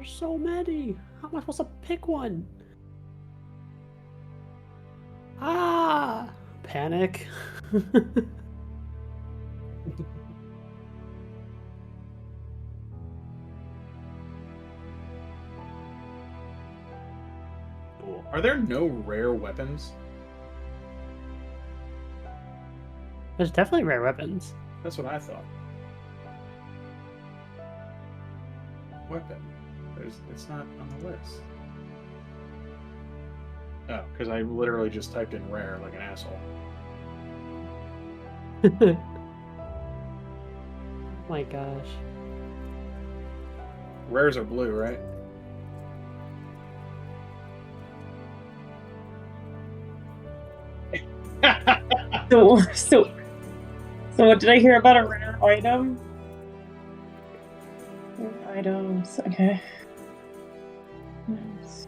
There's so many. How am I supposed to pick one? Ah! Panic. Cool. Are there no rare weapons? There's definitely rare weapons. That's what I thought. Weapon. It's not on the list. Oh, because I literally just typed in rare like an asshole. Oh my gosh. Rares are blue, right? So what did I hear about a rare item? Rare items, okay. Nice.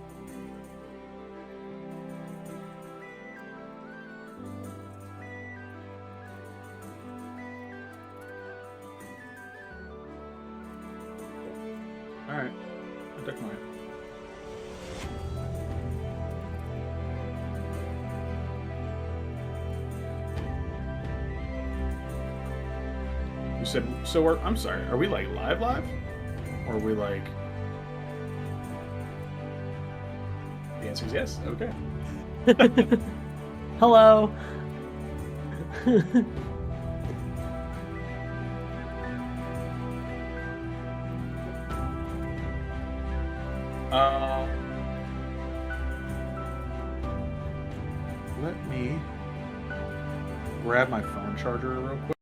Alright. I took mine. You said, so I'm sorry, are we like live? Or are we like... The answer is yes? Okay. Hello. Let me grab my phone charger real quick.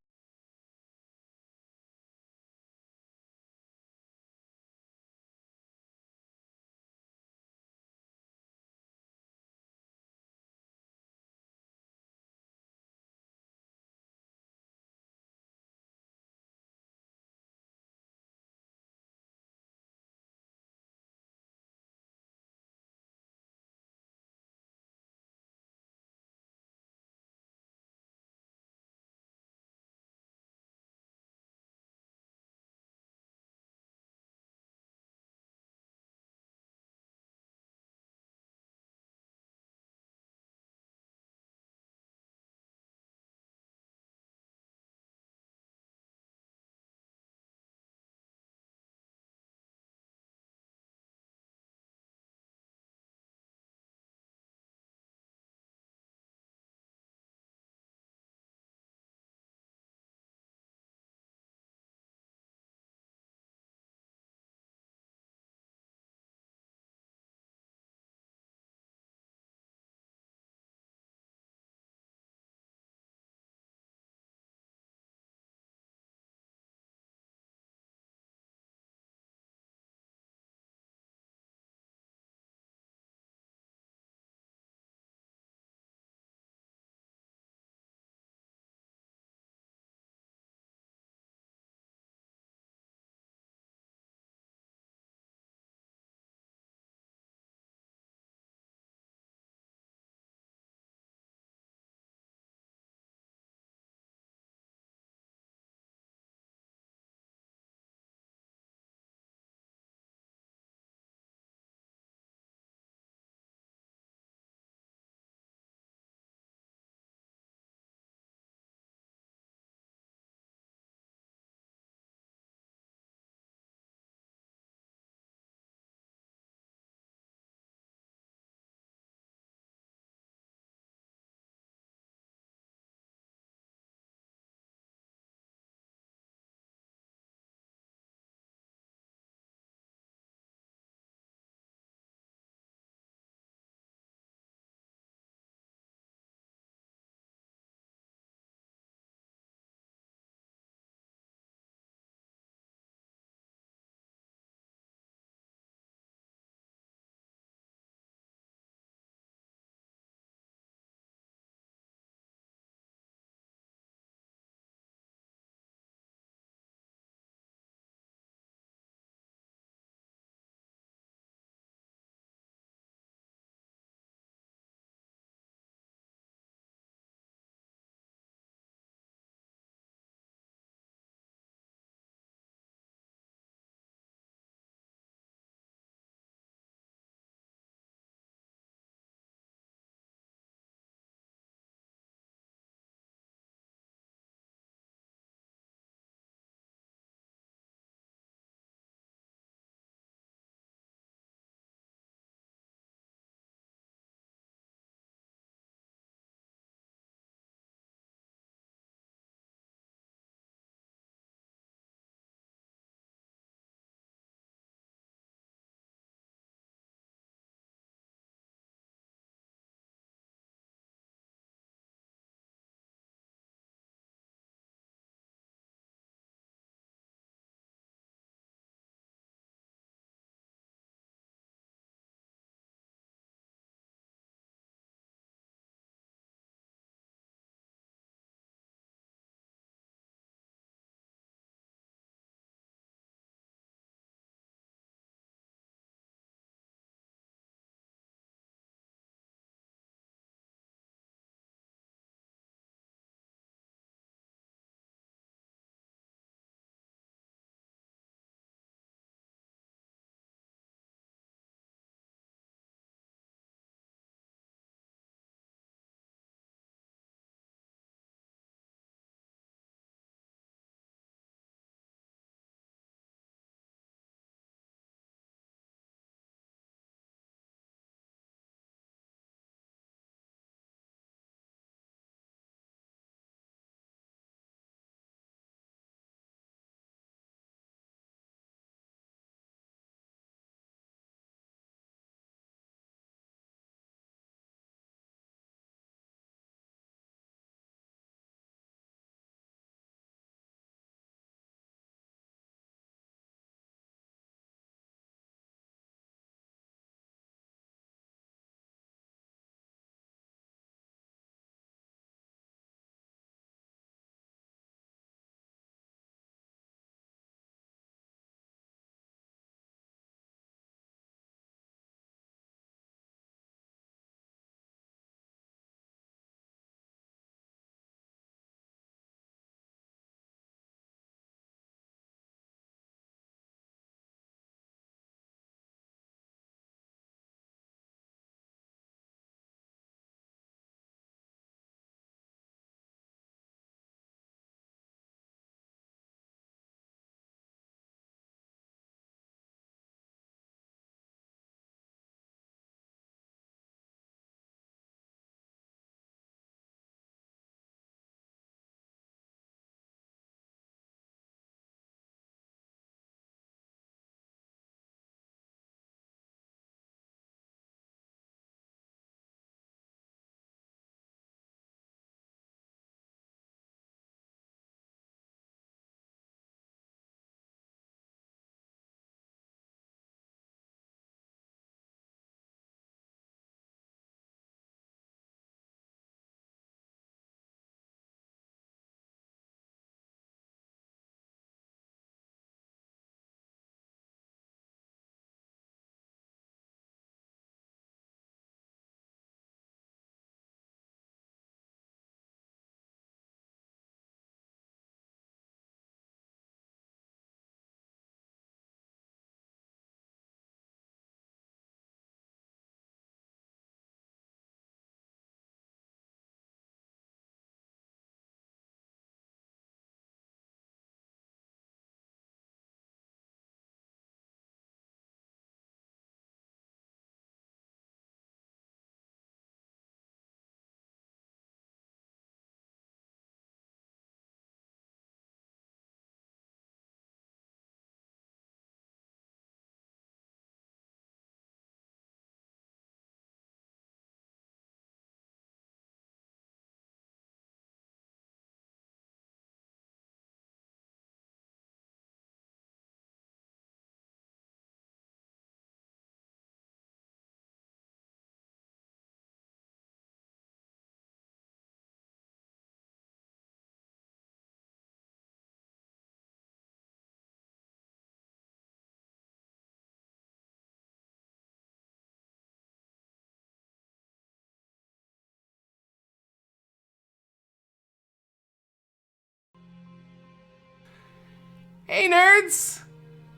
Hey nerds!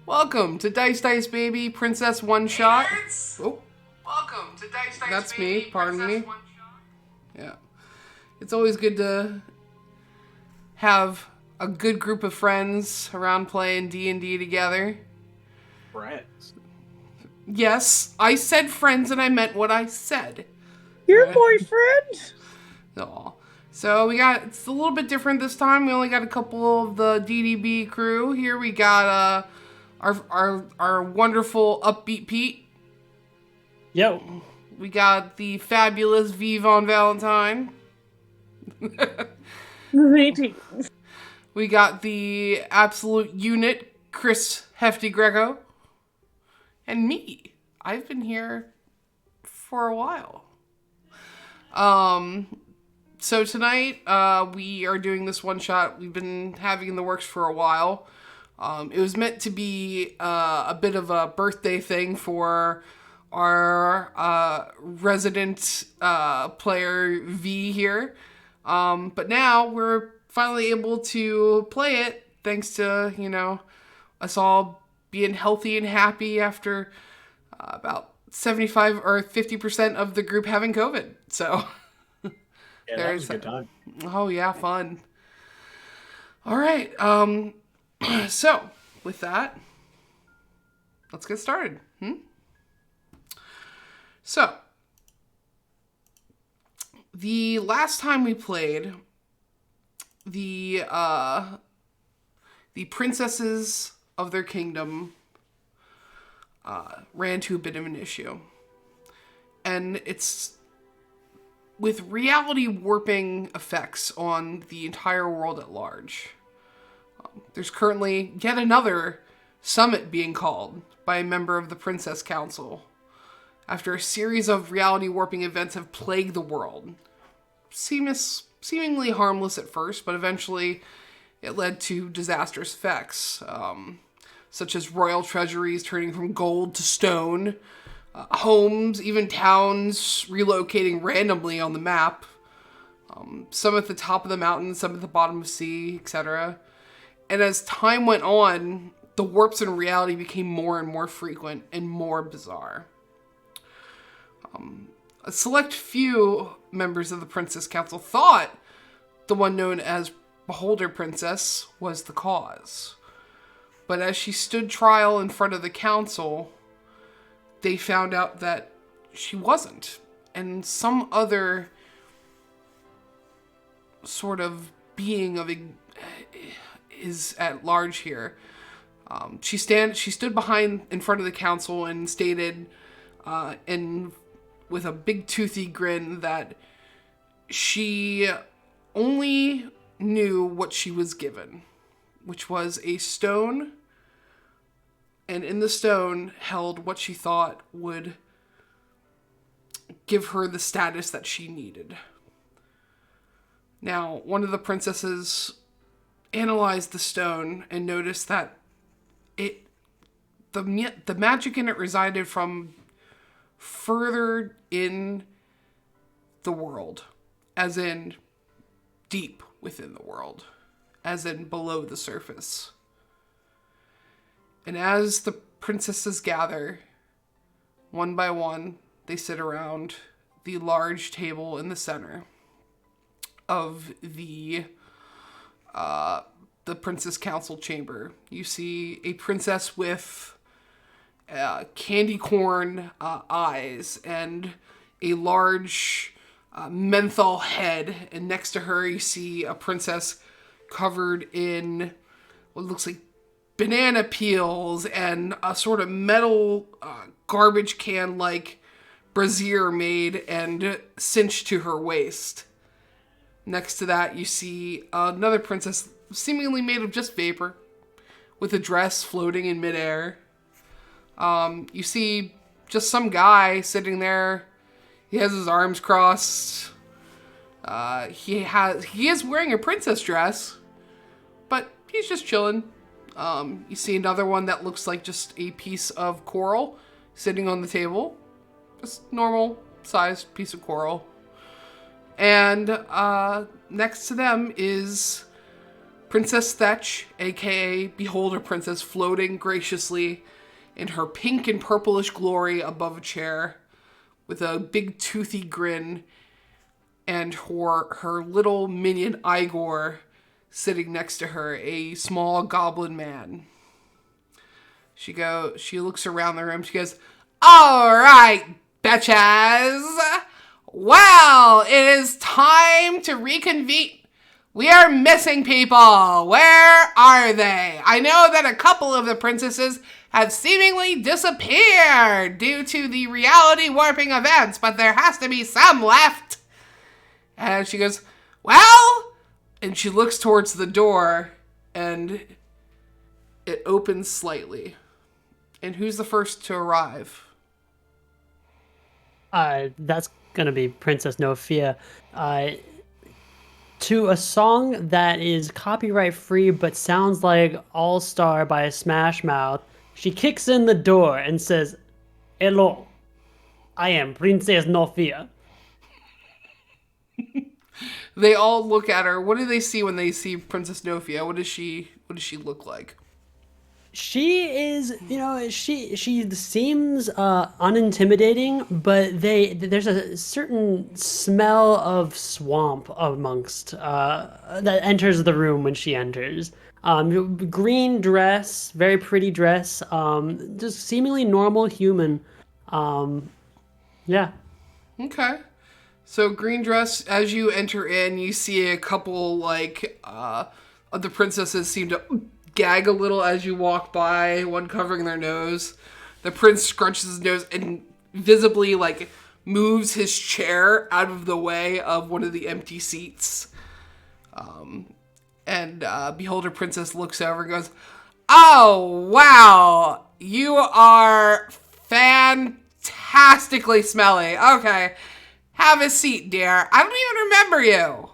Welcome to Dice Dice Baby Princess One Shot. Oh, Welcome to Dice Dice that's Baby, me, pardon Princess me. One Shot. Yeah. It's always good to have a good group of friends around playing D&D together. Friends. Yes, I said friends and I meant what I said. Your boyfriend? Aw. So it's a little bit different this time. We only got a couple of the DDB crew. Here we got our wonderful upbeat Pete. Yo. We got the fabulous V Von Valentine. Greetings. We got the absolute unit, Chris Hefty Greco. And me. I've been here for a while. So tonight, we are doing this one shot we've been having in the works for a while. It was meant to be a bit of a birthday thing for our resident player V here. But now we're finally able to play it thanks to, us all being healthy and happy after about 75 or 50% of the group having COVID. So... Yeah, that was a good time. Oh, yeah, fun. All right. So, with that, let's get started. So, the last time we played, the princesses of their kingdom ran into a bit of an issue. And it's with reality warping effects on the entire world at large. There's currently yet another summit being called by a member of the Princess Council after a series of reality warping events have plagued the world. Seemingly harmless at first, but eventually it led to disastrous effects, such as royal treasuries turning from gold to stone, homes, even towns relocating randomly on the map. Some at the top of the mountain, some at the bottom of the sea, etc. And as time went on, the warps in reality became more and more frequent and more bizarre. A select few members of the Princess Council thought the one known as Beholder Princess was the cause. But as she stood trial in front of the council, they found out that she wasn't. And some other sort of being is at large here. She stood in front of the council and stated, and with a big toothy grin, that she only knew what she was given, which was a stone, and in the stone held what she thought would give her the status that she needed. Now, one of the princesses analyzed the stone and noticed that the magic in it resided from further in the world, as in deep within the world, as in below the surface. And as the princesses gather, one by one, they sit around the large table in the center of the Princess Council chamber. You see a princess with candy corn eyes and a large menthol head, and next to her you see a princess covered in what looks like banana peels and a sort of metal garbage can like brassiere made and cinched to her waist. Next to that you see another princess seemingly made of just vapor with a dress floating in midair. You see just some guy sitting there. He has his arms crossed. He is wearing a princess dress, but he's just chilling. You see another one that looks like just a piece of coral sitting on the table. Just normal sized piece of coral. And next to them is Princess Thetch, aka Beholder Princess, floating graciously in her pink and purplish glory above a chair with a big toothy grin, and her little minion Igor sitting next to her, a small goblin man. She looks around the room, she goes, "All right, betches. Well, it is time to reconvene. We are missing people. Where are they? I know that a couple of the princesses have seemingly disappeared due to the reality warping events, but there has to be some left." And she goes, "Well," and she looks towards the door, and it opens slightly. And who's the first to arrive? That's gonna be Princess No Fear. To a song that is copyright free but sounds like All Star by Smash Mouth, she kicks in the door and says, "Hello, I am Princess No Fear." They all look at her. What do they see when they see Princess Nofia? What does she look like? She is, she seems unintimidating, but there's a certain smell of swamp amongst that enters the room when she enters. Green dress, very pretty dress, just seemingly normal human. Yeah. Okay. So green dress, as you enter in, you see a couple, of the princesses seem to gag a little as you walk by, one covering their nose. The prince scrunches his nose and visibly, moves his chair out of the way of one of the empty seats. And Beholder Princess looks over and goes, "Oh, wow, you are fantastically smelly. Okay. Have a seat, dear. I don't even remember you."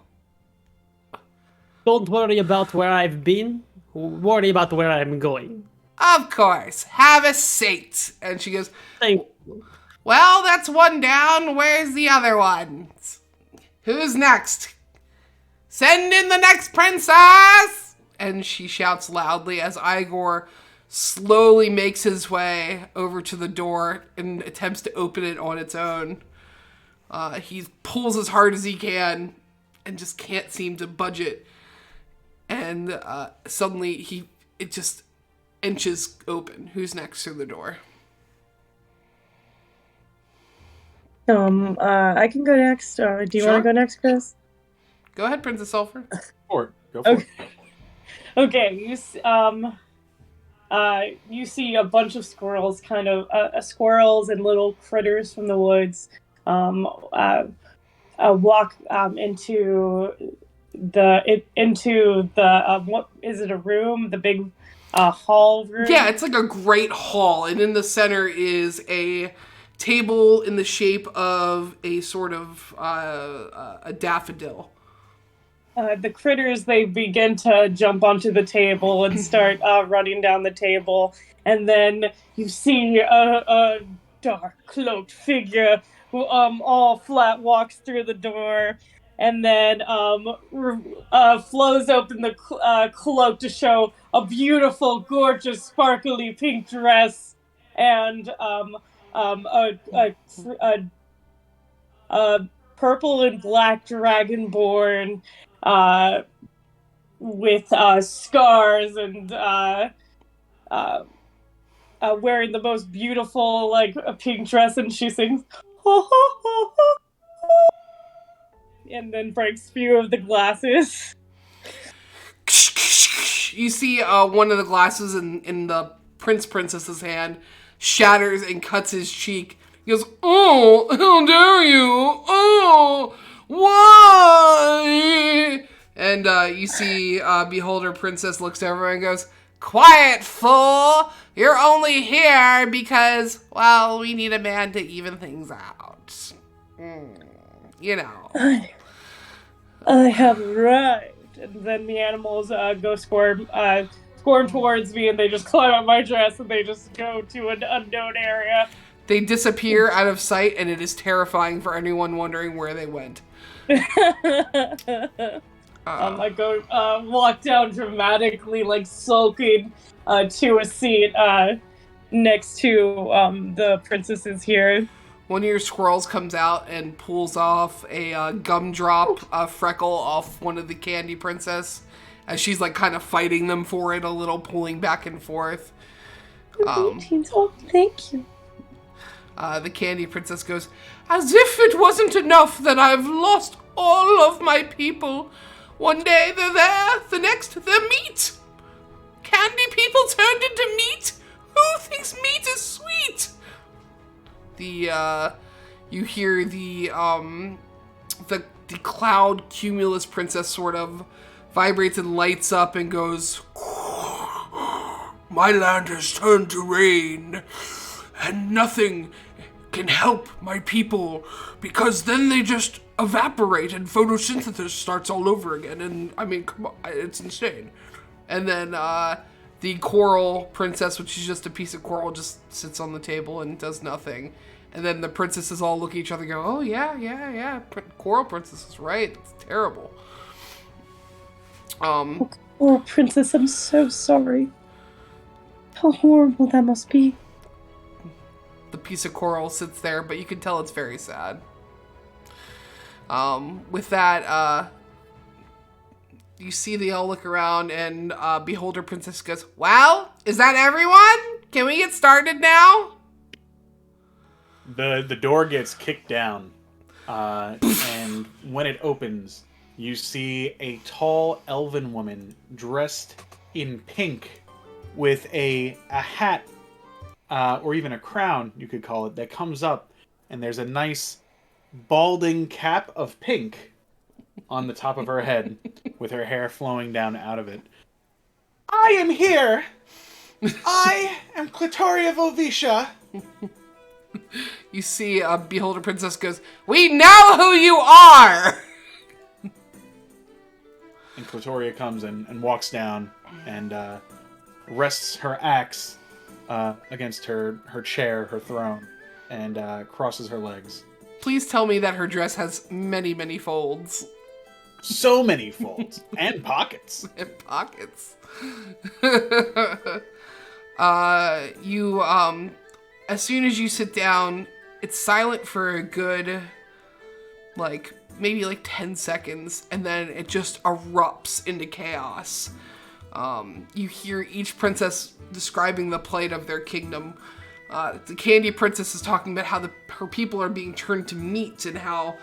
Don't worry about where I've been. Worry about where I'm going. "Of course. Have a seat." And she goes, Thank you. "Well, that's one down. Where's the other ones? Who's next? Send in the next princess!" And she shouts loudly as Igor slowly makes his way over to the door and attempts to open it on its own. He pulls as hard as he can and just can't seem to budge it. And suddenly it just inches open. Who's next to the door? I can go next. Do you Sure. want to go next, Chris? Go ahead, Princess Sulfur. Go for it. Okay, you see a bunch of squirrels, squirrels and little critters from the woods, walk into the what is it, a room? The big hall room? Yeah, it's like a great hall, and in the center is a table in the shape of a sort of a daffodil. The critters, they begin to jump onto the table and start running down the table, and then you see a dark cloaked figure who all flat walks through the door, and then flows open the cloak to show a beautiful, gorgeous, sparkly pink dress and a purple and black dragonborn with scars and wearing the most beautiful a pink dress, and she sings ho, ho, ho, ho, ho, and then breaks a few of the glasses. You see one of the glasses in the princess's hand shatters and cuts his cheek. He goes, "Oh, how dare you! Oh, why?" And you see Beholder Princess looks over and goes, "Quiet, fool! You're only here because, well, we need a man to even things out. You know." I have arrived. And then the animals go squirm towards me, and they just climb on my dress, and they just go to an unknown area. They disappear out of sight, and it is terrifying for anyone wondering where they went. I go walk down dramatically, like sulking, to a seat next to the princesses here. One of your squirrels comes out and pulls off a gumdrop freckle off one of the candy princess as she's like kind of fighting them for it a little, pulling back and forth. Oh, thank you. The candy princess goes, "As if it wasn't enough that I've lost all of my people. One day they're there, the next they're meat. Candy people turned into meat? Who thinks meat is sweet?" You hear the cloud cumulus princess sort of vibrates and lights up and goes, "My land has turned to rain, and nothing can help my people because then they just evaporate and photosynthesis starts all over again. And I mean, come on, it's insane." And then the coral princess, which is just a piece of coral, just sits on the table and does nothing. And then the princesses all look at each other and go, "Oh, yeah. Coral princess is right. It's terrible." Oh, princess, I'm so sorry. How horrible that must be. The piece of coral sits there, but you can tell it's very sad. With that, you see they all look around, and Beholder Princess goes, "Well, is that everyone? Can we get started now?" The door gets kicked down, and when it opens, you see a tall elven woman dressed in pink with a hat, or even a crown, you could call it, that comes up, and there's a nice balding cap of pink on the top of her head, with her hair flowing down out of it. "I am here! I am Clitoria Volvisha!" You see Beholder Princess goes, "We know who you are!" And Clitoria comes and walks down and rests her axe against her chair, her throne, and crosses her legs. Please tell me that her dress has many, many folds. So many folds. And pockets. And pockets. As soon as you sit down, it's silent for a good, maybe 10 seconds, and then it just erupts into chaos. You hear each princess describing the plight of their kingdom. The Candy Princess is talking about how her people are being turned to meat, and how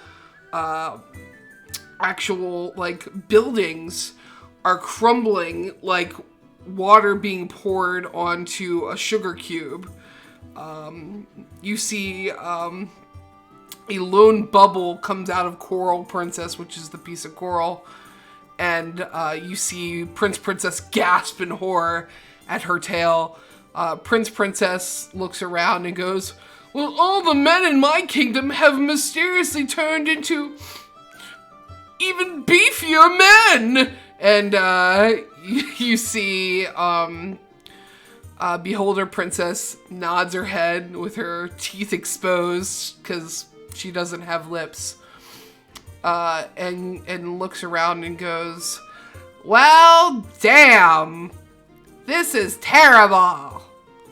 actual buildings are crumbling like water being poured onto a sugar cube. You see a lone bubble comes out of Coral Princess, which is the piece of coral, and you see Princess gasp in horror at her tail. Princess looks around and goes, "Well, all the men in my kingdom have mysteriously turned into even beefier men!" And you see Beholder Princess nods her head with her teeth exposed because she doesn't have lips, and looks around and goes, "Well, damn! This is terrible!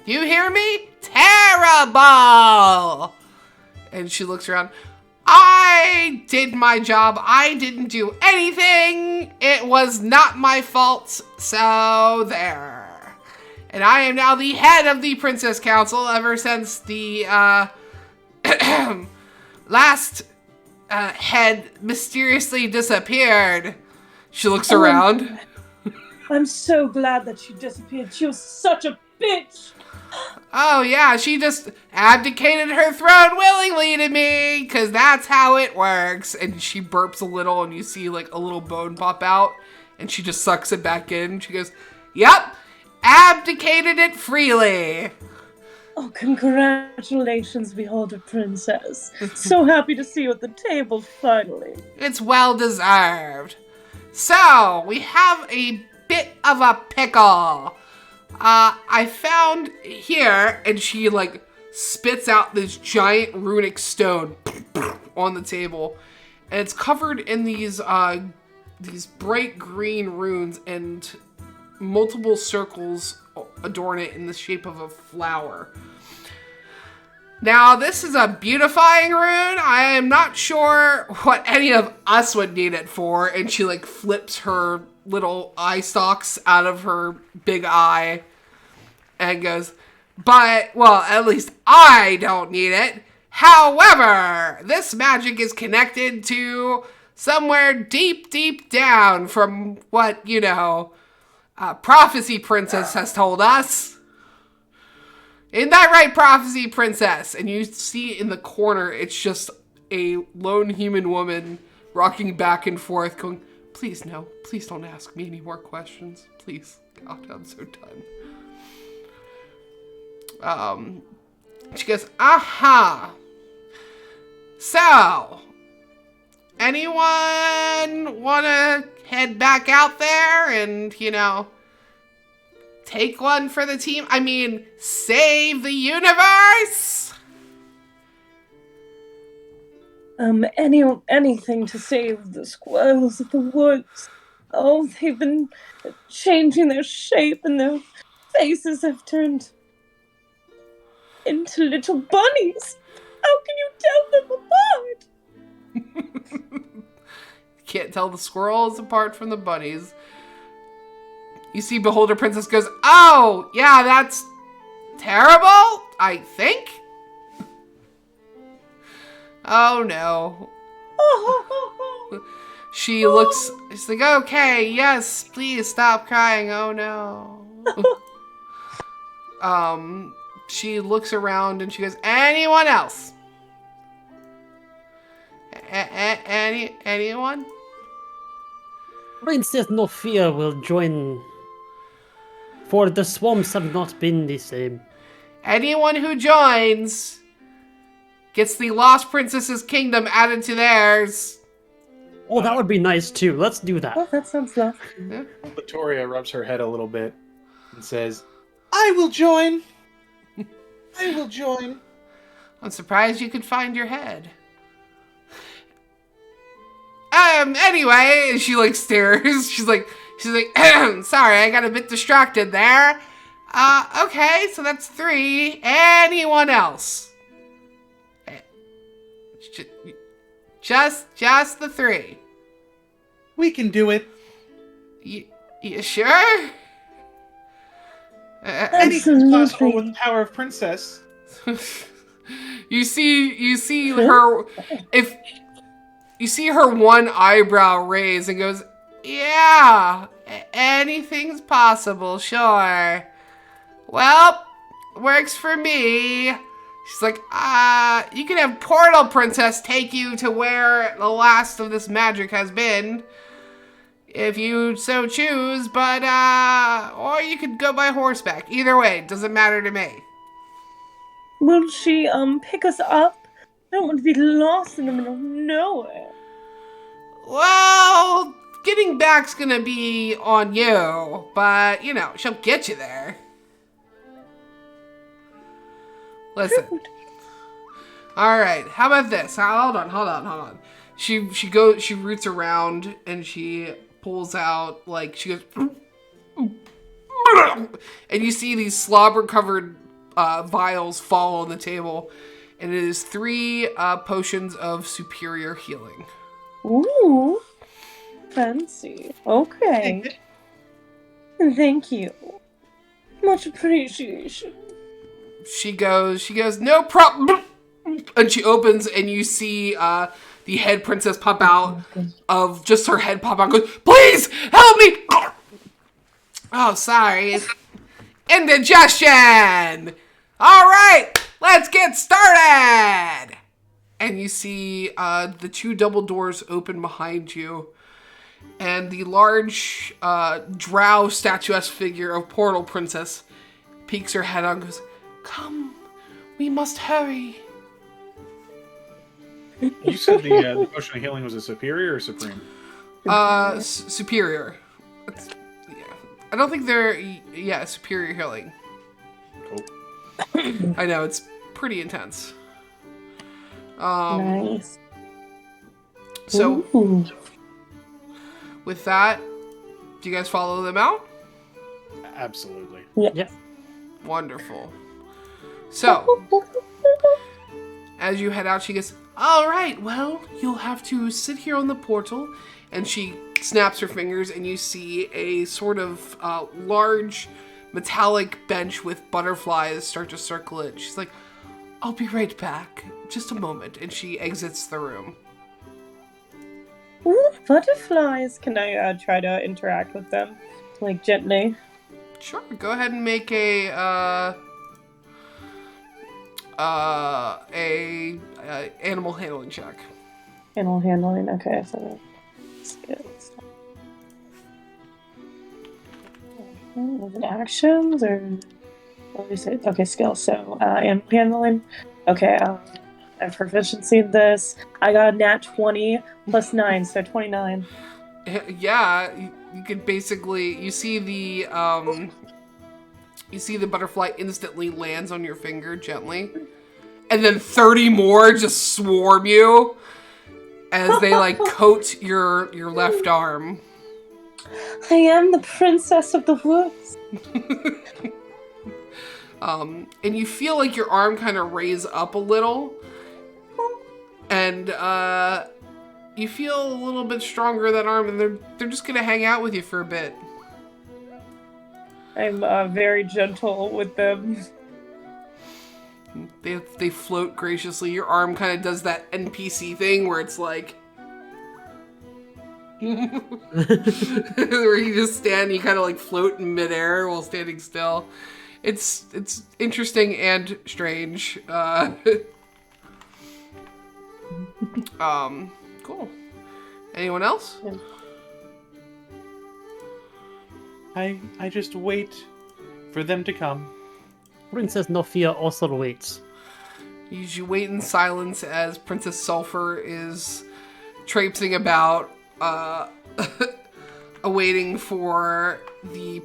You hear me? Terrible!" And she looks around. "I did my job. I didn't do anything. It was not my fault. So there. And I am now the head of the Princess Council ever since the last head mysteriously disappeared." She looks around. I'm so glad that she disappeared. She was such a bitch. "Oh yeah, she just abdicated her throne willingly to me, because that's how it works." And she burps a little, and you see a little bone pop out, and she just sucks it back in. She goes, "Yep, abdicated it freely." Oh, congratulations, Beholder Princess. So happy to see you at the table, finally. It's well deserved. So, we have a bit of a pickle. I found here, and she spits out this giant runic stone on the table, and it's covered in these these bright green runes and multiple circles adorn it in the shape of a flower. Now, this is a beautifying rune. I am not sure what any of us would need it for. And she, like, flips her little eye stalks out of her big eye and goes, but, well, at least I don't need it. However, this magic is connected to somewhere deep, deep down from what, you know, Prophecy Princess has told us. Isn't that right, Prophecy Princess? And you see in the corner, it's just a lone human woman rocking back and forth going, please no, please don't ask me any more questions. Please. God, I'm so done. She goes, aha. So, anyone want to head back out there and, you know, take one for the team? I mean, save the universe? Anything to save the squirrels of the woods. Oh, they've been changing their shape and their faces have turned into little bunnies. How can you tell them apart? Can't tell the squirrels apart from the bunnies. You see Beholder Princess goes, oh, yeah, that's terrible, I think. Oh, no. She looks, she's like, okay, yes, please stop crying, oh, no. She looks around and she goes, anyone else? Anyone? Princess Nophia will join, for the swamps have not been the same. Anyone who joins gets the Lost Princess's kingdom added to theirs. Oh, that would be nice too. Let's do that. Oh, that sounds lovely. Yeah. Victoria rubs her head a little bit and says, I will join. I will join. I'm surprised you could find your head. Anyway, she like stares. She's like, sorry, I got a bit distracted there. Okay, so that's 3. Anyone else? Just the 3. We can do it. You sure? Anything's possible with the power of Princess. You see her, if you see her one eyebrow raise and goes, yeah, anything's possible, sure. Well, works for me. She's like, you can have Portal Princess take you to where the last of this magic has been, if you so choose, but, or you could go by horseback. Either way, doesn't matter to me. Will she, pick us up? I don't want to be lost in the middle of nowhere. Well, getting back's gonna be on you, but, you know, she'll get you there. Listen. Alright, how about this? Hold on. She roots around and she pulls out, like, she goes, and you see these slobber-covered vials fall on the table, and it is 3 potions of superior healing. Ooh, fancy. Okay. Thank you. Much appreciation. She goes, no problem. And she opens, and you see the head princess pop out of just her head pop out and goes, please help me. Oh, sorry. Indigestion. All right, let's get started. And you see the 2 double doors open behind you, and the large drow statuesque figure of Portal Princess peeks her head out and goes, come, we must hurry. You said the potion of healing was a superior or supreme? Superior. Yeah. I don't think they're, superior healing. Cool. I know, it's pretty intense. Nice. So, Ooh. with that, do you guys follow them out? Absolutely. Yeah. Wonderful. So, as you head out, she goes, all right, well, you'll have to sit here on the portal. And she snaps her fingers, and you see a sort of large metallic bench with butterflies start to circle it. She's like, I'll be right back. Just a moment. And she exits the room. Ooh, butterflies. Can I try to interact with them? Like, gently? Sure, go ahead and make a animal handling check. Animal handling, okay, so skills. Is it actions or what do we say? Okay, skills. So animal handling. Okay, I have proficiency in this. I got a nat 20 plus 9, so 29. Yeah, you could basically you see the butterfly instantly lands on your finger gently, and then 30 more just swarm you as they like coat your left arm. I am the princess of the woods. And you feel like your arm kind of raise up a little, and you feel a little bit stronger that arm, and they're just gonna hang out with you for a bit. I'm very gentle with them. They float graciously. Your arm kind of does that NPC thing where it's like where you just stand, you kind of like float in midair while standing still. It's interesting and strange. Cool. Anyone else? I just wait for them to come. Princess Nofia also waits. You wait in silence as Princess Sulfur is traipsing about, awaiting for the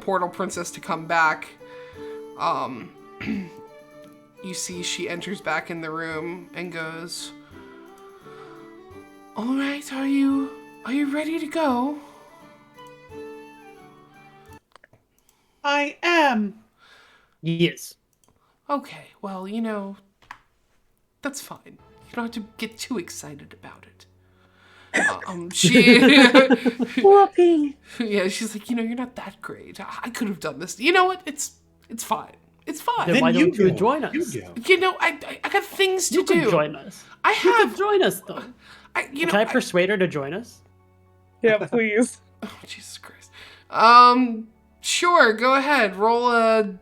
portal princess to come back. You see she enters back in the room and goes, "All right, are you ready to go?" I am. Yes. Okay, well, that's fine. You don't have to get too excited about it. She... Whoopee! Yeah, she's like, you're not that great. I could have done this. You know what? It's fine. It's fine. Then why don't you go. join us? You go. I got things to You do. could join us. I You have... could join us, though. Can I persuade her to join us? Yeah, please. Oh, Jesus Christ. Sure, go ahead. Roll a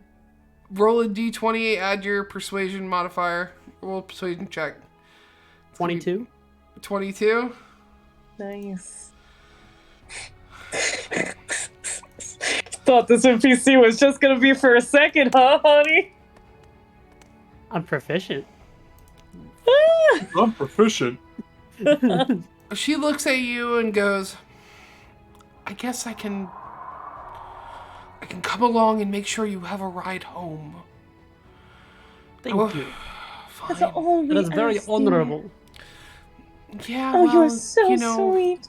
d20, add your persuasion modifier. Roll a persuasion check. 22? 22? Nice. Thought this NPC was just gonna be for a second, huh, honey? I'm proficient. I'm proficient. She looks at you and goes, I guess I can come along and make sure you have a ride home. Thank you. That's Fine. all we That is very ask. honorable. Yeah, Oh, well, you're so sweet.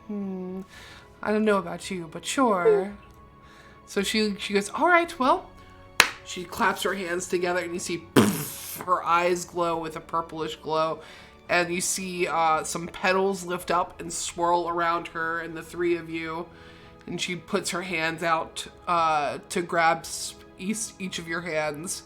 I don't know about you, but sure. So she goes, all right, well. She claps her hands together and you see her eyes glow with a purplish glow. And you see some petals lift up and swirl around her and the three of you. And she puts her hands out to grab each of your hands.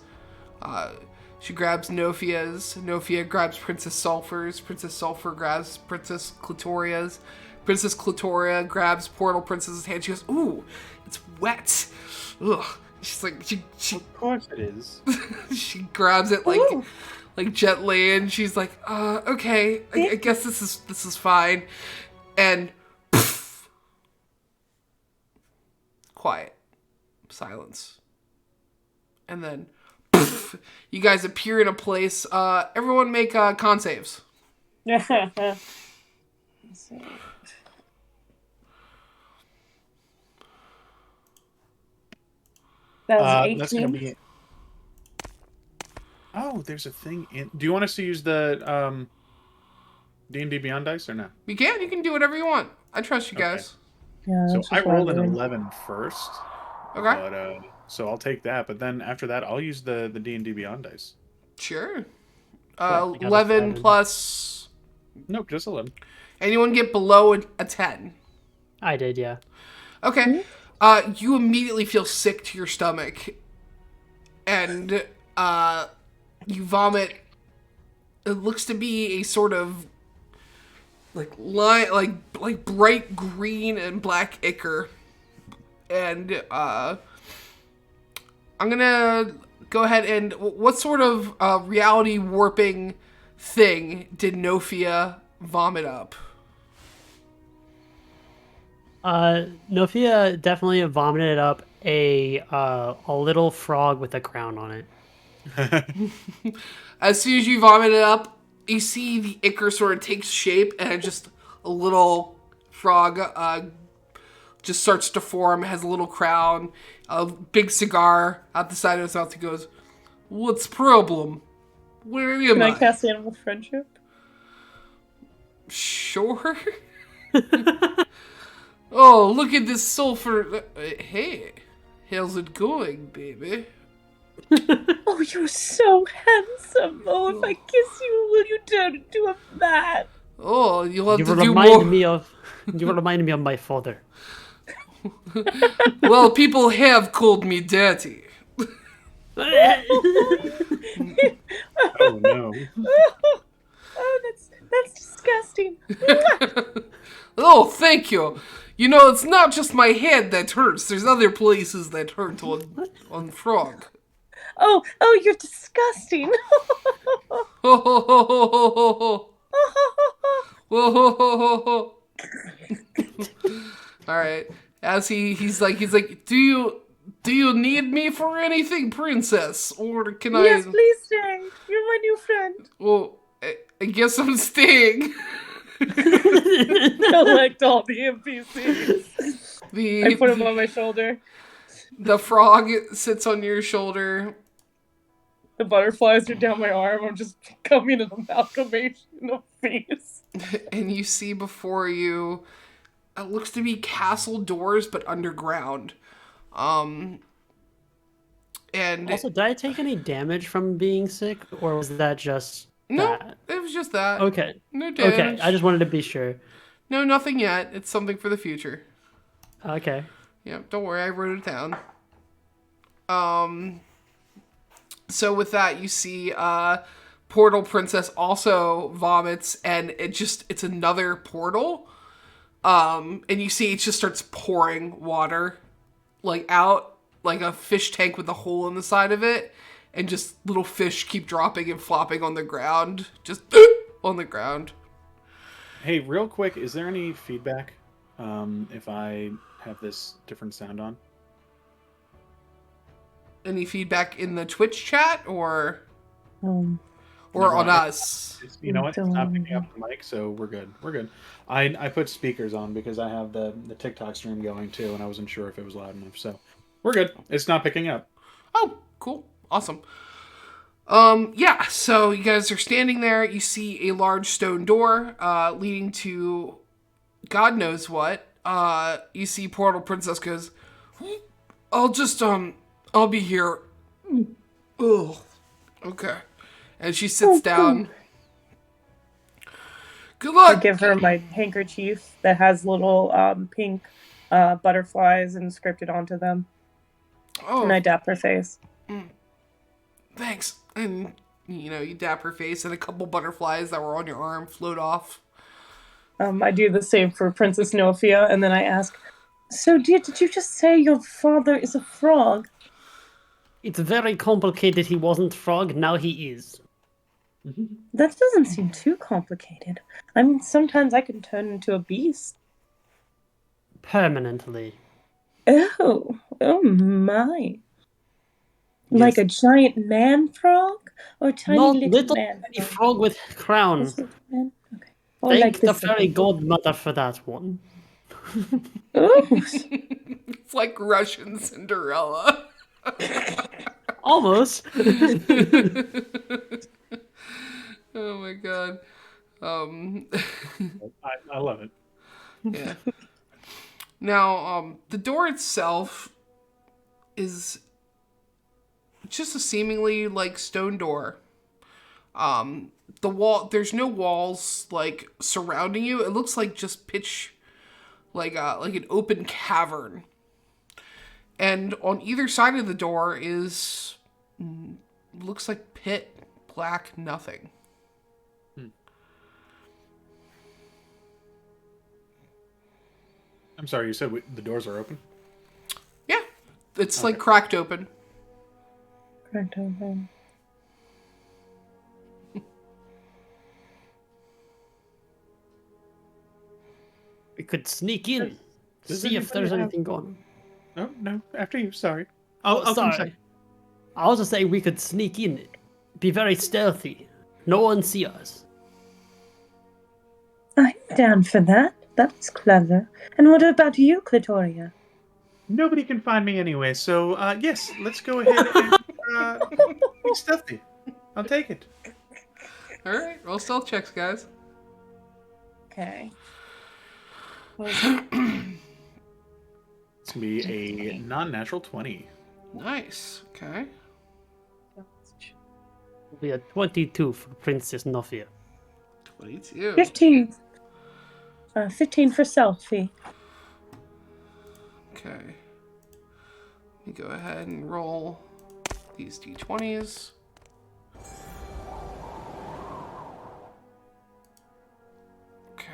She grabs Nofia's. Nofia grabs Princess Sulfur's. Princess Sulfur grabs Princess Clitoria's. Princess Clitoria grabs Portal Princess's hand. She goes, ooh, it's wet. Ugh. She's like, she Of course it is. she grabs it like gently, and she's like, okay, I guess this is fine. And quiet, silence, and then you guys appear in a place. Everyone make con saves. That was 18. That's gonna be. Oh, there's a thing in. Do you want us to use the D&D Beyond dice or no? You can do whatever you want. I trust you guys. Yeah. So was I just rolled an wondering. 11 first, Okay. but so I'll take that. But then after that, I'll use the D&D Beyond dice. Sure. I got a 11 7. plus. Nope, just 11. Anyone get below a 10? I did, yeah. Okay. You immediately feel sick to your stomach, and you vomit. It looks to be a sort of like bright green and black ichor, and I'm gonna go ahead and what sort of reality warping thing did Nophia vomit up? Nofia definitely vomited up a little frog with a crown on it. As soon as you vomit it up, you see the ichor sort of takes shape, and just a little frog just starts to form, has a little crown, a big cigar out the side of his mouth. He goes, "What's problem? Where am Can I I?" cast Animal Friendship? Sure. Oh, look at this sulfur. Hey, how's it going, baby? Oh, you're so handsome. Oh, if I kiss you, will you turn into a man? Oh, you'll have You to will do remind more. me of my father. Well, people have called me daddy. Oh no. Oh, that's disgusting. Oh, thank you. You know, it's not just my head that hurts. There's other places that hurt on frog. Oh, you're disgusting. Ho ho ho ho ho ho ho. Whoa, ho, ho, ho, ho. All right. As he's like, do you need me for anything, princess, or can I? Yes, please stay. You're my new friend. Well, I guess I'm staying. Collect all the NPCs. I put him The on my shoulder. the frog sits on your shoulder. The butterflies are down my arm. I'm just coming an amalgamation of face. And you see before you, it looks to be castle doors, but underground. And Also, did I take any damage from being sick, or was that just no, that? it was just that. Okay. No damage. Okay, I just wanted to be sure. No, nothing yet. It's something for the future. Okay. Yeah, don't worry, I wrote it down. So with that, you see, Portal Princess also vomits, and it's another portal. And you see it just starts pouring water, like out, like a fish tank with a hole in the side of it, and just little fish keep dropping and flopping on the ground, just on the ground. Hey, real quick, is there any feedback if I have this different sound on? Any feedback in the Twitch chat or Um, or on us? You know what? It's not picking up the mic, so we're good. We're good. I put speakers on because I have the TikTok stream going too, and I wasn't sure if it was loud enough. So we're good. It's not picking up. Oh, cool. Awesome. Yeah, so you guys are standing there. You see a large stone door leading to God knows what. You see Portal Princess goes, I'll be here. Oh, okay. And she sits down. Good I luck. give her my handkerchief that has little pink butterflies inscripted onto them. Oh, And I dap her face. thanks. And, you dap her face, and a couple butterflies that were on your arm float off. I do the same for Princess Nophia, and then I ask, so did you just say your father is a frog? It's very complicated. He wasn't frog, now he is. That doesn't seem too complicated. I mean, sometimes I can turn into a beast. Permanently. Oh my. Like a giant man frog? Or tiny Not little, little man tiny frog with crown. This little man? Okay. Or Thank like the this fairy little- godmother for that one. Ooh. It's like Russian Cinderella. Almost. Oh my god. I love it. Yeah. Now, the door itself is just a seemingly like stone door. The wall, there's no walls like surrounding you. It looks like just pitch, like an open cavern. And on either side of the door is looks like pit black nothing. I'm sorry, you said the doors are open? Yeah, it's like cracked open. Correct. Okay. We could sneak in, Does see if there's anybody anything going on. No, after you, sorry. I'll come Sorry. check. I was just saying we could sneak in, be very stealthy. No one see us. I'm down for that. That's clever. And what about you, Clitoria? Nobody can find me anyway, so yes, let's go ahead and be stealthy. I'll take it. Alright, roll stealth checks, guys. Okay. It's gonna be a non-natural 20. Nice. Okay. It'll be a 22 for Princess Nofia. 22. 15. 15 for selfie. Okay. Let me go ahead and roll these d20s. Okay.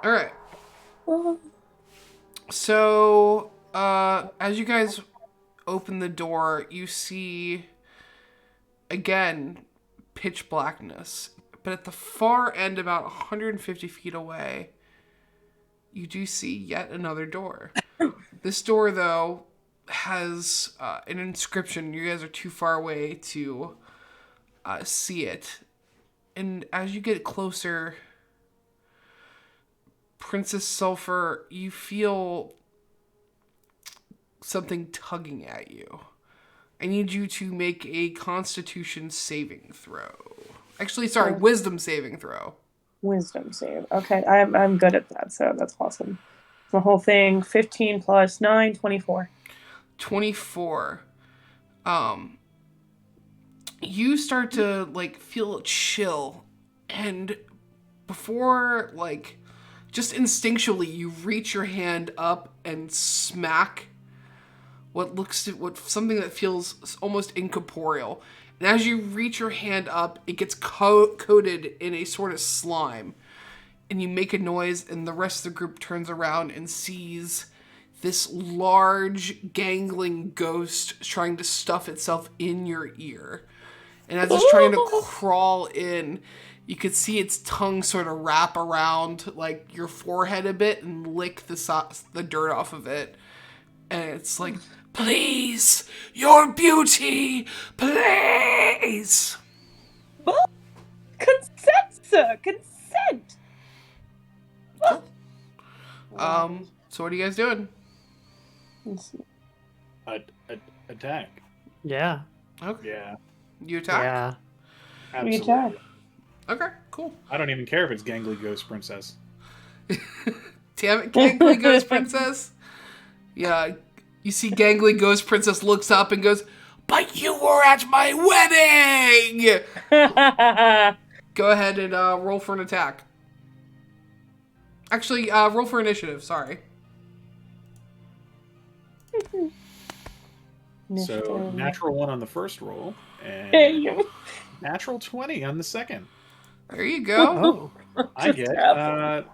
All right. Well, So, as you guys open the door, you see, again, pitch blackness. But at the far end, about 150 feet away, you do see yet another door. This door, though, has an inscription. You guys are too far away to see it. And as you get closer, Princess Sulfur, you feel something tugging at you. I need you to make a Constitution saving throw. Actually, sorry, Wisdom saving throw. wisdom save. Okay, I'm good at that, so that's awesome. The whole thing, 15 plus 9, 24. 24. You start to like feel a chill, and before like just instinctually you reach your hand up and smack something that feels almost incorporeal. And as you reach your hand up, it gets coated in a sort of slime. And you make a noise, and the rest of the group turns around and sees this large, gangling ghost trying to stuff itself in your ear. And as it's trying to crawl in, you could see its tongue sort of wrap around like your forehead a bit and lick the dirt off of it. And it's like, please, your beauty, please. Consent, sir, consent. So what are you guys doing? Attack. Yeah. Okay. Yeah, You attack? Yeah. We absolutely. attack. Okay, cool. I don't even care if it's Gangly Ghost Princess. Damn it, Gangly Ghost Princess. Yeah, you see Gangly Ghost Princess looks up and goes, but you were at my wedding! Go ahead and roll for an attack. Actually, roll for initiative, sorry. So, natural 1 on the first roll, and Hey, natural 20 on the second. There you go. Oh, I get happened?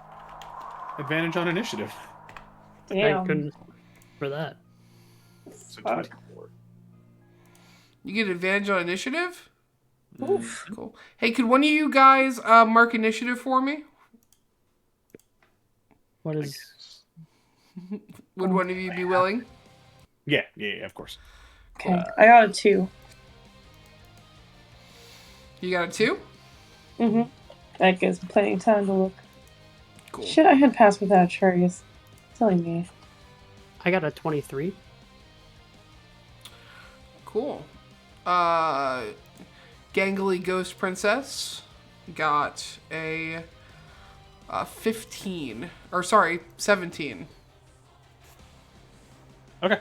advantage on initiative. thank damn. goodness for that. So Fuck. 24. You get advantage on initiative? Oof. Cool. Hey, could one of you guys mark initiative for me? What is? Would one of you be willing? Yeah, of course. Okay, I got a 2. You got a 2? Mm-hmm. That gives me plenty of time to look. Cool. Shit, I had passed without cherries. Silly me. I got a 23. Cool. Gangly Ghost Princess, got a 15. Or sorry, 17. Okay.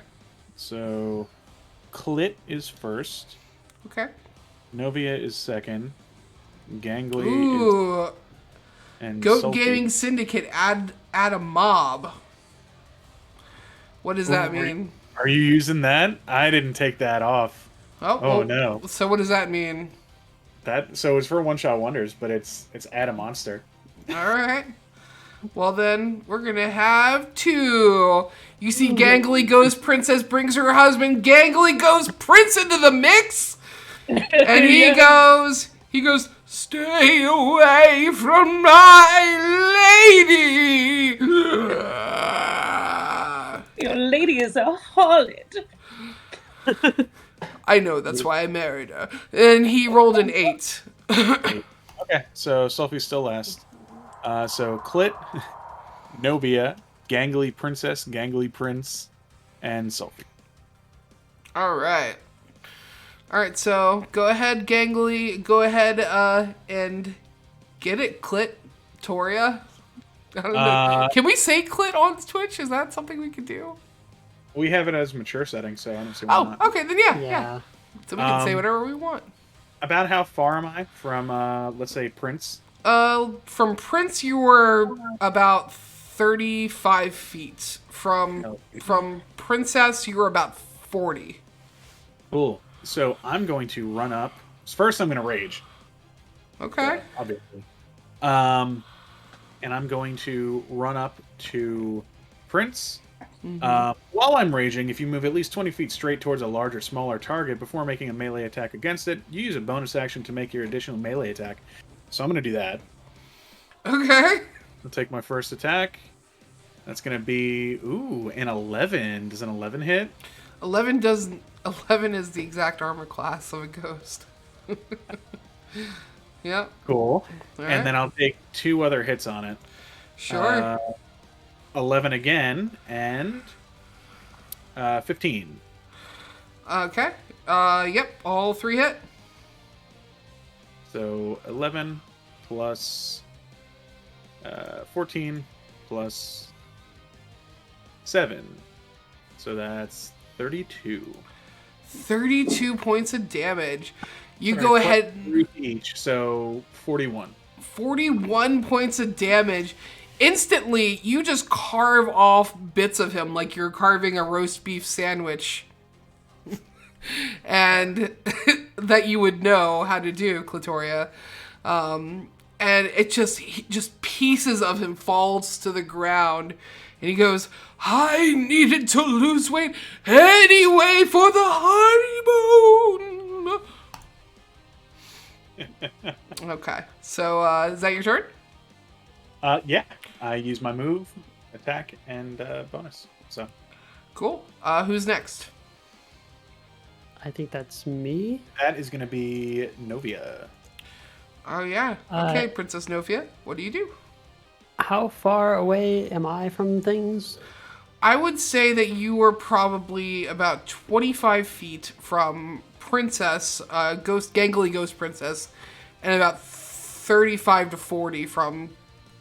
So, Clit is first. Okay. Novia is second. Gangly is... Ooh. And Goat Sulky. Gaming Syndicate, add a mob. What does that mean? Are you using that? I didn't take that off. Oh, Oh, well, no. So what does that mean? So it's for one-shot wonders, but it's add a monster. Alright. Well then, we're gonna have 2. You see Gangly Ghost Princess brings her husband, Gangly Ghost Prince into the mix! And he goes, stay away from my lady! Your lady is a harlot. I know, that's why I married her. And he rolled an 8. Okay, so Sulfy's still last. So Clit, Novia, Gangly Princess, Gangly Prince, and Sulfy. Alright. Alright, so go ahead, Gangly. Go ahead and get it, Clit, Toria. I don't know. Can we say Clit on Twitch? Is that something we could do? We have it as mature setting, so I don't see why not. Oh, okay, then yeah. Yeah. So we can say whatever we want. About how far am I from, let's say, Prince? From Prince, you were about 35 feet. From Princess, you were about 40. Cool. So I'm going to run up. First, I'm going to rage. Okay. Obviously. And I'm going to run up to Prince. While I'm raging, if you move at least 20 feet straight towards a large or smaller target before making a melee attack against it, you use a bonus action to make your additional melee attack. So I'm going to do that. Okay. I'll take my first attack. That's going to be, an 11. Does an 11 hit? 11 is the exact armor class of a ghost. Yep. Cool. All And right. then I'll take 2 other hits on it. Sure. 11 again, and 15. Okay. Yep. All 3 hit. So 11 plus 14 plus 7. So that's 32. 32 points of damage. You Sorry, go ahead. 3 each, so 41. 41 points of damage. Instantly, you just carve off bits of him like you're carving a roast beef sandwich. And that you would know how to do, Clitoria. And it just pieces of him falls to the ground. And he goes, I needed to lose weight anyway for the honeymoon. Okay, so is that your turn? Yeah. I use my move, attack, and bonus. So Cool. Who's next? I think that's me. that is going to be Novia. Oh, yeah. Okay, Princess Novia, what do you do? How far away am I from things? I would say that you were probably about 25 feet from Princess, Gangly Ghost Princess, and about 35 to 40 from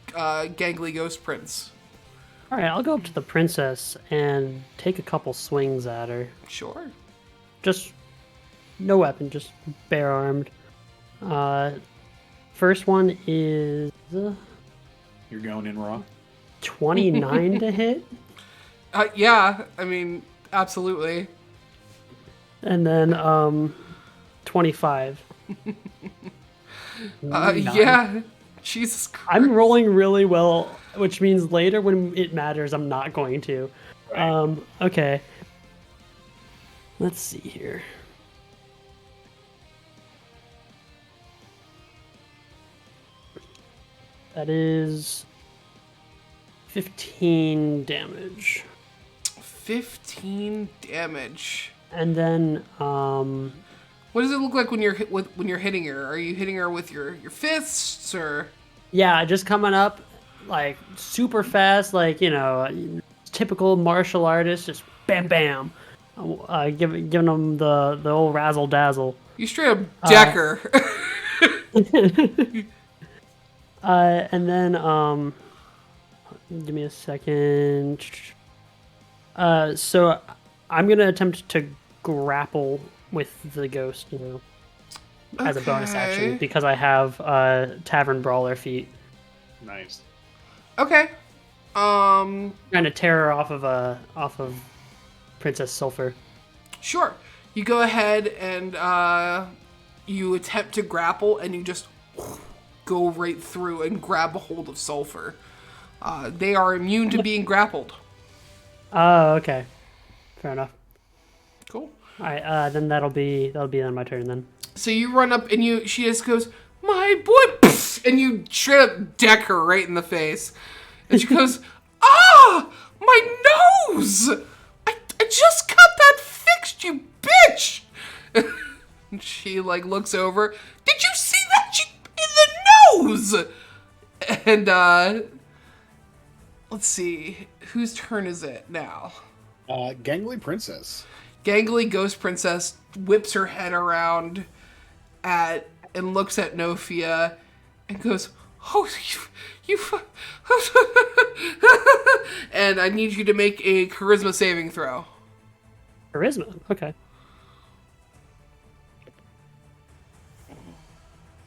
Gangly Ghost Prince. All right, I'll go up to the princess and take a couple swings at her. Sure. Just no weapon, just bare armed. First one is You're going in raw. 29 to hit, Yeah, I mean, absolutely. and then 25. Yeah. Jesus Christ. I'm rolling really well, which means later when it matters, I'm not going to. Right. Okay. Let's see here. That is 15 damage. 15 damage. And then, What does it look like when you're when you're hitting her? Are you hitting her with your fists or? yeah, just coming up like super fast, like, typical martial artist, just bam, bam. Giving them the old razzle dazzle. You straight up deck her. And then give me a second. So I'm gonna attempt to grapple with the ghost, as a bonus action Okay. because I have Tavern Brawler feat. Nice. Okay. Trying to tear her off of Princess Sulfur. Sure. You go ahead and you attempt to grapple, and you just go right through and grab a hold of Sulfur. They are immune to being grappled. Oh, okay. Fair enough. Cool. All right, then that'll be on my turn then. So you run up, and she just goes, "My boy," and you straight up deck her right in the face. And she goes, "Ah, my nose! I just got that fixed, you bitch!" And she looks over. "Did you see that? She in the nose!" And let's see, whose turn is it now? Gangly Princess. Gangly Ghost Princess whips her head around and looks at Nofia and goes, "Oh, you and I need you to make a charisma saving throw." Charisma. Okay.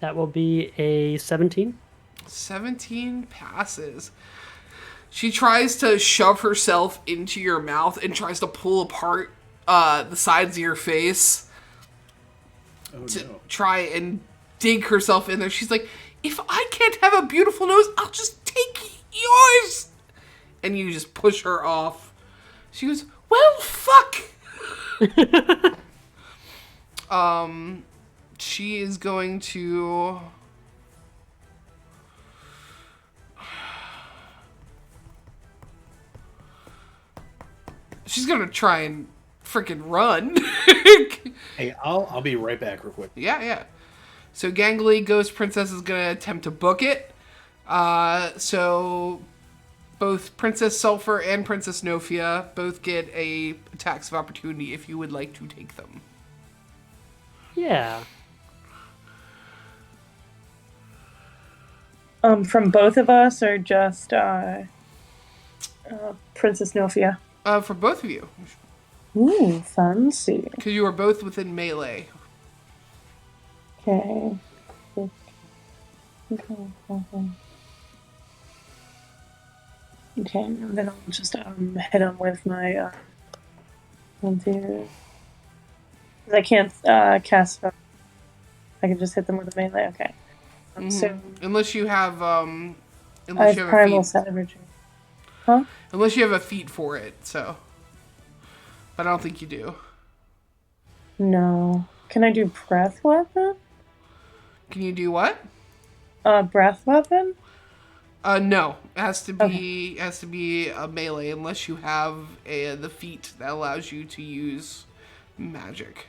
That will be a 17. 17 passes. She tries to shove herself into your mouth and tries to pull apart the sides of your face to try and dig herself in there. She's like, "If I can't have a beautiful nose, I'll just take yours." And you just push her off. She goes, "Well, fuck." She is going to... She's gonna try and freaking run. Hey, I'll be right back real quick. Yeah. So Gangly Ghost Princess is gonna attempt to book it. So both Princess Sulfur and Princess Nofia both get attacks of opportunity if you would like to take them. Yeah. From both of us, or just Princess Nofia? For both of you, Ooh, fancy. because you are both within melee. Okay. Okay, and then I'll just hit him with my I can't cast. I can just hit them with a melee. Okay. So Unless you have I unless have you have primal a feat. savagery. Huh? Unless you have a feat for it, so. But I don't think you do. No. Can I do breath weapon? Can you do what? Breath weapon? No. It has to be a melee unless you have the feat that allows you to use magic.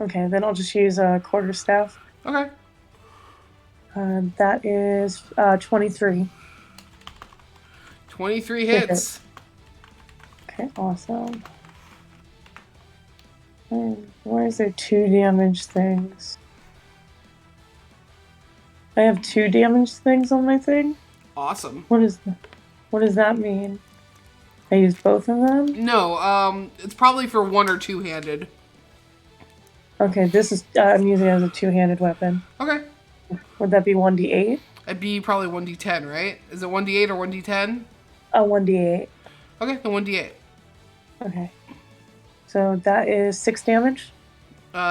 Okay, then I'll just use a quarterstaff. Okay. That is 23. 23 hits. Okay, awesome. And why is there 2 damage things? I have 2 damage things on my thing? Awesome. What does that mean? I use both of them? No, it's probably for one or two-handed. Okay, this is I'm using it as a 2-handed weapon. Okay. Would that be 1d8? It'd be probably 1d10, right? Is it 1d8 or 1d10? 1d8. Okay, then 1d8. Okay. So that is 6 damage?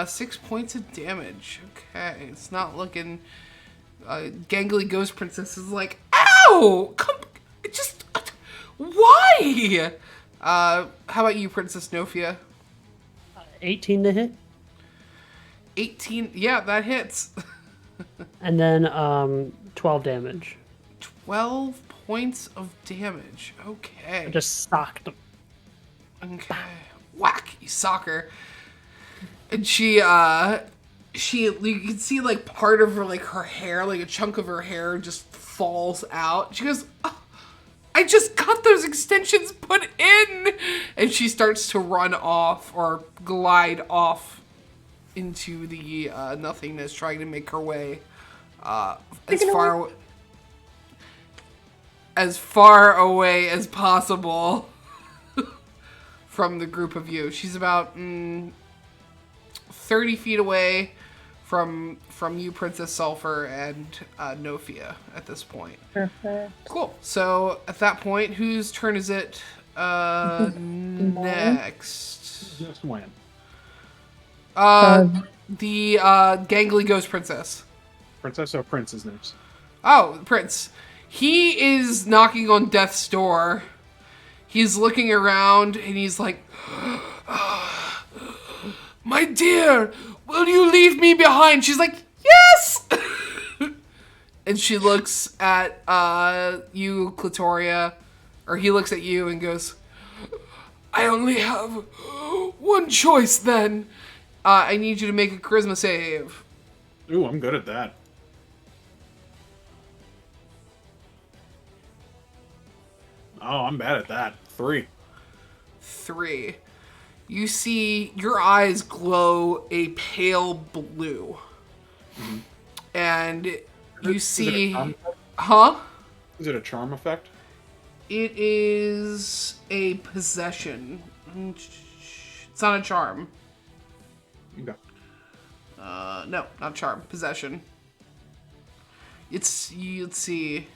6 points of damage. Okay, it's not looking... Gangly Ghost Princess is like, "Ow! Come... Just... Why?" How about you, Princess Nofia? 18 to hit. 18... Yeah, that hits. And then 12 damage. 12 points of damage. Okay. I just socked him. Okay. Whack, you sock her. And you can see part of her, her hair, a chunk of her hair just falls out. She goes, "Oh, I just got those extensions put in." And she starts to run off or glide off into the nothingness, trying to make her way as as far away as possible from the group of you. She's about 30 feet away from you, Princess Sulfur, and Nofia at this point. Perfect. Cool. So at that point, whose turn is it next? Just when? The gangly ghost princess. Princess or Prince is next. Oh, Prince. He is knocking on death's door. He's looking around and he's like, my dear, will you leave me behind? She's like, yes! And she looks at you, Clitoria, or he looks at you and goes, I only have one choice then. I need you to make a charisma save. Ooh, I'm good at that. Oh, I'm bad at that. 3. 3. You see your eyes glow a pale blue. Mm-hmm. And you see... charm effect? Huh? Is it a charm effect? It is a possession. It's not a charm. Okay. No, not charm. Possession. Let's see.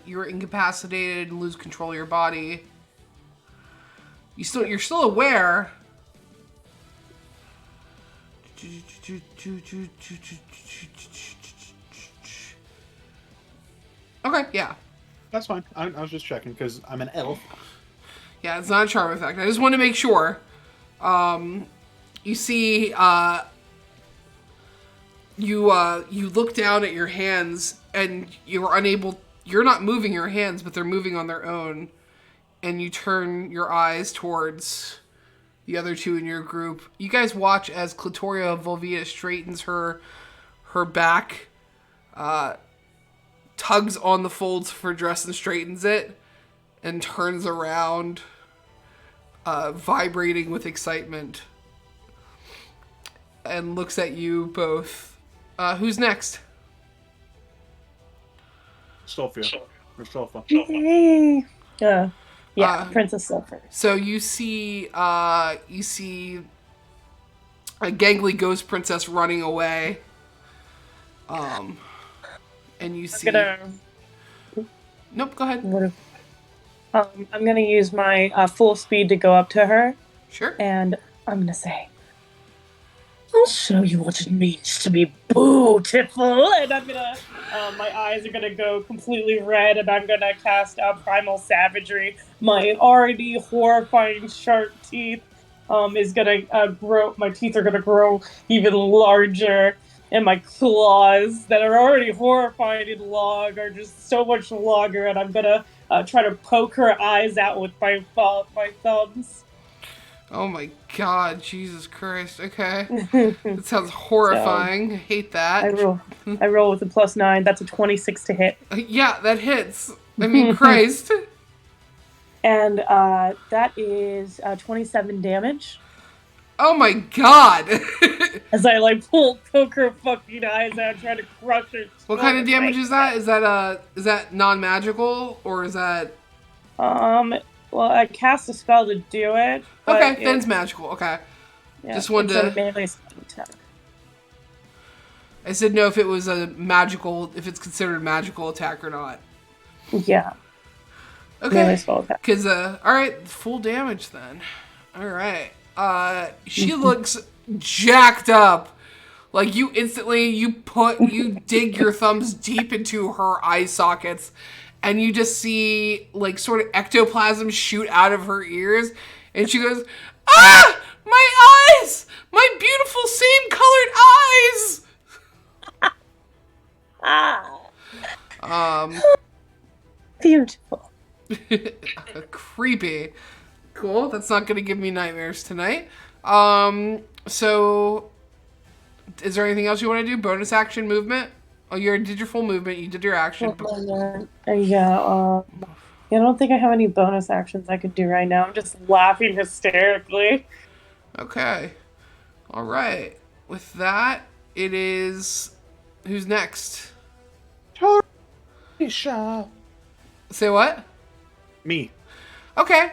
You're incapacitated and lose control of your body. You're still aware. Okay, yeah. That's fine. I was just checking because I'm an elf. Yeah, it's not a charm effect. I just want to make sure. You see, you look down at your hands and you're not moving your hands, but they're moving on their own. And you turn your eyes towards the other two in your group. You guys watch as Clitoria Volvita straightens her back, tugs on the folds of her dress and straightens it, and turns around, vibrating with excitement, and looks at you both. Who's next? Sophia. Or Sofa. Yeah, Princess Sulfur. So you see a gangly ghost princess running away. And you see... Nope, go ahead. I'm gonna use my full speed to go up to her. Sure. And I'm gonna say, I'll show you what it means to be beautiful. And I'm gonna, my eyes are gonna go completely red, and I'm gonna cast Primal Savagery. My already horrifying sharp teeth is gonna grow. My teeth are gonna grow even larger, and my claws that are already horrifying and long are just so much longer. And I'm gonna try to poke her eyes out with my thumbs. Oh my god, Jesus Christ. Okay. That sounds horrifying. I hate that. I roll with a +9. That's a 26 to hit. Yeah, that hits. I mean, Christ. And that is 27 damage. Oh my god. As I poke her fucking eyes out, trying to crush her. What kind of damage is that? Is that non-magical, or is that... Well, I cast a spell to do it. Okay, then it's magical. Okay. Yeah, just wanted to... a melee spell attack. I said no if it was a magical, if it's considered a magical attack or not. Yeah. Okay. Melee spell attack. Because, alright, full damage then. Alright. She looks jacked up. Like, you instantly, you dig your thumbs deep into her eye sockets, and you just see, like, sort of ectoplasm shoot out of her ears, and she goes, ah! My eyes! My beautiful same-colored eyes! Beautiful. Creepy. Cool, that's not gonna give me nightmares tonight. So, is there anything else you want to do? Bonus action movement? Oh, you did your full movement, you did your action. Yeah, I don't think I have any bonus actions I could do right now. I'm just laughing hysterically. Okay. Alright. With that, it is... Who's next? Say what? Me. Okay.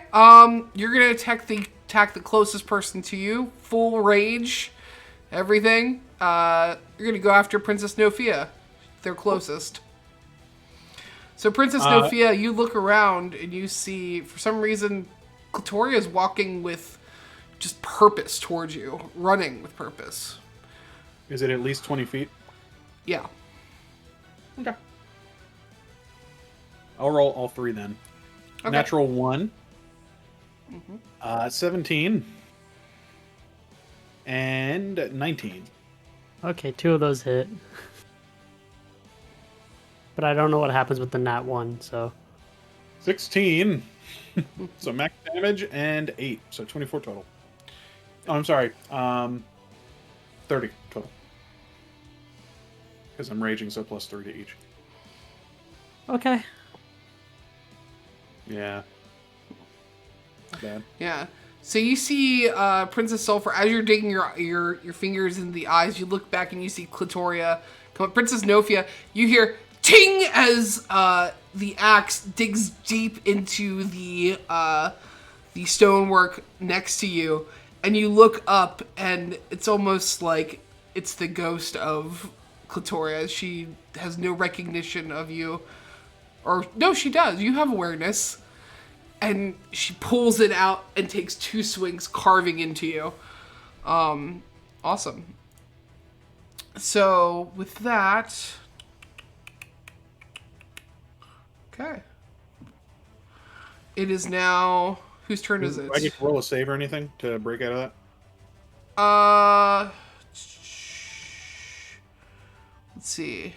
You're gonna attack the closest person to you. Full rage. Everything. You're gonna go after Princess Nophia. Their closest. So Princess Nophia, you look around and you see, for some reason, Clitoria is walking with just purpose towards you. Running with purpose. Is it at least 20 feet? Yeah. Okay. I'll roll all three then. Okay. Natural 1. 17. And 19. Okay, 2 of those hit. But I don't know what happens with the nat 1, so... 16. So max damage and 8. So 24 total. Oh, I'm sorry. 30 total. Because I'm raging, so plus 3 to each. Okay. Yeah. Not bad. Yeah. So you see Princess Sulfur, as you're digging your fingers in the eyes, you look back and you see Clitoria come up. Princess Nophia, you hear ting as the axe digs deep into the stonework next to you, and you look up and it's almost like it's the ghost of Clitoria. She has no recognition of you. Or, no, she does. You have awareness. And she pulls it out and takes 2 swings, carving into you. Awesome. So, with that... Okay. It is now... Whose turn is it? Do I get to roll a save or anything to break out of that? Let's see.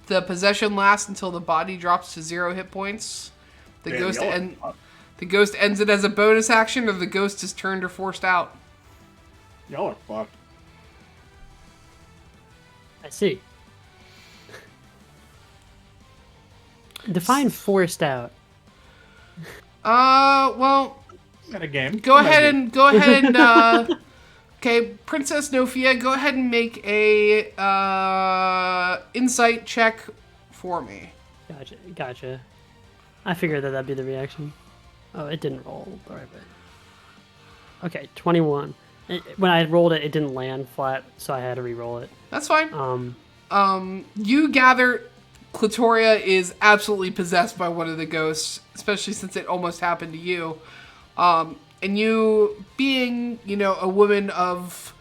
The possession lasts until the body drops to 0 hit points. The ghost ends it as a bonus action, or the ghost is turned or forced out. Y'all are fucked. I see. Define forced out. Well, At a game. go ahead and okay, Princess Nophia, go ahead and make a insight check for me. Gotcha. I figured that'd be the reaction. Oh, it didn't roll the right way. Okay, 21. When I rolled it, it didn't land flat, so I had to re-roll it. That's fine. You gather Clitoria is absolutely possessed by one of the ghosts, especially since it almost happened to you. And you, being, a woman of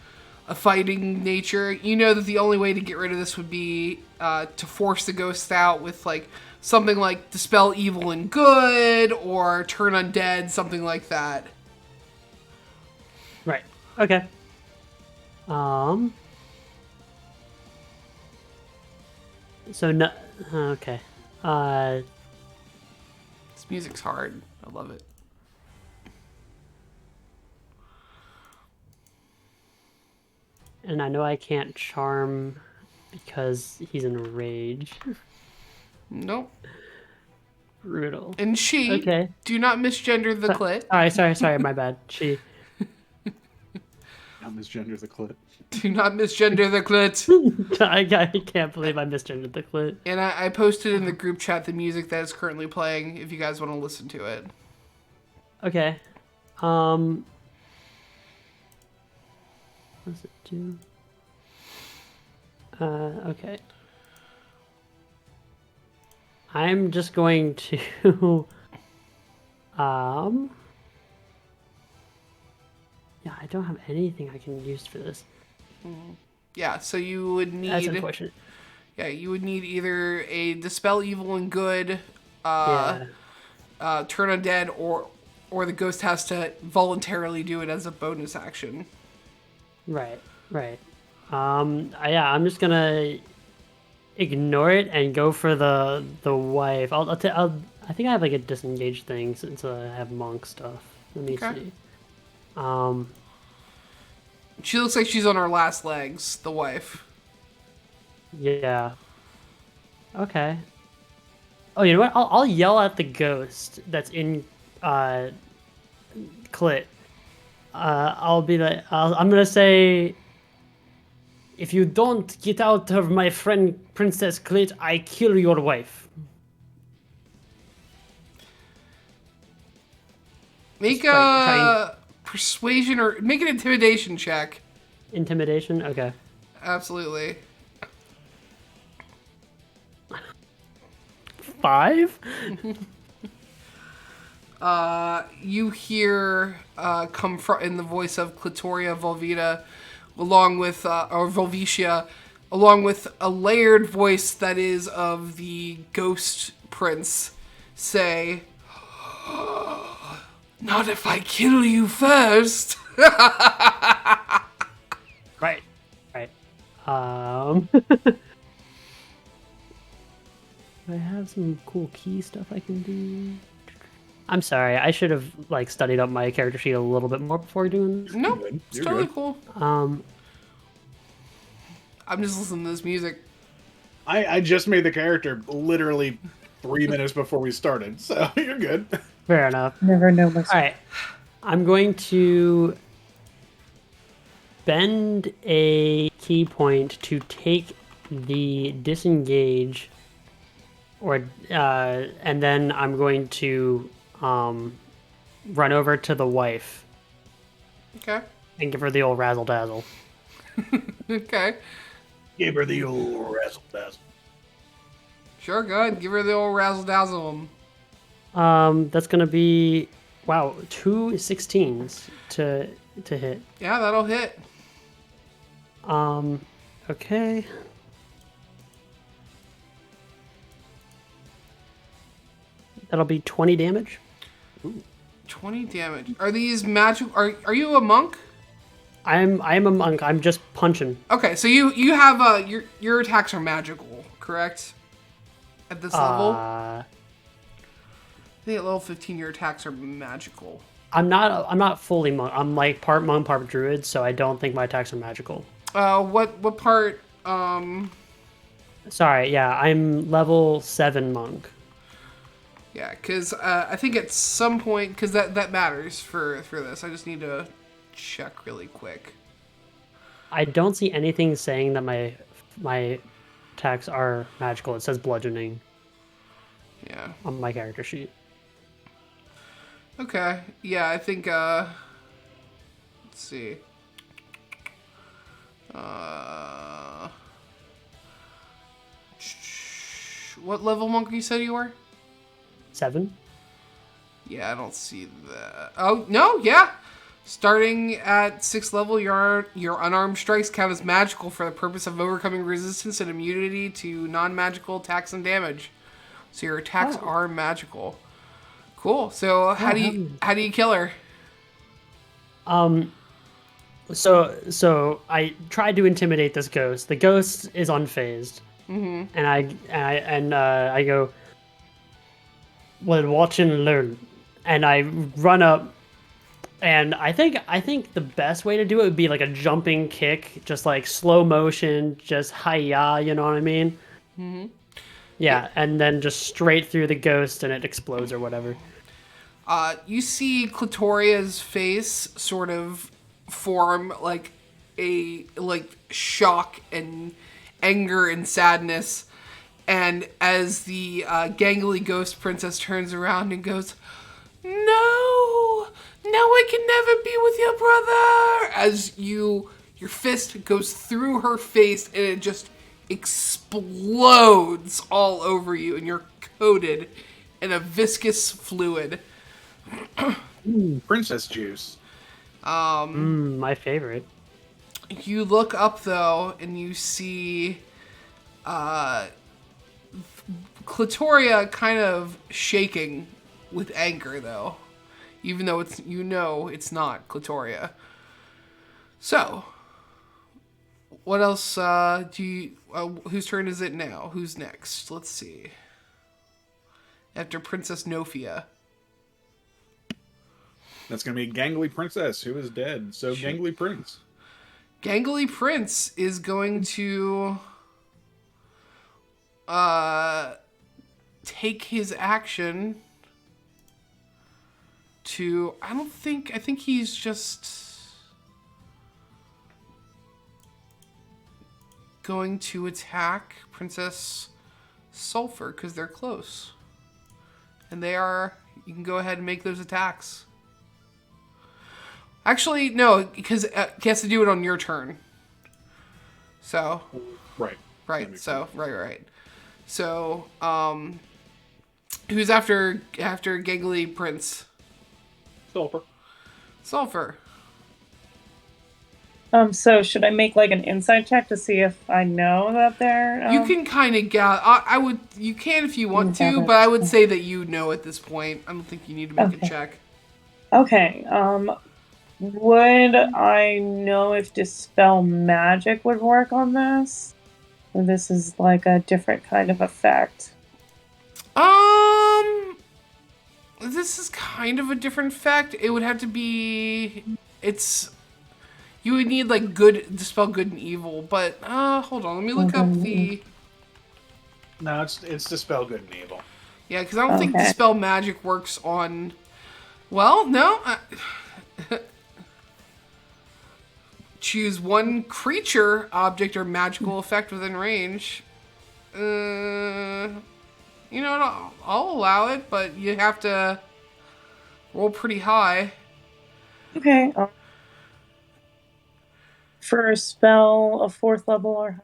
a fighting nature, you know that the only way to get rid of this would be to force the ghosts out with, something like dispel evil and good, or turn undead, something like that. Right. Okay. So no. Okay. This music's hard. I love it. And I know I can't charm because he's in a rage. Nope. Brutal. And she, Okay. do not misgender the clit. Sorry, my bad. She. Not misgender the clit. Do not misgender the clit. I can't believe I misgendered the clit. And I posted in the group chat the music that is currently playing if you guys want to listen to it. Okay. What does it do? Okay. I'm just going to yeah, I don't have anything I can use for this. Yeah, so you would need... That's unfortunate. Yeah, you would need either a Dispel Evil and Good, Yeah. Turn Undead, or the ghost has to voluntarily do it as a bonus action. Right. Yeah, I'm just gonna ignore it and go for the wife. I think I have a disengage thing since I have monk stuff. Let me see. She looks like she's on her last legs, the wife. Yeah. Okay. Oh, you know what? I'll yell at the ghost that's in clit. I'll be like, I'm gonna say, if you don't get out of my friend Princess Clit, I kill your wife. Make try a persuasion or make an intimidation check. Intimidation? Okay. Absolutely. 5? You hear come from in the voice of Clitoria Volvita, along with or Volvitia, along with a layered voice that is of the ghost prince, say, "Not if I kill you first." Right. Right. I have some cool key stuff I can do. I'm sorry, I should have like studied up my character sheet a little bit more before doing this. Nope, Good. it's You're totally good. cool. Um, I'm just listening to this music. I just made the character literally 3 minutes before we started, so you're good. fair enough. Never know myself. All right, I'm going to bend a key point to take the disengage, or and then I'm going to run over to the wife Okay. and give her the old razzle dazzle. Okay. Give her the old razzle dazzle. Sure, go ahead. Give her the old razzle dazzle. That's gonna be, wow, 2 16s to hit. Yeah, that'll hit. Okay. That'll be 20 damage. 20 damage. Are these magic? Are you a monk? I'm a monk. I'm just punching. Okay, so you have your attacks are magical, correct? At this level, I think at level 15 your attacks are magical. I'm not fully monk. I'm like part monk, part druid, so I don't think my attacks are magical. What part? Sorry, yeah, I'm level 7 monk. Yeah, because I think at some point, because that matters for this. I just need to check really quick. I don't see anything saying that my attacks are magical. It says bludgeoning Yeah. on my character sheet. Okay. Yeah, I think. Let's see. What level monk you said you were? 7? Yeah, I don't see that. Oh no, yeah. Starting at 6th level, your unarmed strikes count as magical for the purpose of overcoming resistance and immunity to non-magical attacks and damage. So your attacks are magical. Cool. So how do you kill her? So I tried to intimidate this ghost. The ghost is unfazed, and I go, well, watch and learn, and I run up, and I think the best way to do it would be like a jumping kick, just like slow motion, just hi-ya, you know what I mean? Mm-hmm. Yeah, and then just straight through the ghost, and it explodes or whatever. You see Clitoria's face sort of form like shock and anger and sadness, and as the gangly ghost princess turns around and goes, "No, I can never be with your brother," as your fist goes through her face and it just explodes all over you, and you're coated in a viscous fluid. Princess juice. My favorite. You look up though, and you see Clitoria kind of shaking with anger though, even though it's not Clitoria. So, what else do you? Whose turn is it now? Who's next? Let's see. After Princess Nofia. That's gonna be Gangly Princess, who is dead. So Gangly Prince. Gangly Prince is going to take his action to... I think he's just... going to attack Princess Sulfur, because they're close. And they are... You can go ahead and make those attacks. Actually, no, because he has to do it on your turn. So... Right. Right, so... Right. So, who's after Giggly Prince? Sulfur. So should I make like an insight check to see if I know that they're? You can kind of gather. I would. You can if you want to, but I would say that you know at this point. I don't think you need to make a check. Okay. Would I know if Dispel Magic would work on this? Or this is like a different kind of effect? This is kind of a different effect. It would have to be... You would need, like, Dispel Good and Evil, but, hold on, let me look up the... No, it's Dispel Good and Evil. Yeah, because I don't think Dispel Magic works on... Well, no. Choose one creature, object, or magical effect within range. You know what, I'll allow it, but you have to roll pretty high. Okay. For a spell of 4th level or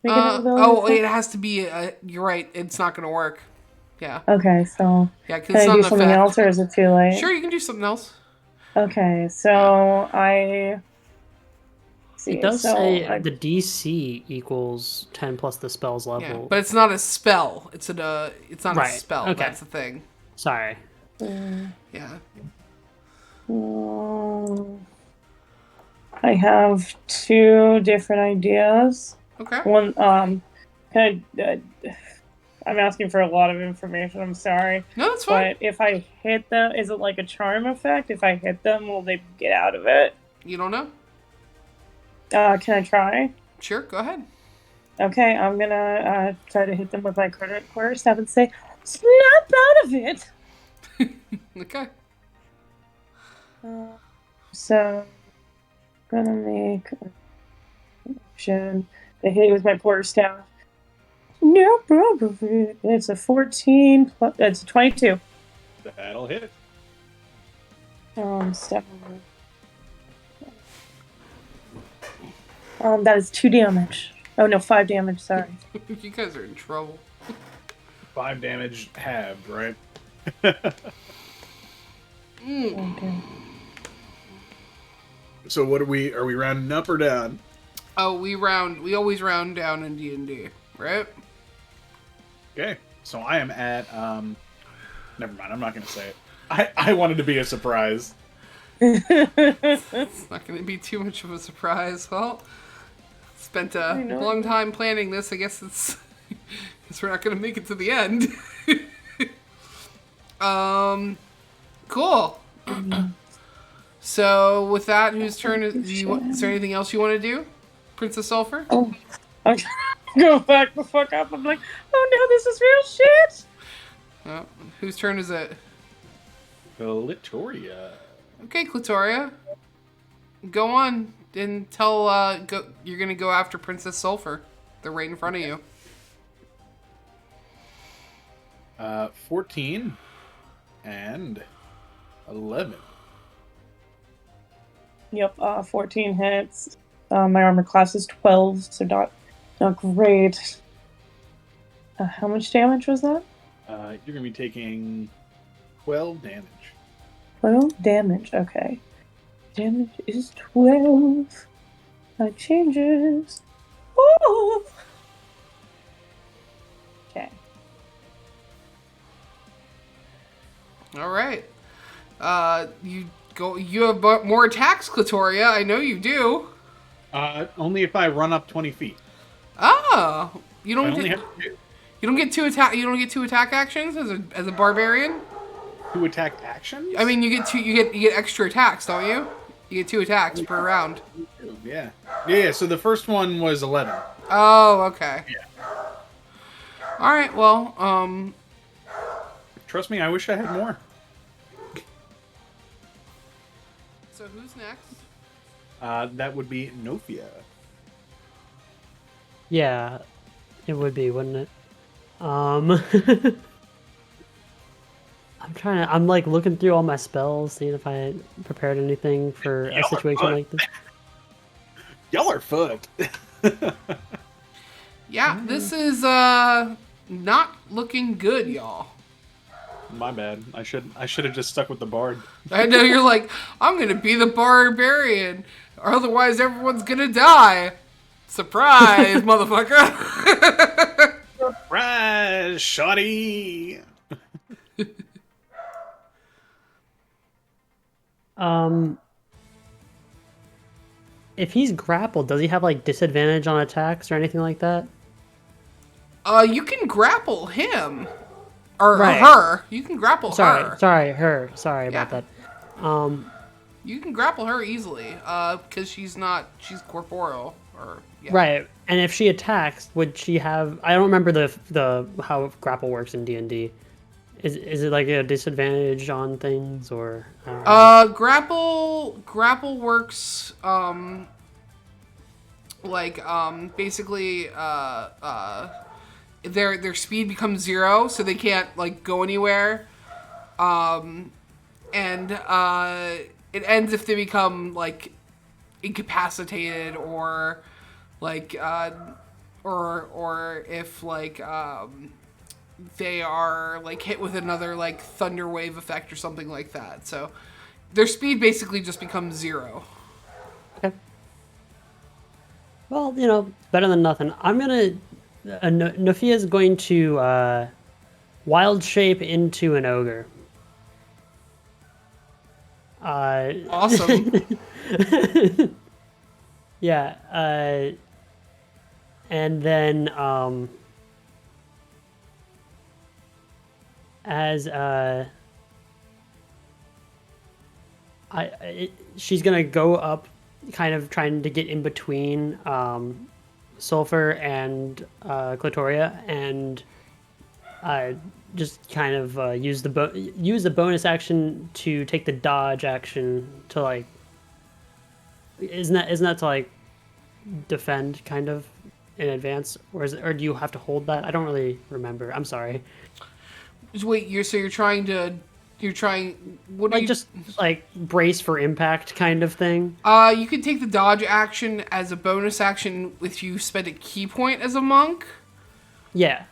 higher? It has to be, you're right, it's not going to work. Yeah. Okay, so yeah, cause can it's I not do an something effect. else, or is it too late? Sure, you can do something else. Okay, so I... See, It does so say I- the DC equals 10 plus the spell's level. Yeah, but it's not a spell. It's not a Right, spell. okay. That's the thing. Sorry. Yeah. I have 2 different ideas. Okay. One, can I, I'm asking for a lot of information, I'm sorry. No, that's fine. But if I hit them, is it like a charm effect? If I hit them, will they get out of it? You don't know? Can I try? Sure, go ahead. Okay, I'm gonna try to hit them with my quarter staff and say, "Snap out of it!" Okay. So, I'm gonna make an option. I hit it with my quarterstaff. No problem. It's a 14. It's a 22. That'll hit. Step. That is 2 damage. Oh no, 5 damage. Sorry. You guys are in trouble. 5 damage halved, right? Okay. So what are we rounding up or down? Oh, we always round down in D&D, right? Okay. So I am at never mind, I'm not gonna say it. I wanted to be a surprise. It's not going to be too much of a surprise. Well, spent a long time planning this. I guess guess we're not going to make it to the end. Cool. So with that, whose turn is there anything else you want to do, Princess Sulfur? Oh, I'm go back the fuck up. I'm like, oh no, this is real shit. Whose turn is it? Clitoria. Okay, Clitoria. Go on and tell you're gonna go after Princess Sulfur. They're right in front of you. 14 and 11. Yep, 14 hits. My armor class is 12, so not great. How much damage was that? You're gonna be taking 12 damage. 12 damage, okay. Damage is 12. That changes. Ooh. Okay. All right. You have more attacks, Clitoria. I know you do. Only if I run up 20 feet. Oh, you I don't only get have 2. you don't get 2 attack. You don't get 2 attack actions as a barbarian. 2 attack actions? I mean, you get extra attacks, don't you? You get 2 attacks per round. Yeah. So the first one was 11. Oh, okay. Yeah. All right. Well, Trust me, I wish I had more. So who's next? That would be Nofia. Yeah, it would be, wouldn't it? I'm like looking through all my spells, seeing if I had prepared anything for a Y'all are situation fun. like this. Y'all are fucked. Yeah, this is not looking good, y'all. My bad. I should have just stuck with the bard. I know you're like, I'm gonna be the barbarian, or otherwise everyone's gonna die. Surprise, motherfucker! Surprise, shoddy. If he's grappled, does he have like disadvantage on attacks or anything like that? You can grapple him. Or Right. her. You can grapple her. Sorry, Sorry Yeah. about that. You can grapple her easily, because she's corporeal, or, yeah. Right. And if she attacks, would she have? I don't remember the how grapple works in D&D. Is it like a disadvantage on things or? I don't know. Grapple works, basically, their speed becomes 0, so they can't, like, go anywhere. It ends if they become, like, incapacitated or, like, or if, like, they are, like, hit with another, like, thunder wave effect or something like that. So their speed basically just becomes 0. Okay. Well, better than nothing. I'm gonna. Nofia's going to wild shape into an ogre. Awesome. Yeah. And then as she's gonna go up, kind of trying to get in between Sulfur and Clitoria, and just kind of use the bonus action to take the dodge action to, like, isn't that to, like, defend kind of in advance, or do you have to hold that? I don't really remember. I'm sorry. Wait, what are Like, you... just like brace for impact kind of thing. You can take the dodge action as a bonus action if you spend a key point as a monk. Yeah.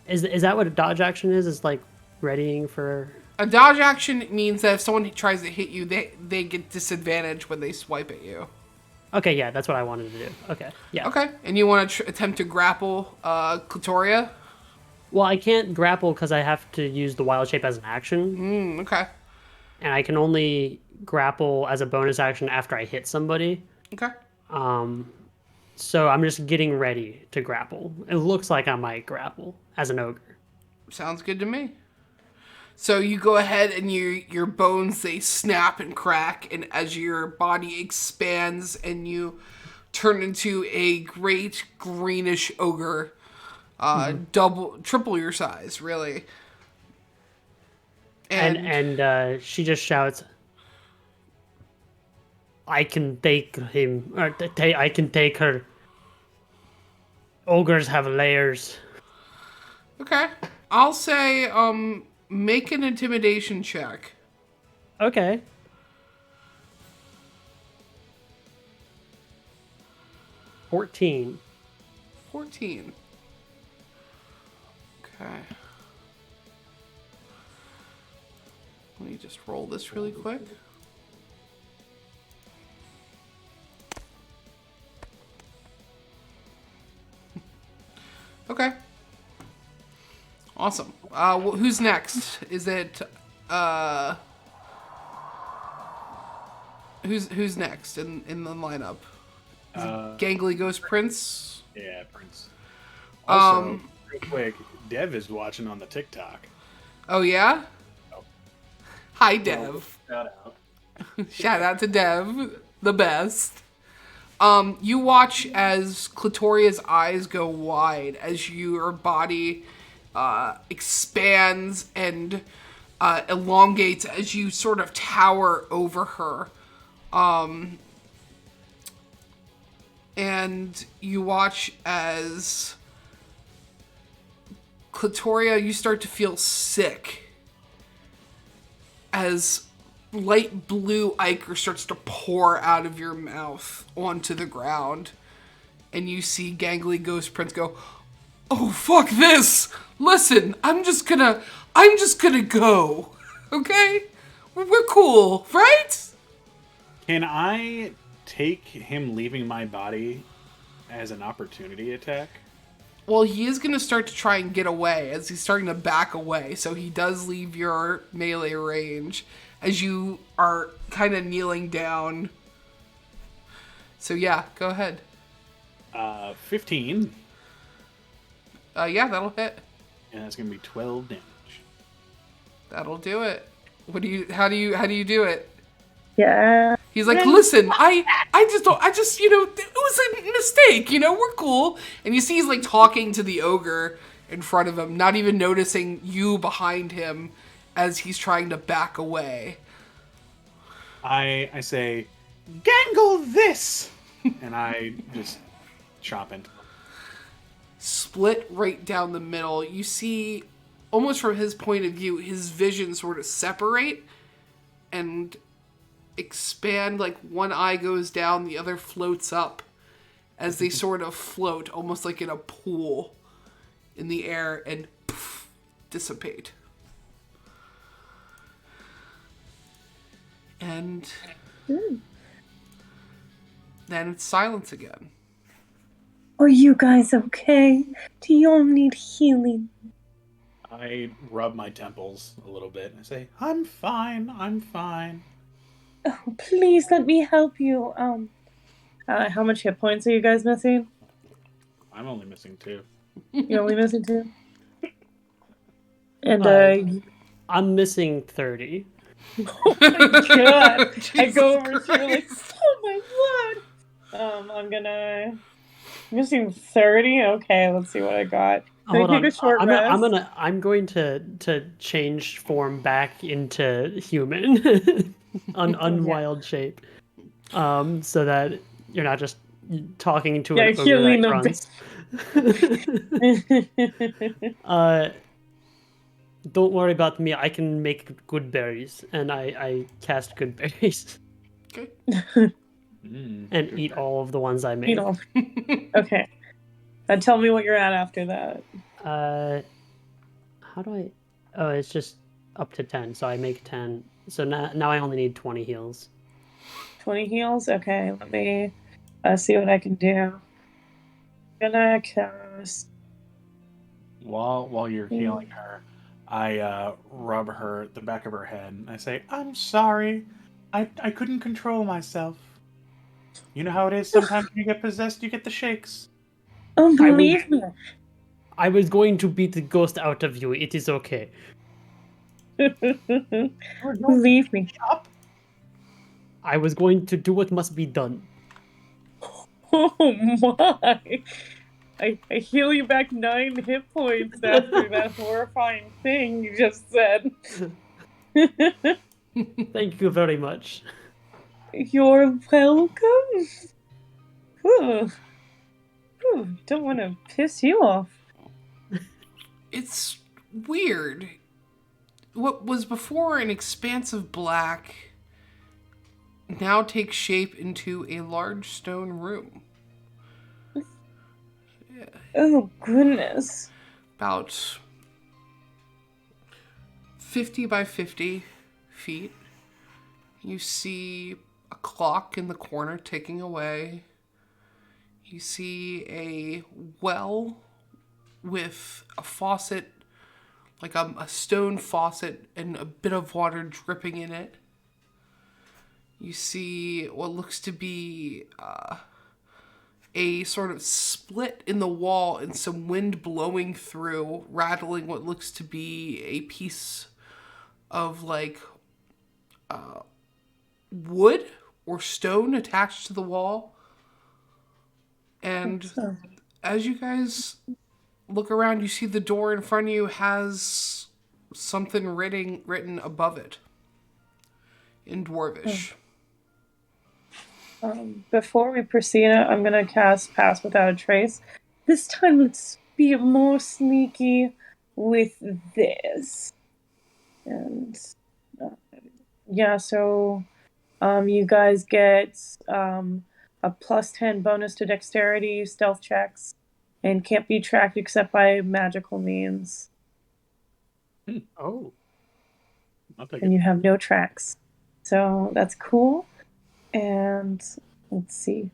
Is that what a dodge action is? Is like readying for... A dodge action means that if someone tries to hit you, they get disadvantage when they swipe at you. Okay, yeah, that's what I wanted to do. Okay, yeah. Okay, and you want to attempt to grapple Clitoria? Well, I can't grapple because I have to use the wild shape as an action. Okay. And I can only grapple as a bonus action after I hit somebody. Okay. So I'm just getting ready to grapple. It looks like I might grapple as an ogre. Sounds good to me. So you go ahead and your bones, they snap and crack, and as your body expands and you turn into a great greenish ogre, triple your size, really. And she just shouts, I can take him, or I can take her. Ogres have layers. Okay. I'll say, make an intimidation check. Okay. $14. 14. Okay. Let me just roll this really quick. Okay. Awesome. Who's next? Is it who's next in the lineup? Is it Gangly Ghost Prince? Yeah, Prince. Also, real quick, Dev is watching on the TikTok. Oh yeah? Oh. Hi Dev. Shout out. Shout out to Dev, the best. You watch as Clitoria's eyes go wide as your body expands and elongates as you sort of tower over her. And you watch as Clitoria, you start to feel sick as light blue ichor starts to pour out of your mouth onto the ground. And you see Gangly Ghost Prince go, "Oh, fuck this! Listen, I'm just gonna go. Okay? We're cool, right?" Can I take him leaving my body as an opportunity attack? Well, he is going to start to try and get away as he's starting to back away. So he does leave your melee range as you are kind of kneeling down. So yeah, go ahead. 15. Yeah, that'll hit. And that's gonna be 12 damage. That'll do it. How do you do it? Yeah. He's like, "Listen, I just, it was a mistake, we're cool." And you see he's like talking to the ogre in front of him, not even noticing you behind him as he's trying to back away. I say, "Gangle this!" And I just chop into him. Split right down the middle. You see, almost from his point of view, his vision sort of separate and expand, like one eye goes down, the other floats up as they sort of float, almost like in a pool in the air, and poof, dissipate. And then it's silence again. Are you guys okay? Do you all need healing? I rub my temples a little bit and I say, I'm fine. Oh, please let me help you. How much hit points are you guys missing? I'm only missing 2. You're only missing 2? And, I'm missing 30. oh my god! I go over to her like, oh my god! I'm missing 30? Okay, let's see what I got. Hold on. Take a short rest? I'm going to change form back into human, unwild shape, so that you're not just talking to an ogre healing that grunts. Don't worry about me. I can make good berries, and I cast good berries. Okay. And eat all of the ones I made. Eat all. Okay. Tell me what you're at after that. How do I? Oh, it's just up to 10, so I make 10. So now I only need 20 heals. 20 heals? Okay, let me see what I can do. I'm gonna cast... While you're healing her, I rub the back of her head, and I say, I'm sorry. I couldn't control myself. You know how it is, sometimes when you get possessed, you get the shakes. Oh, believe me. I was going to beat the ghost out of you. It is okay. Believe me. I was going to do what must be done. Oh my! I heal you back 9 hit points after that horrifying thing you just said. Thank you very much. You're welcome. Ooh. Ooh, don't want to piss you off. It's weird. What was before an expanse of black now takes shape into a large stone room. Yeah. Oh, goodness. About 50 by 50 feet. You see a clock in the corner ticking away. You see a well with a faucet, like a stone faucet, and a bit of water dripping in it. You see what looks to be a sort of split in the wall and some wind blowing through, rattling what looks to be a piece of like wood or stone attached to the wall. And as you guys look around, you see the door in front of you has something written above it in Dwarvish. Before we proceed, I'm gonna cast Pass Without a Trace. This time, let's be more sneaky with this. And yeah, so you guys get a +10 bonus to dexterity, stealth checks, and can't be tracked except by magical means. Oh. I'll take And it. you have no tracks. So that's cool. And let's see.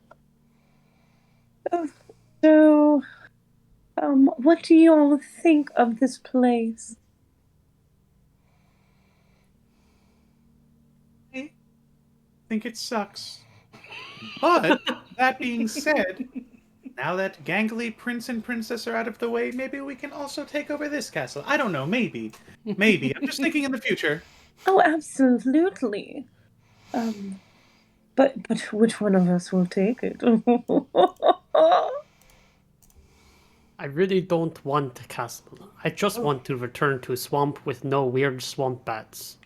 So, what do you all think of this place? I think it sucks. But, that being said, now that gangly prince and princess are out of the way, maybe we can also take over this castle. I don't know, maybe. Maybe. I'm just thinking in the future. Oh, absolutely. But which one of us will take it? I really don't want a castle. I just want to return to a swamp with no weird swamp bats.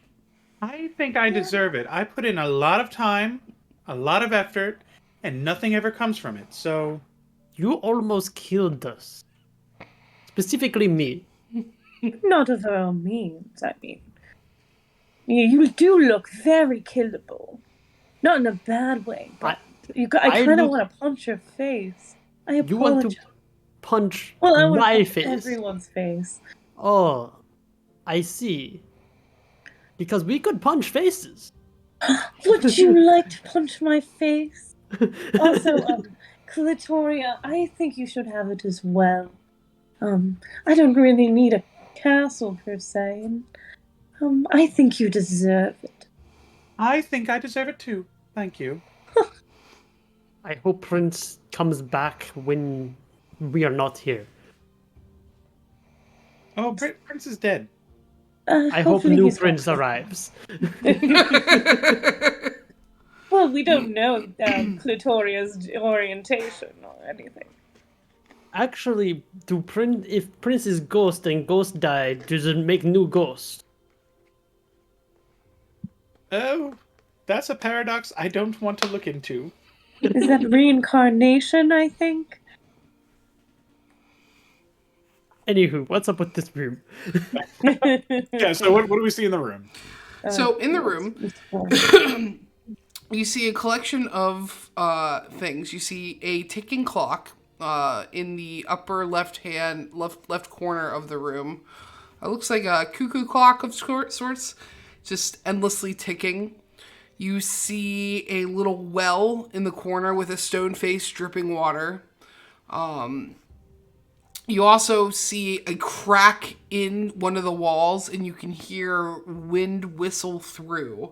I think I deserve it. I put in a lot of time, a lot of effort, and nothing ever comes from it, so... You almost killed us. Specifically me. Not of our means, I mean. You do look very killable. Not in a bad way, but I kind of want to punch your face. I apologize. You want to punch I want to my punch face? everyone's face. Oh, I see. Because we could punch faces. Would you like to punch my face? Also, Clitoria, I think you should have it as well. I don't really need a castle per se. I think you deserve it. I think I deserve it too. Thank you. I hope Prince comes back when we are not here. Oh, Prince is dead. I hope new Prince arrives. Well, we don't know Clitoria's orientation or anything. Actually, if Prince is ghost and ghost died, does it make new ghost? Oh, that's a paradox I don't want to look into. Is that reincarnation, I think? Anywho, what's up with this room? Yeah, so what do we see in the room? So in the room, you see a collection of things. You see a ticking clock in the upper left corner of the room. It looks like a cuckoo clock of sorts, just endlessly ticking. You see a little well in the corner with a stone face dripping water. You also see a crack in one of the walls, and you can hear wind whistle through.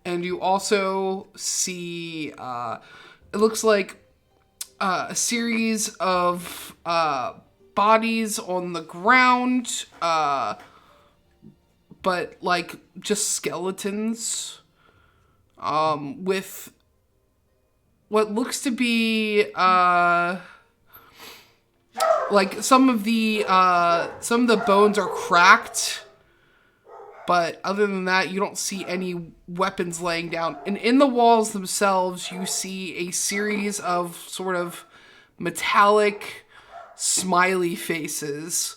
And you also see, it looks like a series of bodies on the ground, but like just skeletons, with what looks to be like some of the bones are cracked, but other than that, you don't see any weapons laying down. And in the walls themselves, you see a series of sort of metallic smiley faces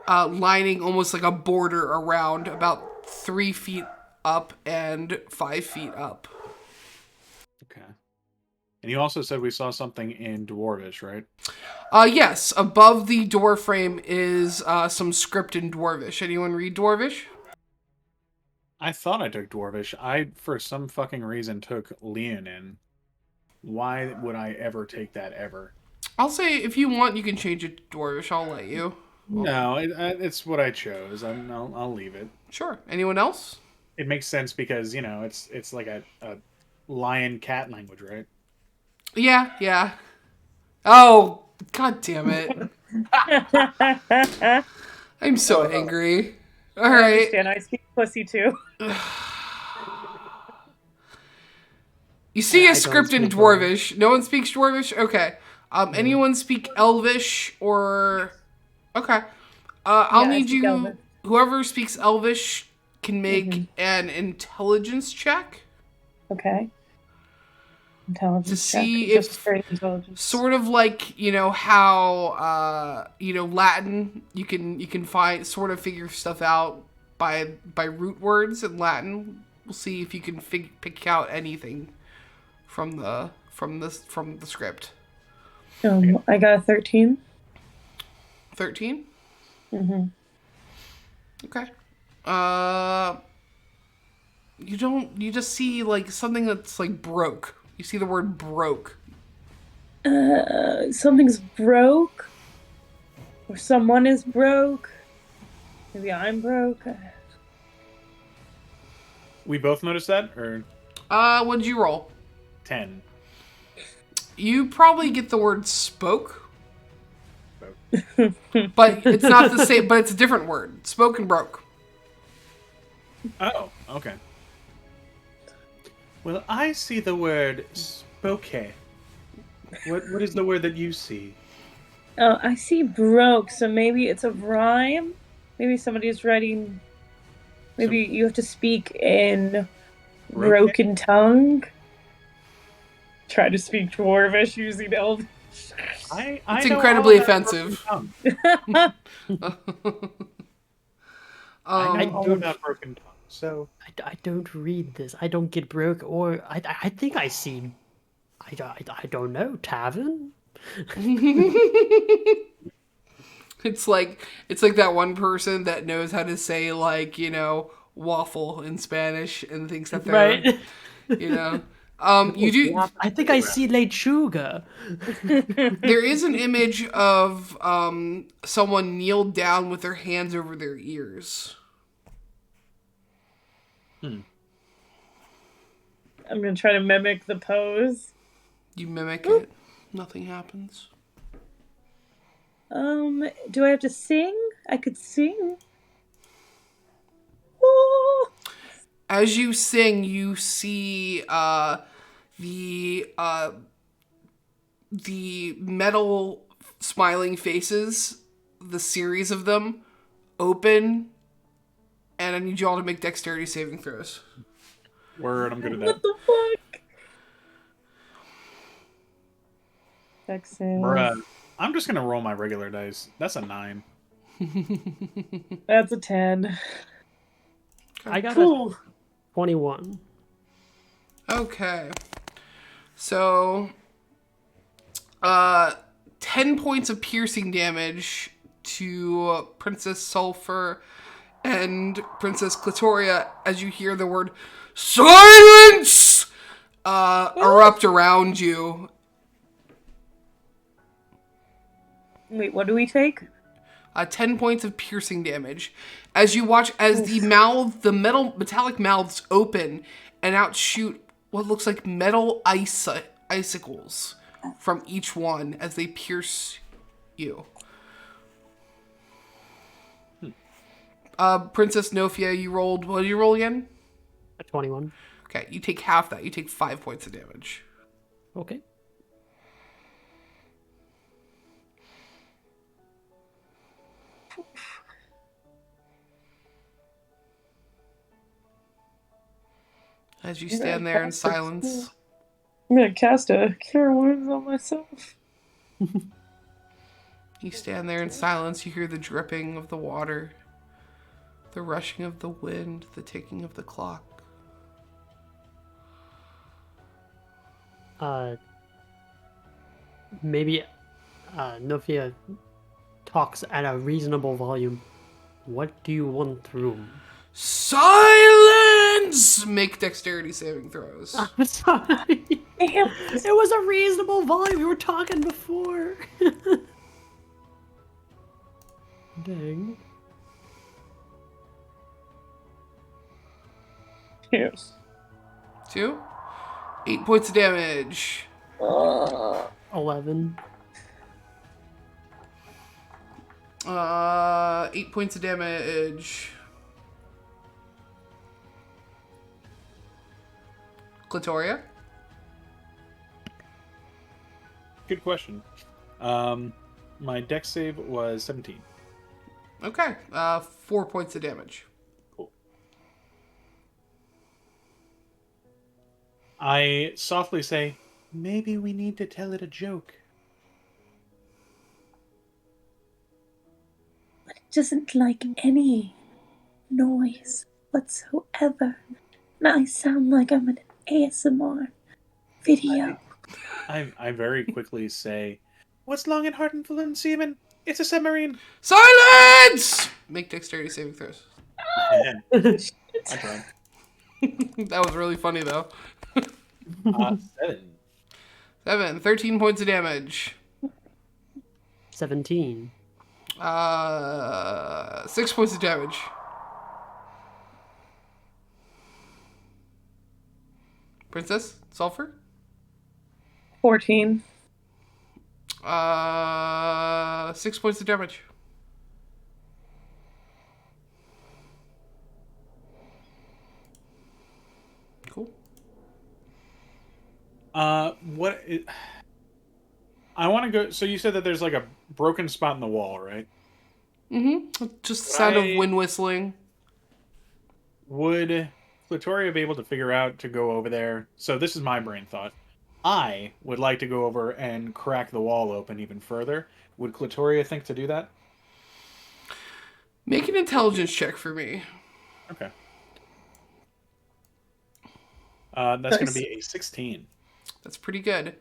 lining almost like a border around about 3 feet up and 5 feet up. Okay. And you also said we saw something in Dwarvish, right? Yes. Above the door frame is some script in Dwarvish. Anyone read Dwarvish? I thought I took Dwarvish. I, for some fucking reason, took Leonin. Why would I ever take that ever? I'll say if you want, you can change it to Dwarvish. I'll let you. No, it's what I chose. I'll leave it. Sure. Anyone else? It makes sense because, you know, it's like a lion-cat language, right? Yeah. Oh, god damn it. I'm so angry. All I right. understand. I speak pussy too. You see I a don't script in speak Dwarvish. No one speaks Dwarvish? Okay. Anyone speak Elvish or... Okay. I'll Yeah, I need speak you... Elvish. whoever speaks Elvish can make an intelligence check Okay. Intelligence to see check. Just if, straight intelligence. sort of like, how Latin, you can find, sort of figure stuff out by root words in Latin. We'll see if you can pick out anything from the script. I got a 13. 13? Mm-hmm. Okay. You just see like something that's like broke. You see the word broke. Something's broke, or someone is broke. Maybe I'm broke. We both noticed that, or What did you roll? 10. You probably get the word spoke. But it's not the same, but it's a different word. Spoke and broke. Oh, okay. Well, I see the word spoke. What is the word that you see? Oh, I see broke, so maybe it's a rhyme. Maybe somebody's writing. Maybe you have to speak in broken tongue. Try to speak Dwarvish using Elvish. It's incredibly offensive. I know about broken tongue, so I don't read this. I don't get broke, or I think I see. I don't know, tavern. It's like that one person that knows how to say like, waffle in Spanish and thinks that they're Right. You do. I think I see lechuga. There is an image of someone kneeled down with their hands over their ears. I'm gonna try to mimic the pose. You mimic it. Nothing happens. Do I have to sing? I could sing. Ooh. As you sing, you see the metal smiling faces, the series of them, open, and I need you all to make dexterity saving throws. word, I'm good at that. What the fuck? Dex save. Bruh. I'm just gonna roll my regular dice. That's a 9. That's a 10. I got a 21. Okay. So, 10 points of piercing damage to Princess Sulfur and Princess Clitoria as you hear the word SILENCE erupt around you. Wait, what do we take? 10 points of piercing damage as you watch as the metallic mouths open and out shoot what looks like metal icicles from each one as they pierce you. Princess Nofia, you rolled. What did you roll again? A 21. Okay, you take half that. You take 5 points of damage. Okay. As you stand there in silence. I'm gonna cast a Cure Wounds on myself. You stand there in silence. You hear the dripping of the water, the rushing of the wind, the ticking of the clock. Maybe Nofia talks at a reasonable volume. What do you want through? Silence! Make dexterity saving throws. I'm sorry. Damn. It was a reasonable volume. We were talking before. Dang. Yes. 2. 8 points of damage. 11. 8 points of damage. Clitoria? Good question. My dex save was 17. Okay. 4 points of damage. Cool. I softly say, maybe we need to tell it a joke. But it doesn't like any noise whatsoever. And I sound like I'm in an ASMR video. I very quickly say, what's long and hard and full and seaman? It's a submarine. Silence! Make dexterity saving throws. I tried. That was really funny, though. 7. 7. 13 points of damage. 17. 6 points of damage. Princess? Sulfur? 14. 6 points of damage. Cool. What? I want to go. So you said that there's like a broken spot in the wall, right? Mm-hmm. Just the sound of wind whistling. Would Clitoria be able to figure out to go over there? So this is my brain thought. I would like to go over and crack the wall open even further. Would Clitoria think to do that? Make an intelligence check for me. Okay. That's going to be a 16. That's pretty good.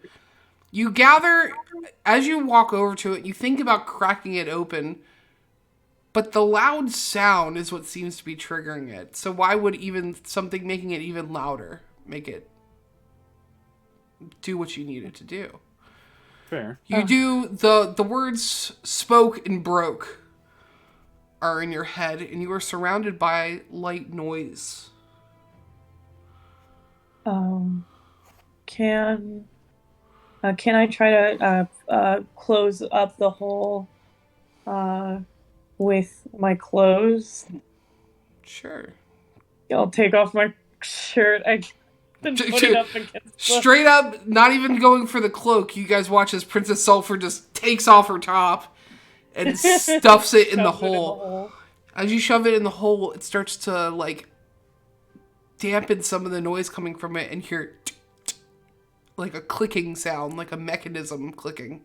You gather, as you walk over to it, you think about cracking it open, but the loud sound is what seems to be triggering it. So why would even something making it even louder make it do what you need it to do? Fair. You do, the words spoke and broke are in your head, and you are surrounded by light noise. Can I try to close up the hole with my clothes? Sure. I'll take off my shirt and put it up against the... Straight up, not even going for the cloak, you guys watch as Princess Sulfur just takes off her top and stuffs it in the hole. As you shove it in the hole, it starts to, like, dampen some of the noise coming from it and hear like a clicking sound, like a mechanism clicking.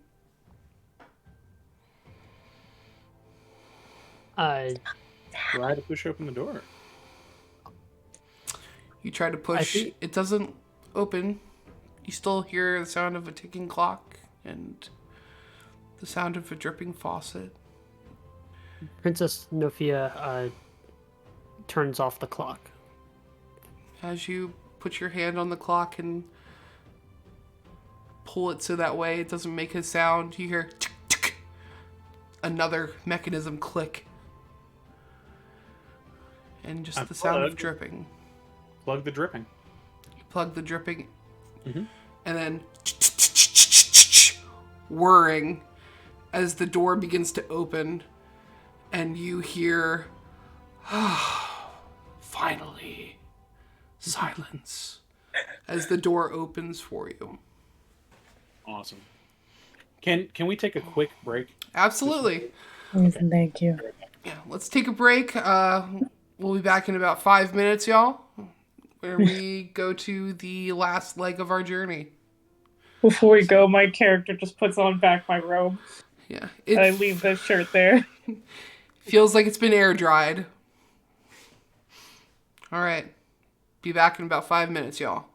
Try to push open the door. You try to push, it doesn't open. You still hear the sound of a ticking clock and the sound of a dripping faucet. Princess Nofia turns off the clock. As you put your hand on the clock and pull it so that way it doesn't make a sound, you hear tick, tick, another mechanism click. And just the sound of dripping. Plug the dripping. You plug the dripping, Mm-hmm. and then whirring as the door begins to open, and you hear, finally, silence as the door opens for you. Awesome. Can we take a quick break? Absolutely. Thank you. Yeah, let's take a break. We'll be back in about 5 minutes, y'all, where we go to the last leg of our journey. Before we go, my character just puts on back my robe. Yeah. I leave the shirt there. Feels like it's been air dried. All right. Be back in about 5 minutes, y'all.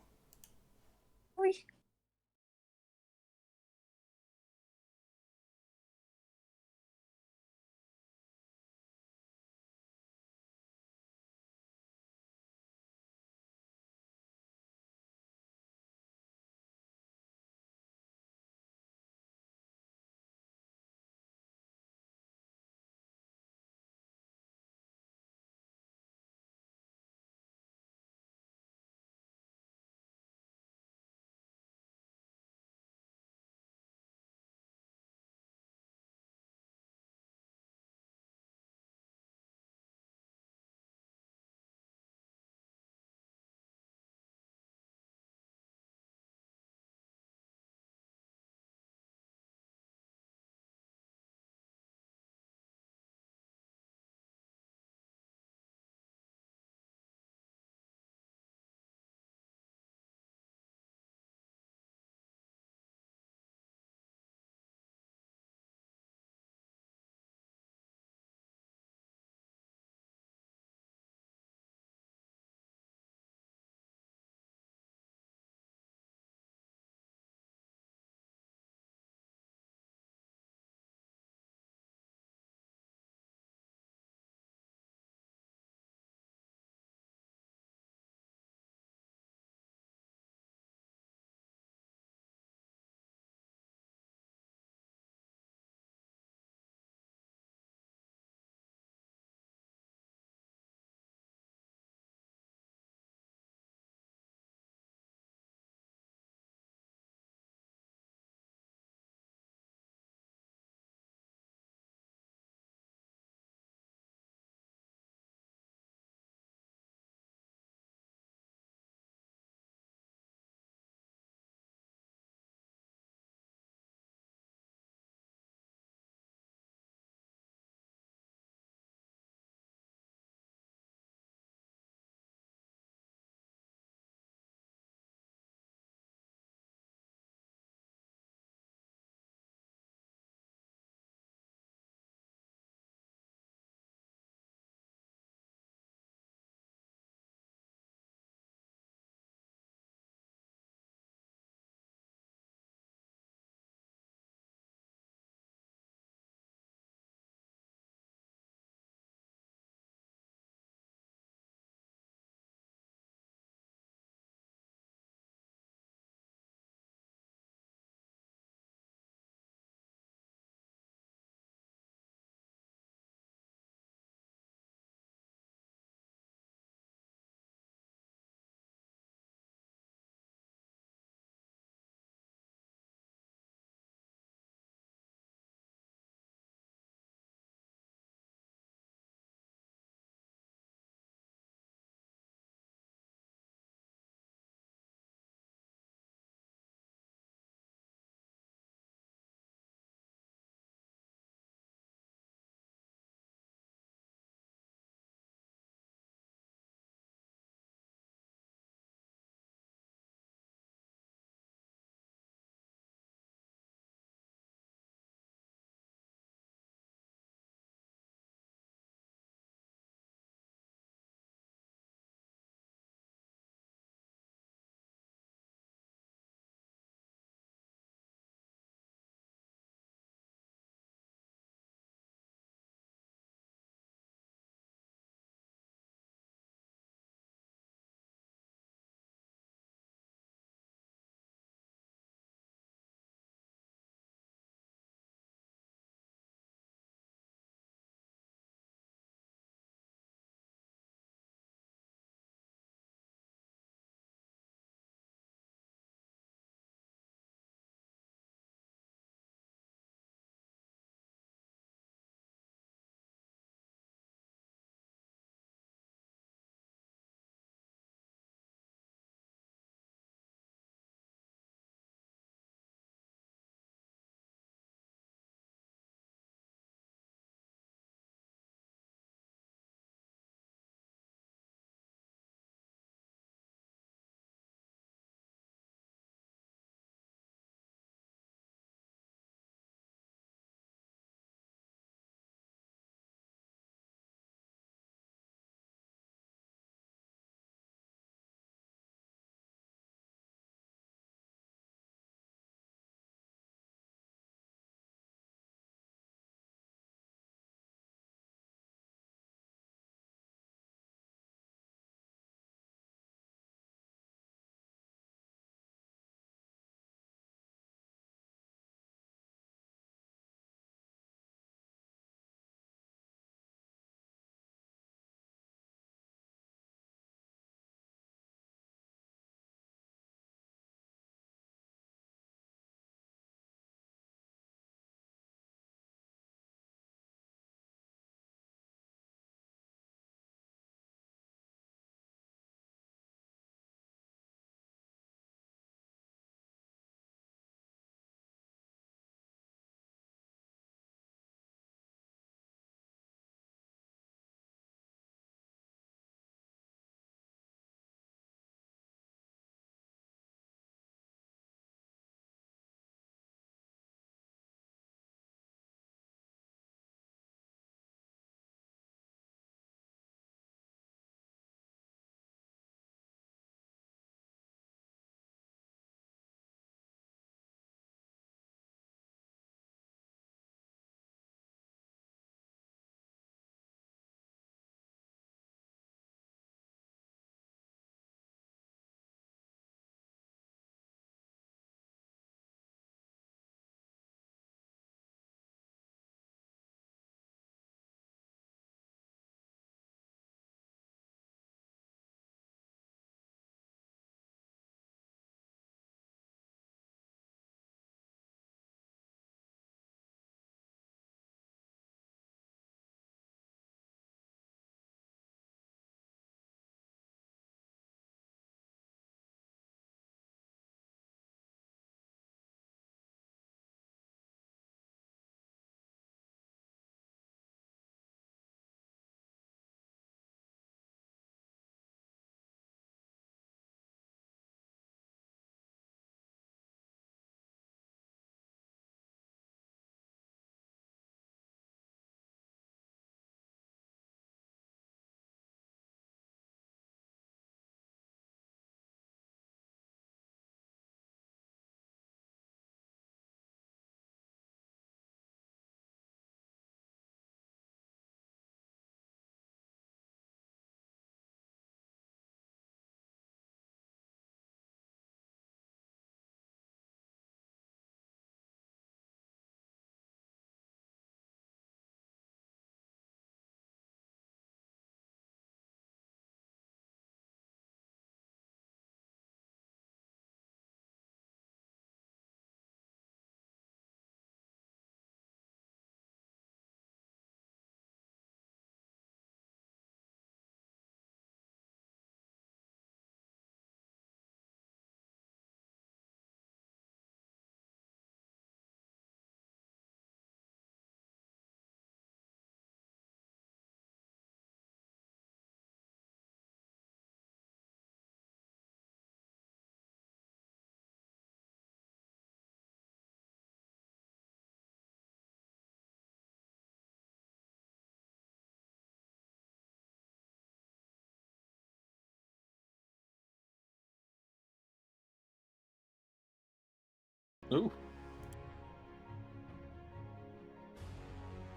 Ooh.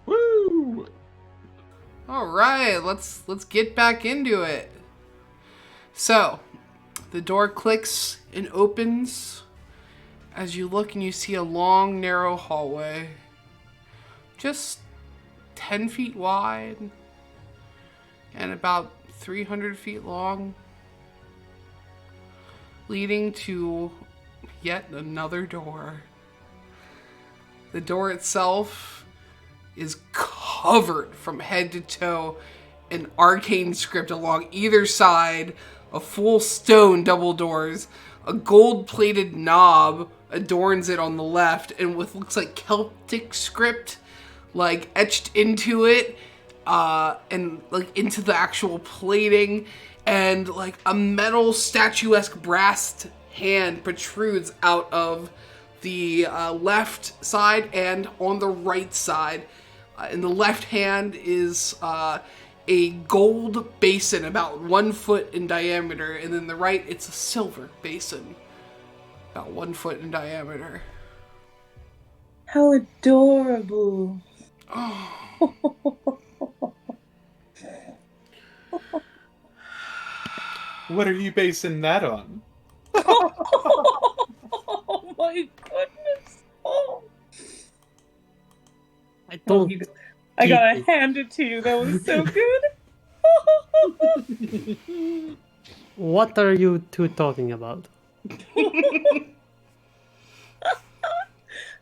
Woo! All right, let's get back into it. So, the door clicks and opens as you look and you see a long, narrow hallway, just 10 feet wide and about 300 feet long, leading to yet another door. The door itself is covered from head to toe in arcane script along either side, of full stone double doors. A gold-plated knob adorns it on the left, and with looks like Celtic script, like etched into it, and like into the actual plating, and like a metal statuesque brass hand protrudes out of the left side and on the right side. In the left hand is a gold basin about 1 foot in diameter, and then the right, it's a silver basin about 1 foot in diameter. How adorable. What are you basing that on? Oh my goodness. Oh. I don't. I gotta hand it to you. That was so good. What are you two talking about?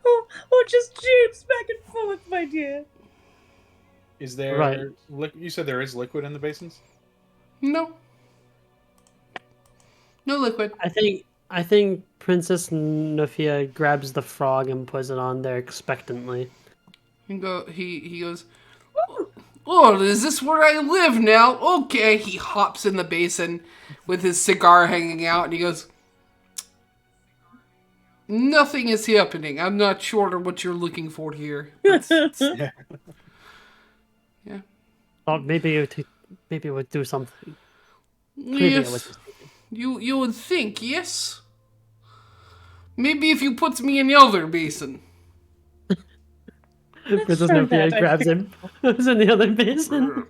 Oh, just James back and forth, my dear. Is there... Right. You said there is liquid in the basins? No. No liquid. I think Princess Nufia grabs the frog and puts it on there expectantly. He goes, oh, is this where I live now? Okay. He hops in the basin with his cigar hanging out, and he goes, nothing is happening. I'm not sure what you're looking for here. Yeah. Yeah. Oh, maybe it would do something. Yes. You would think, yes? Maybe if you put me in the other basin. Princess try Nufia that. grabs him. Who's in the other basin?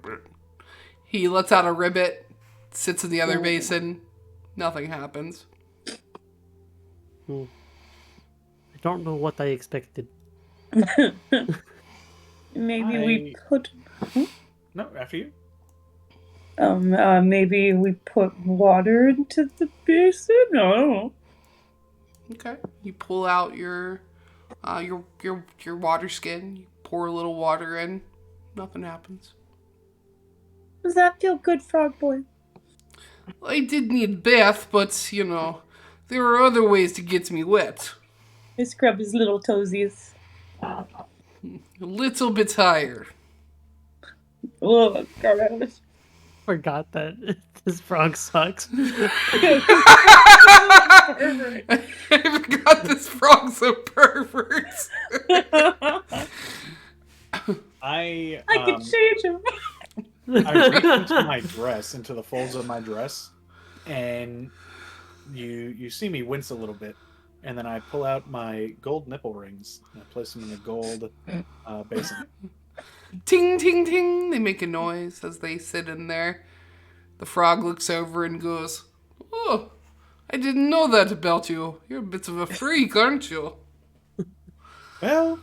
He lets out a ribbit, sits in the other basin. Nothing happens. I don't know what I expected. Maybe we put No, after you. maybe we put water into the basin. I don't know. Okay. You pull out your water skin. You pour a little water in. Nothing happens. Does that feel good, Frog Boy? I did need bath, but there are other ways to get me wet. I scrub his little toesies. A little bit higher. Oh, gross. Forgot that this frog sucks. I forgot this frog's a pervert. I can change him. I reach into my dress, into the folds of my dress, and you see me wince a little bit, and then I pull out my gold nipple rings and I place them in the gold basin. Ting, ting, ting. They make a noise as they sit in there. The frog looks over and goes, oh, I didn't know that about you. You're a bit of a freak, aren't you? Well,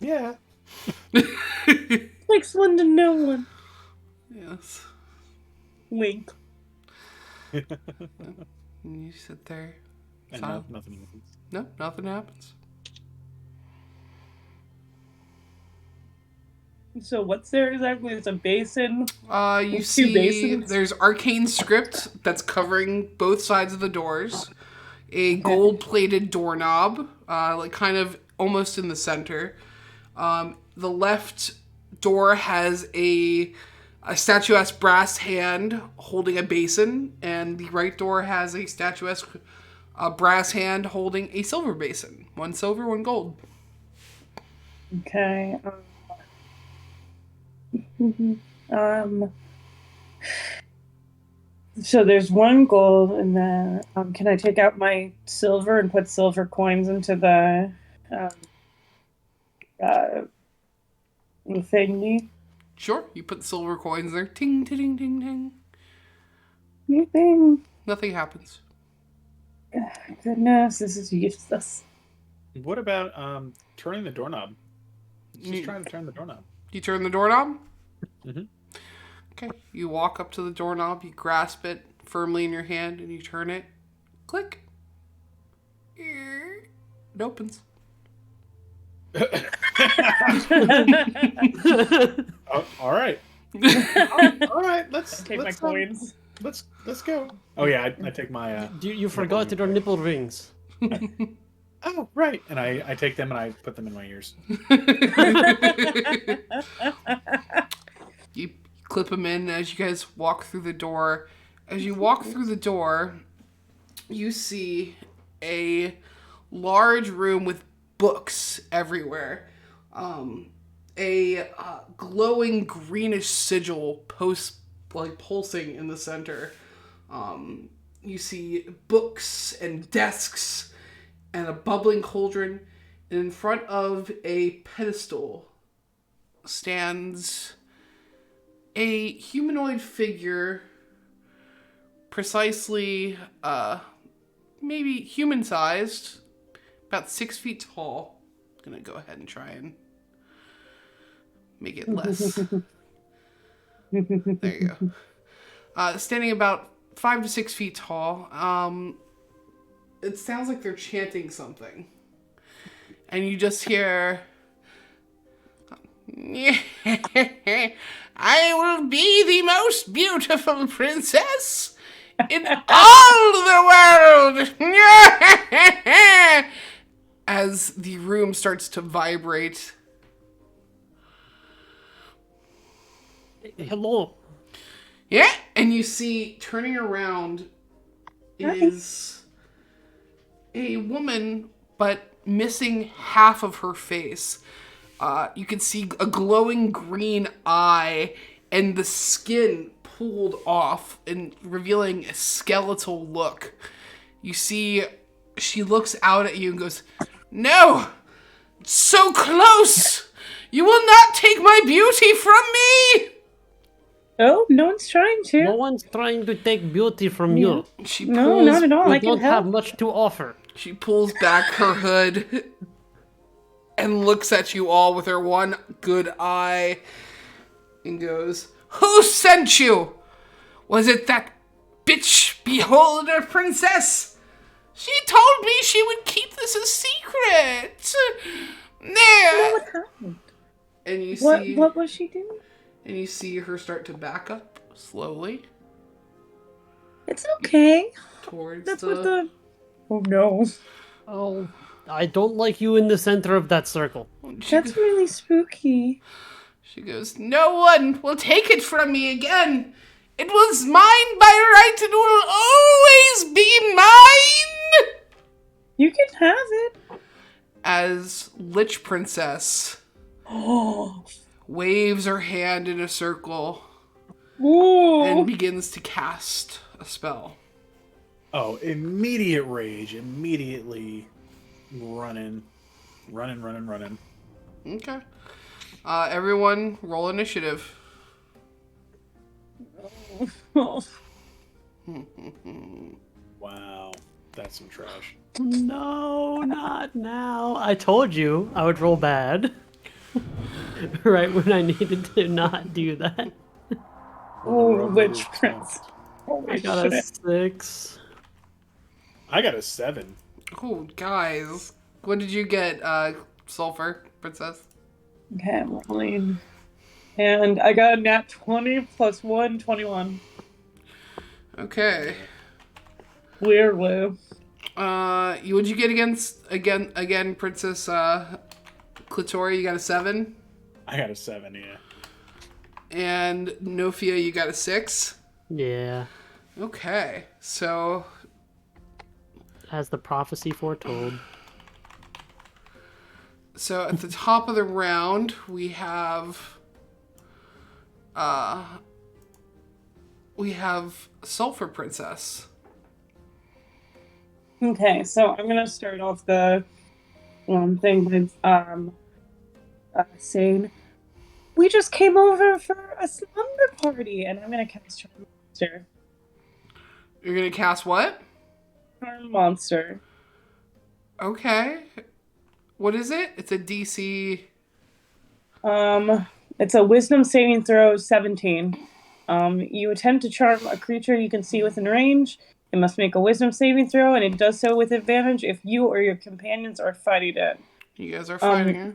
yeah. Likes one to know one. Yes. Wink. And you sit there. And Silent. nothing happens. No, nothing happens. So what's there exactly? It's a basin. You With see two basins? there's arcane script that's covering both sides of the doors. A gold-plated doorknob, like kind of almost in the center. The left door has a statuesque brass hand holding a basin, and the right door has a statuesque brass hand holding a silver basin. One silver, one gold. Okay. So there's one gold, and then can I take out my silver and put silver coins into the uh, thingy? Sure, you put silver coins there. Ting, ting, ting, ting. Anything? Nothing happens. Goodness, this is useless. What about turning the doorknob? Just trying to turn the doorknob. You turn the doorknob? Mm-hmm. Okay. You walk up to the doorknob, you grasp it firmly in your hand, and you turn it. Click. It opens. Oh, all right. All right. Let's Take my coins. Let's go. Oh yeah, I take my. You forgot your nipple rings. Oh right, and I take them and I put them in my ears. You clip them in as you guys walk through the door. As you walk through the door, you see a large room with books everywhere. A glowing greenish sigil pulsing in the center. You see books and desks and a bubbling cauldron. And in front of a pedestal stands a humanoid figure, precisely, maybe human-sized, about 6 feet tall. I'm gonna go ahead and try and make it less. There you go. Standing about 5 to 6 feet tall. It sounds like they're chanting something. And you just hear... I will be the most beautiful princess in all the world! As the room starts to vibrate. Hello. Yeah, and you see, turning around is a woman, but missing half of her face. You can see a glowing green eye and the skin pulled off and revealing a skeletal look. You see, she looks out at you and goes, "No! So close! You will not take my beauty from me!" Oh, no one's trying to. No one's trying to take beauty from you. She No, not at all. You I can don't have help. much to offer. She pulls back her hood and looks at you all with her one good eye and goes, "Who sent you? Was it that bitch beholder princess? She told me she would keep this a secret. There." What happened? And you see What was she doing? and you see her start to back up slowly It's okay. towards That's what the... Oh, no. Oh, I don't like you in the center of that circle. That's really spooky. She goes, "No one will take it from me again. It was mine by right and will always be mine." You can have it. As Lich Princess Oh. waves her hand in a circle Ooh. and begins to cast a spell. Oh, immediate rage, immediately running. Okay. Everyone, roll initiative. Wow, that's some trash. No, not now. I told you I would roll bad. Right when I needed to not do that. Oh, Lich Prince. I got a 6. I got a 7. Oh, guys. What did you get, Sulfur Princess? Okay, I'm rolling. And I got a nat 20 plus 1, 21. Okay. Weird Lou. What'd you get again, Princess, Clitoria? You got a 7? I got a 7, yeah. And Nofia, you got a 6? Yeah, Okay, so as the prophecy foretold. So at the top of the round, we have we have Sulfur Princess. Okay, so I'm gonna start off the thing with saying we just came over for a slumber party, and I'm gonna cast Charm Monster. You're gonna cast what? Charm Monster. Okay. What is it? It's a DC. It's a Wisdom saving throw 17. You attempt to charm a creature you can see within range. It must make a Wisdom saving throw, and it does so with advantage if you or your companions are fighting it. You guys are fighting it.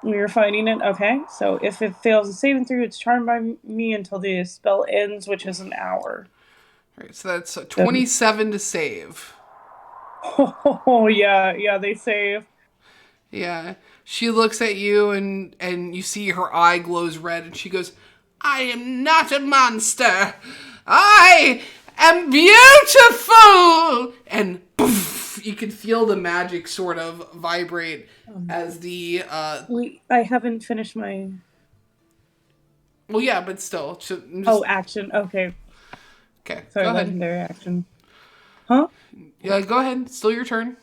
We're fighting it. Okay, so if it fails a saving throw, it's charmed by me until the spell ends, which is an hour. All right, so that's 27 to save. Oh yeah, they save. Yeah. She looks at you and you see her eye glows red and she goes, I am not a monster. I am beautiful. And poof, you can feel the magic sort of vibrate as the I haven't finished my well, yeah, but still. action. Okay. Okay. Sorry, go ahead. legendary action. Huh? Yeah, go ahead. Still your turn.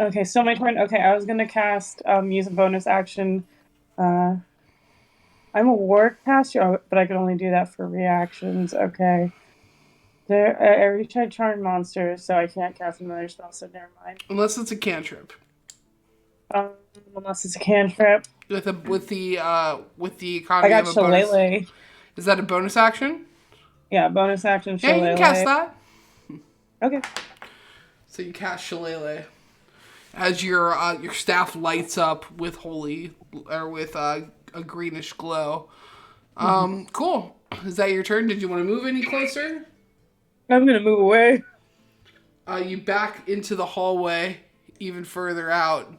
Okay, so my turn. Okay, I was gonna cast use a bonus action. I'm a ward caster, but I can only do that for reactions. Okay. I already tried Charm Monster, so I can't cast another spell, so never mind. Unless it's a cantrip. Unless it's a cantrip. With the economy I got of a bonus. Shillelagh. Is that a bonus action? Yeah, bonus action Yeah, Shillelagh. you can cast that. Okay. So you cast Shillelagh. As your staff lights up with a greenish glow. Cool. Is that your turn? Did you want to move any closer? I'm gonna move away. You back into the hallway even further out.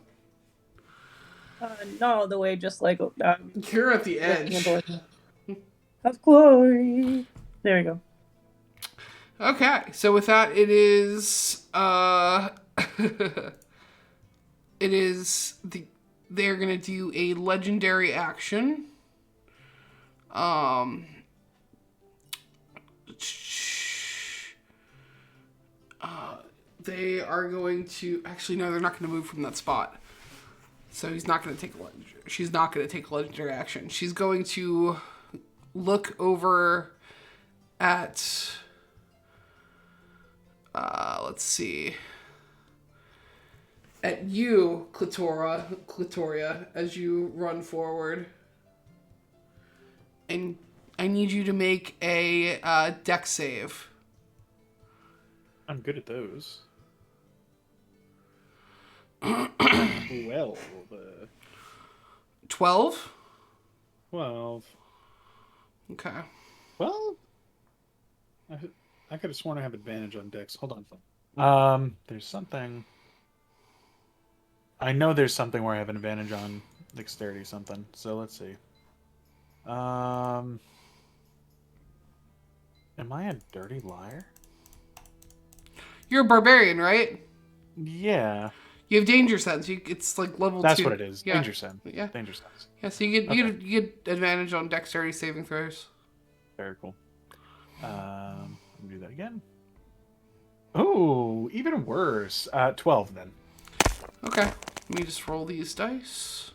Not all the way, just like You're at the edge. of glory. There we go. Okay, so with that, it is they're gonna do a legendary action. They are going to actually no, they're not going to move from that spot. So she's not going to take a legendary action. She's going to look over at let's see. At you, Clitoria, as you run forward. And I need you to make a dex save. I'm good at those. 12? 12. Okay. Well, I could have sworn I have advantage on dex. Hold on. There's something. I know there's something where I have an advantage on dexterity something. So let's see. Am I a dirty liar? You're a barbarian, right? Yeah. You have danger sense. It's like level 2. That's what it is. Yeah. Danger sense. Yeah. Danger sense. Yeah, so you get advantage on dexterity saving throws. Very cool. Let me do that again. Oh, even worse. 12 then. Okay. Let me just roll these dice.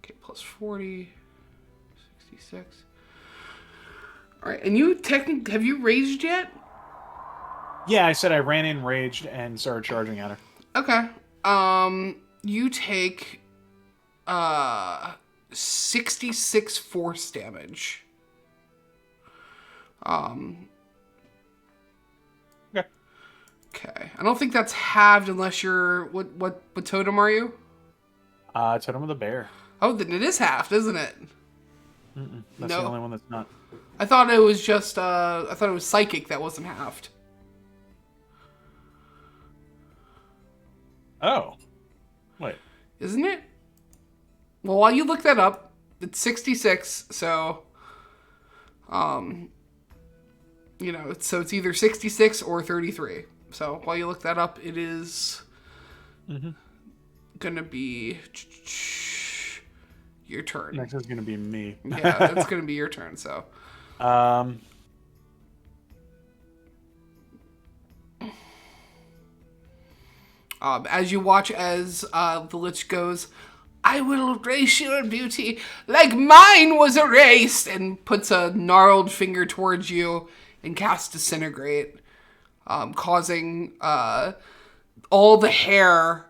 Okay, plus 40. 66. Alright, and have you raged yet? Yeah, I said I ran in, raged, and started charging at her. Okay. You take 66 force damage. Okay. Okay. I don't think that's halved unless you're what totem are you? Totem of the bear. Oh, then it is halved, isn't it? That's the only one that's not. I thought it was just I thought it was psychic that wasn't halved. Oh. Wait. Isn't it? Well, while you look that up, it's 66, so so it's either 66 or 33. So while you look that up, it is gonna be your turn. Next is gonna be me. Yeah, it's gonna be your turn. So. As you watch as the Lich goes, I will erase your beauty like mine was erased, and puts a gnarled finger towards you and casts Disintegrate, causing all the hair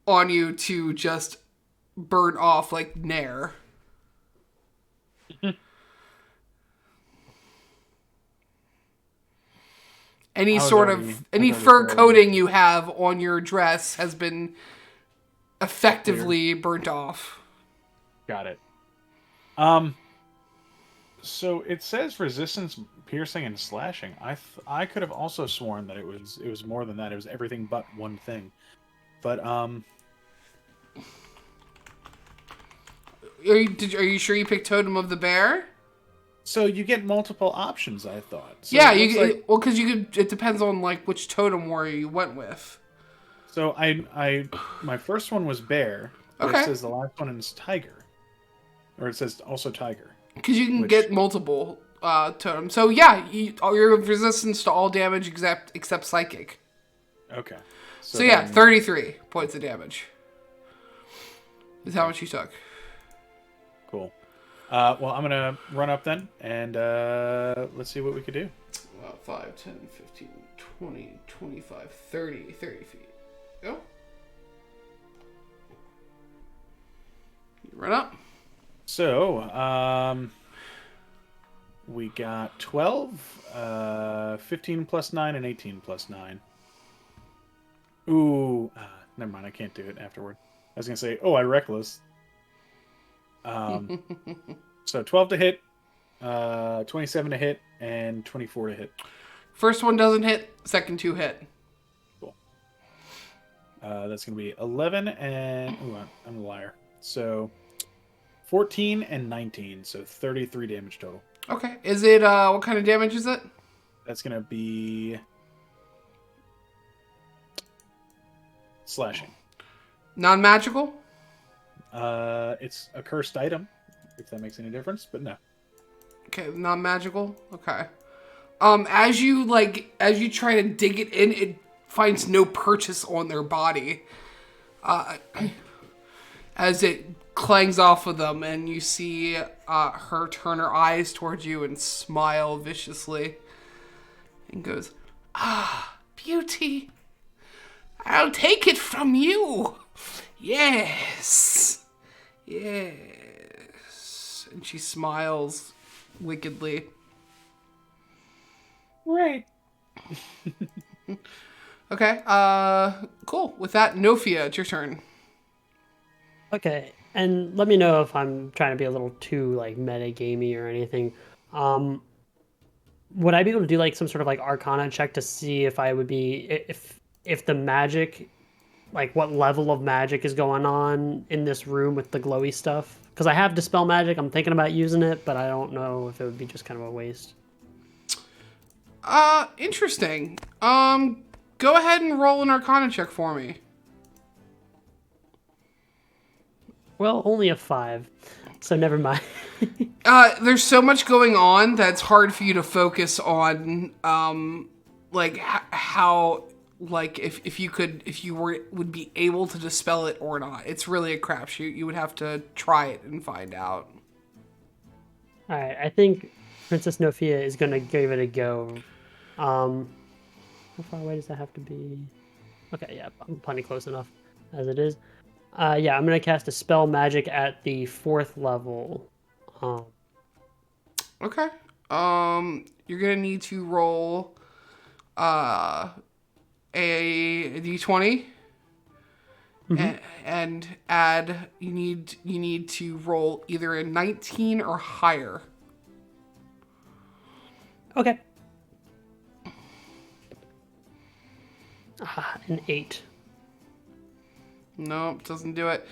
on you to just burn off like Nair. Any fur coating you have on your dress has been effectively burnt off. Got it. So it says resistance, piercing, and slashing. I could have also sworn that it was more than that. It was everything but one thing. But Are you sure you picked Totem of the Bear? So you get multiple options, I thought. So yeah, because you could. It depends on like which totem warrior you went with. So my first one was bear. Okay. It says the last one is tiger, or it says also tiger. Because you can get multiple totems. So yeah, your resistance to all damage except psychic. Okay. So yeah, 33 points of damage is how much you took. Cool. Well, I'm going to run up then, and let's see what we could do. 5, 10, 15, 20, 25, 30 feet. Go. You run up. So, we got 12, 15 plus 9, and 18 plus 9. Ooh, never mind, I can't do it afterward. I was going to say, I reckless. So 12 to hit, 27 to hit, and 24 to hit. First one doesn't hit, second two hit. Cool. That's going to be 11 and... Ooh, I'm a liar. So 14 and 19, so 33 damage total. Okay. Is it, what kind of damage is it? That's going to be... slashing. Non-magical? It's a cursed item, if that makes any difference, but no. Okay, non-magical? Okay. As you try to dig it in, it finds no purchase on their body. As it clangs off of them, and you see her turn her eyes towards you and smile viciously. And goes, beauty. I'll take it from you. Yes. Yes. And she smiles wickedly. Right. Okay, cool. With that, Nofia, it's your turn. Okay, and let me know if I'm trying to be a little too like meta-gamey or anything. Would I be able to do like some sort of like Arcana check to see if I would be if the magic, like what level of magic is going on in this room with the glowy stuff? Because I have Dispel Magic, I'm thinking about using it, but I don't know if it would be just kind of a waste. Interesting. Go ahead and roll an Arcana check for me. Well, only a 5, so never mind. There's so much going on that's hard for you to focus on, like how, like if you would be able to dispel it or not. It's really a crapshoot. You would have to try it and find out. All right, I think Princess Nofia is gonna give it a go. How far away does that have to be? Okay, yeah, I'm plenty close enough as it is. Yeah, I'm gonna cast a spell magic at the 4th level. Okay. You're gonna need to roll a d20, and add. You need to roll either a 19 or higher. Okay. An 8. Nope, doesn't do it.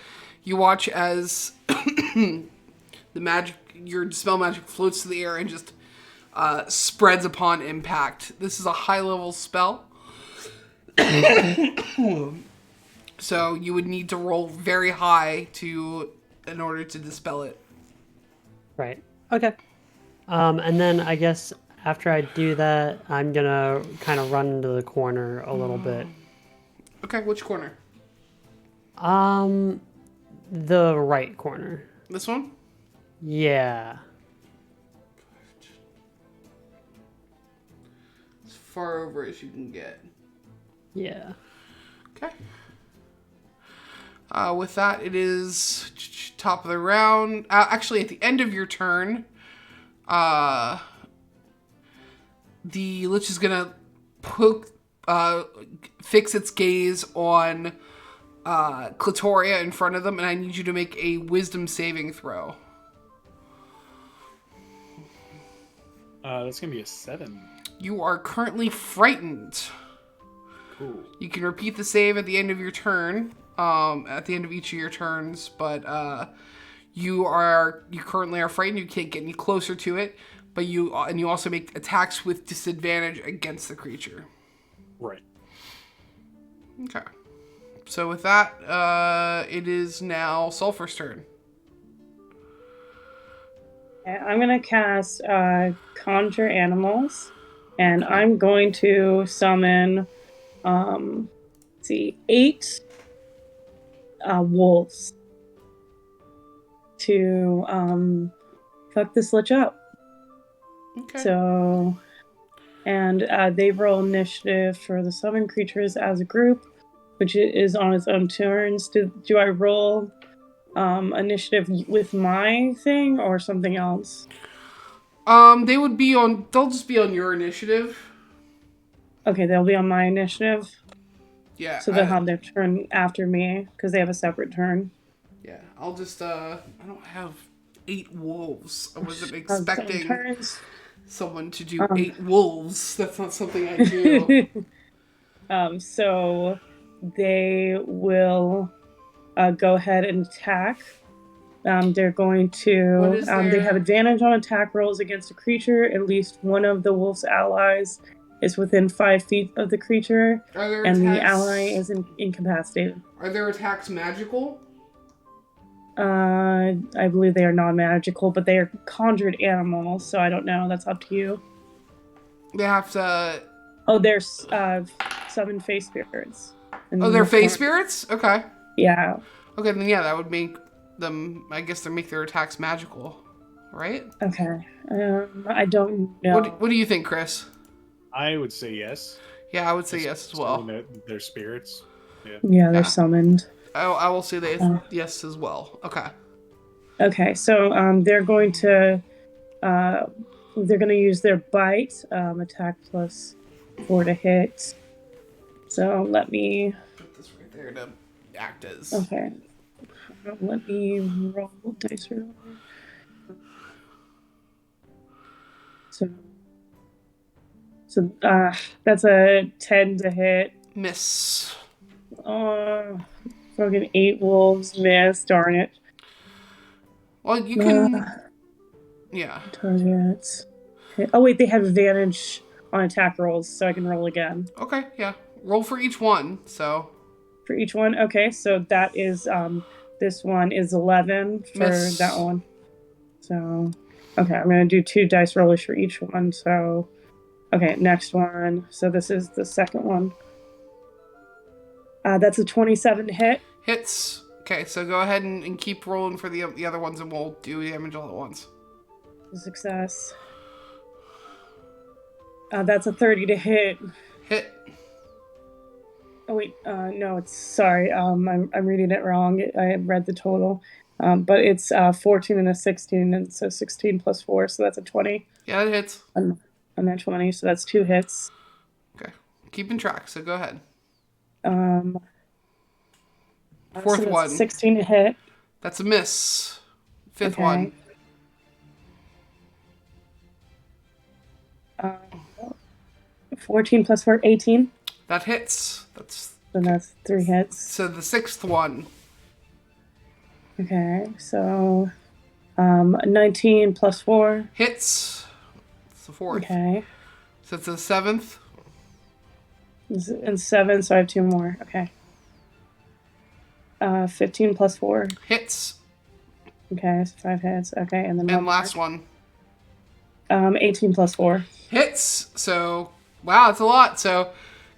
You watch as your dispel magic floats through the air and just spreads upon impact. This is a high-level spell. So you would need to roll very high in order to dispel it. Right. Okay. And then I guess after I do that, I'm gonna kind of run into the corner a little bit. Okay, which corner? The right corner. This one? Yeah. As far over as you can get. Yeah. Okay. With that, it is top of the round. Actually, at the end of your turn, the Lich is gonna fix its gaze on Clitoria in front of them, and I need you to make a Wisdom saving throw. That's gonna be a 7. You are currently frightened. Cool. You can repeat the save at the end of your turn, at the end of each of your turns, but you currently are frightened. You can't get any closer to it, but you also make attacks with disadvantage against the creature. Right. Okay. So with that, it is now Sulfur's turn. I'm going to cast Conjure Animals, and I'm going to summon, let's see, 8 wolves to fuck this lich up. Okay. So, and they roll initiative for the summoned creatures as a group, which is on its own turns. Do I roll initiative with my thing or something else? They'll just be on your initiative. Okay, they'll be on my initiative. Yeah. So they'll have their turn after me because they have a separate turn. Yeah, I'll just I don't have 8 wolves. I wasn't Seven expecting turns. someone to do 8 wolves. That's not something I do. So they will go ahead and attack. They're going to. They have advantage on attack rolls against a creature. At least one of the wolf's allies is within 5 feet of the creature, and the ally is incapacitated. Are their attacks magical? I believe they are non-magical, but they are conjured animals, so I don't know. That's up to you. They have to. Oh, they're summoned face spirits. Oh, they're face spirits? Okay. Yeah. Okay, then yeah, that would make them. I guess they make their attacks magical, right? Okay. I don't know. What do you think, Chris? I would say yes. Yeah, I would say yes as well. They're spirits. Yeah. Yeah, they're summoned. I will say yes as well. Okay. Okay, so they're going to use their bite, attack plus 4 to hit. So let me Put this right there to act as. Okay. Let me roll dice roll. So that's a 10 to hit. Miss. Fucking 8 wolves miss. Darn it. Well, you can. Yeah. Targets. Oh wait, they have advantage on attack rolls, so I can roll again. Okay. Yeah. Roll for each one. So. For each one, okay. So that is this one is 11 for Miss. that one. So okay, I'm gonna do 2 dice rollers for each one. So okay, next one. So this is the second one. That's a 27 to hit. Hits. Okay, so go ahead and keep rolling for the other ones, and we'll do damage all at once. Success. That's a 30 to hit. Hit. Oh wait, no, it's sorry. I'm reading it wrong. I read the total, but it's 14 and a 16, and so 16 plus 4, so that's a 20. Yeah, it hits. And then 20, so that's 2 hits. Okay, keeping track. So go ahead. Fourth so one. 16 to hit. That's a miss. Fifth Okay. one. 14 plus 4, 18. That hits. So that's 3 hits. So the sixth one. Okay, so 19 plus 4. Hits. It's the fourth. Okay. So it's the seventh. And 7, so I have 2 more. Okay. 15 plus 4. Hits. Okay, so 5 hits. Okay, and then And last one. 18 plus 4. Hits. So, wow, that's a lot. So,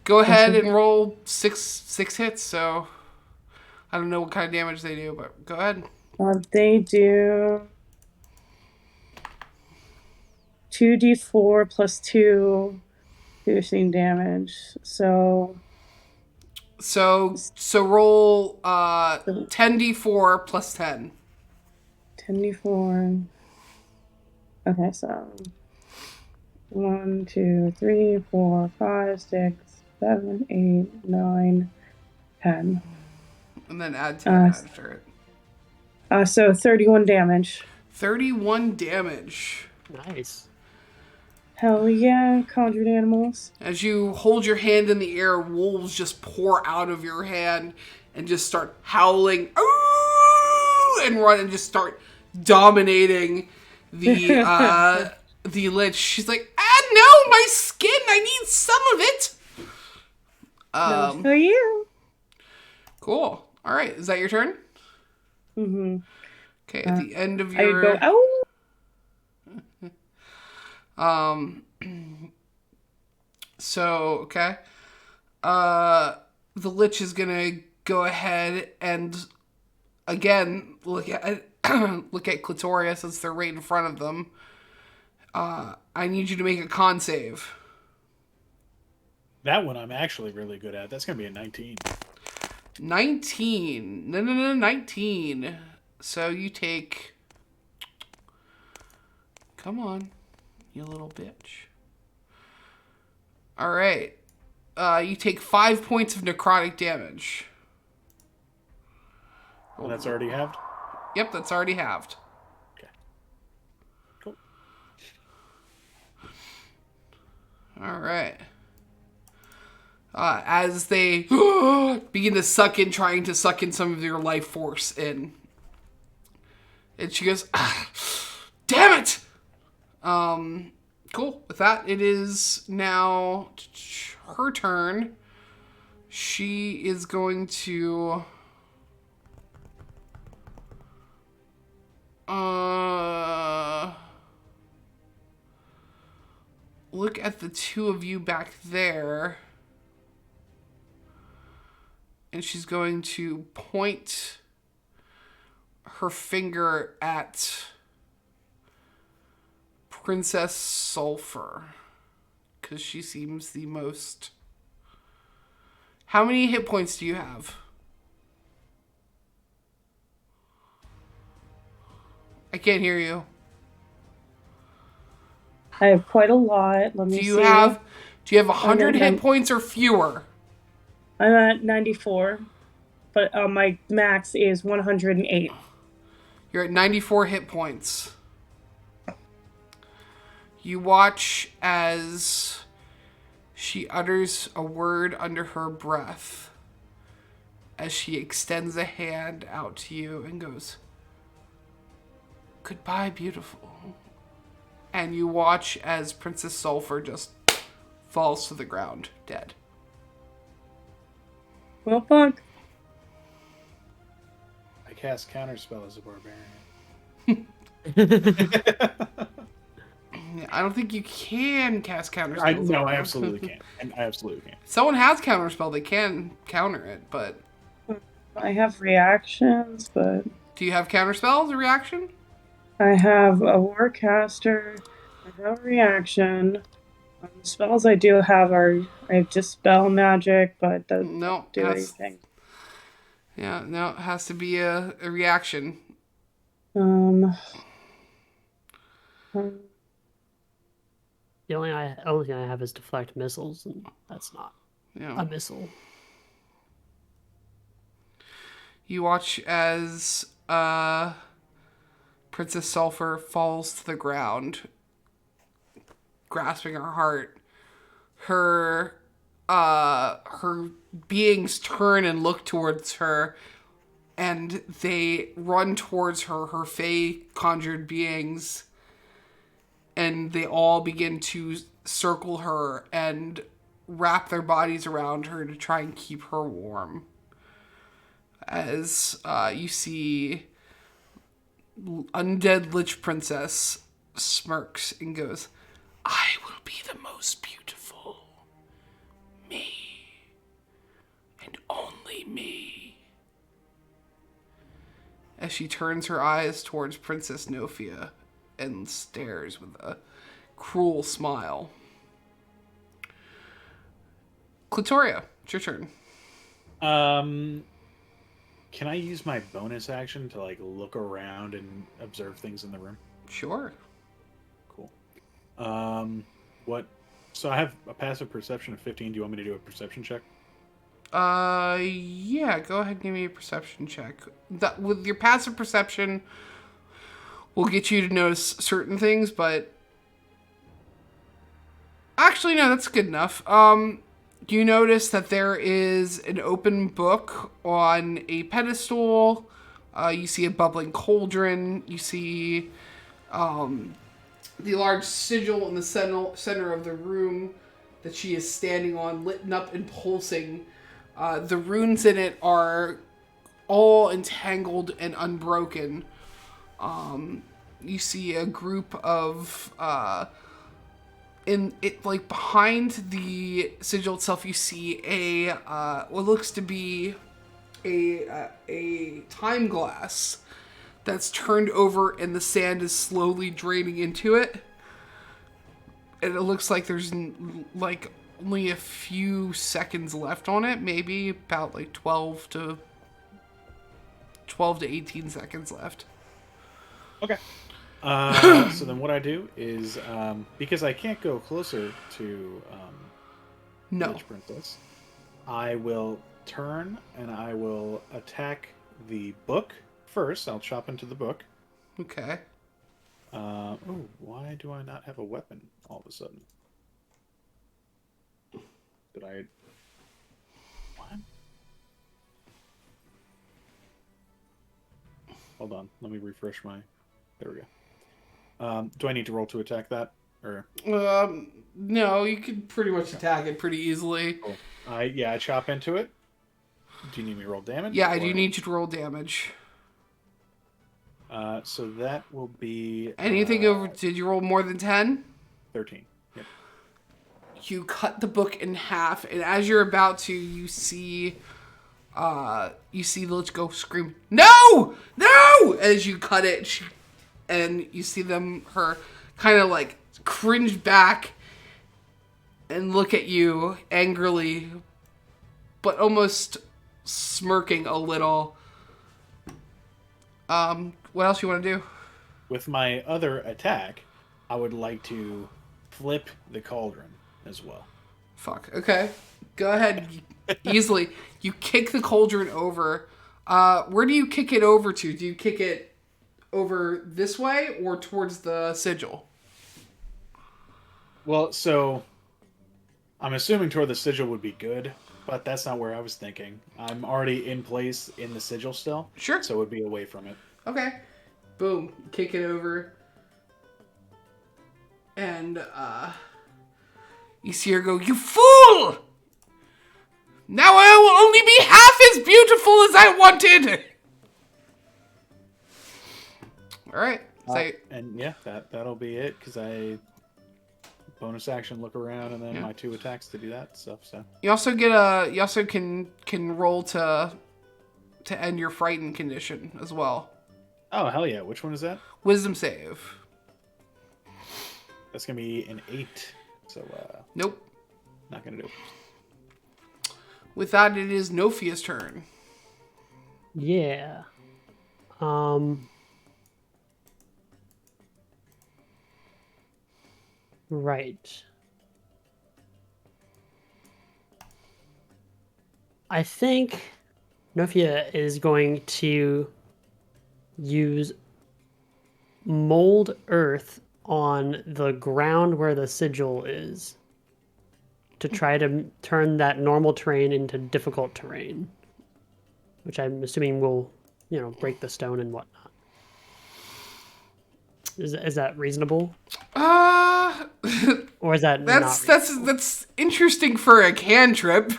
Go ahead and roll six hits. So I don't know what kind of damage they do, but go ahead. They do 2d4 plus 2 piercing damage. So roll 10d4 plus 10. 10d4. Okay, so 1, 2, 3, 4, 5, 6, 7, 8, 9, 10. And then add 10 after it. So 31 damage. 31 damage. Nice. Hell yeah, conjured animals. As you hold your hand in the air, wolves just pour out of your hand and just start howling. Ooh! And run and just start dominating the the lich. She's like, no, my skin, I need some of it. No, for you. Cool. All right, is that your turn? Mm-hmm. Okay, at the end of your... I go, So, okay. The lich is gonna go ahead and again look at Clitoria since they're right in front of them. I need you to make a con save. That one I'm actually really good at. That's gonna be a 19. 19. No, 19. So you take... Come on, you little bitch. All right. You take 5 points of necrotic damage. Oh, that's already halved? Yep, that's already halved. Okay. Cool. All right. As they begin to trying to suck in some of your life force in. And she goes, damn it! Cool. With that, it is now her turn. She is going to... look at the two of you back there. And she's going to point her finger at Princess Sulfur. Because she seems the most... How many hit points do you have? I can't hear you. I have quite a lot. Let me see. Do you have 100 hit points or fewer? I'm at 94, but my max is 108. You're at 94 hit points. You watch as she utters a word under her breath as she extends a hand out to you and goes, "Goodbye, beautiful." And you watch as Princess Sulfur just falls to the ground, dead. Well, fuck. I cast Counterspell as a barbarian. I don't think you can cast Counterspell. No, I absolutely can't. I absolutely can't. Someone has Counterspell, they can counter it, but... I have reactions, but... Do you have Counterspell as a reaction? I have a Warcaster. I have a reaction. The spells I do have are... I have Dispel Magic, but it doesn't do anything. Yeah, no, it has to be a reaction. The only thing I have is deflect missiles, and that's not a missile. You watch as Princess Sulfur falls to the ground, grasping her heart. Her beings turn and look towards her, and they run towards her, her fae conjured beings, and they all begin to circle her and wrap their bodies around her to try and keep her warm. As you see Undead Lich Princess smirks and goes, "I will be the most beautiful. Me." only me. As she turns her eyes towards Princess Nofia and stares with a cruel smile. Clitoria, it's your turn. Can I use my bonus action to like look around and observe things in the room? Sure. Cool. What? So I have a passive perception of 15. Do you want me to do a perception check? Yeah, go ahead and give me a perception check. That, with your passive perception, will get you to notice certain things, but... Actually, no, that's good enough. You notice that there is an open book on a pedestal. You see a bubbling cauldron. You see the large sigil in the center of the room that she is standing on, lit up and pulsing. The runes in it are all entangled and unbroken. You see a group of... in it, like, behind the sigil itself, you see a what looks to be a time glass that's turned over, and the sand is slowly draining into it. And it looks like there's like only a few seconds left on it, maybe about like 12 to 18 seconds left. Okay. So then what I do is, because I can't go closer to No. Witch Princess, I will turn and I will attack the book first. I'll chop into the book. Okay. Oh, why do I not have a weapon all of a sudden? Did I... What? Hold on. Let me refresh my... There we go. Do I need to roll to attack that? Or No, you can pretty much attack it pretty easily. cool. I chop into it. Do you need me to roll damage? Yeah, I do need you to roll damage. So that will be Anything over... Did you roll more than 10? 13. Yep. You cut the book in half, and as you're about to, you see the Lich go scream, "No! No!" As you cut it, and you see her kind of like cringe back and look at you angrily, but almost smirking a little. What else you want to do? With my other attack, I would like to flip the cauldron as well. Fuck. Okay. Go ahead. Easily. You kick the cauldron over. Where do you kick it over to? Do you kick it over this way or towards the sigil? Well, so I'm assuming toward the sigil would be good, but that's not where I was thinking. I'm already in place in the sigil still. Sure. So it would be away from it. Okay. Boom. Kick it over. And, you see her go, "You fool! Now I will only be half as beautiful as I wanted!" Alright. And yeah, that'll be it, because I bonus action look around and then my 2 attacks to do that stuff. So You also get you also can roll to end your frightened condition as well. oh hell yeah! Which one is that? Wisdom save. That's gonna be an 8. So Nope. not gonna do it. With that, it is Nofia's turn. Yeah. Right. I think Nofia is going to use mold earth on the ground where the sigil is to try to turn that normal terrain into difficult terrain, which I'm assuming will, break the stone and whatnot. Is that reasonable? Or is that that's interesting for a cantrip.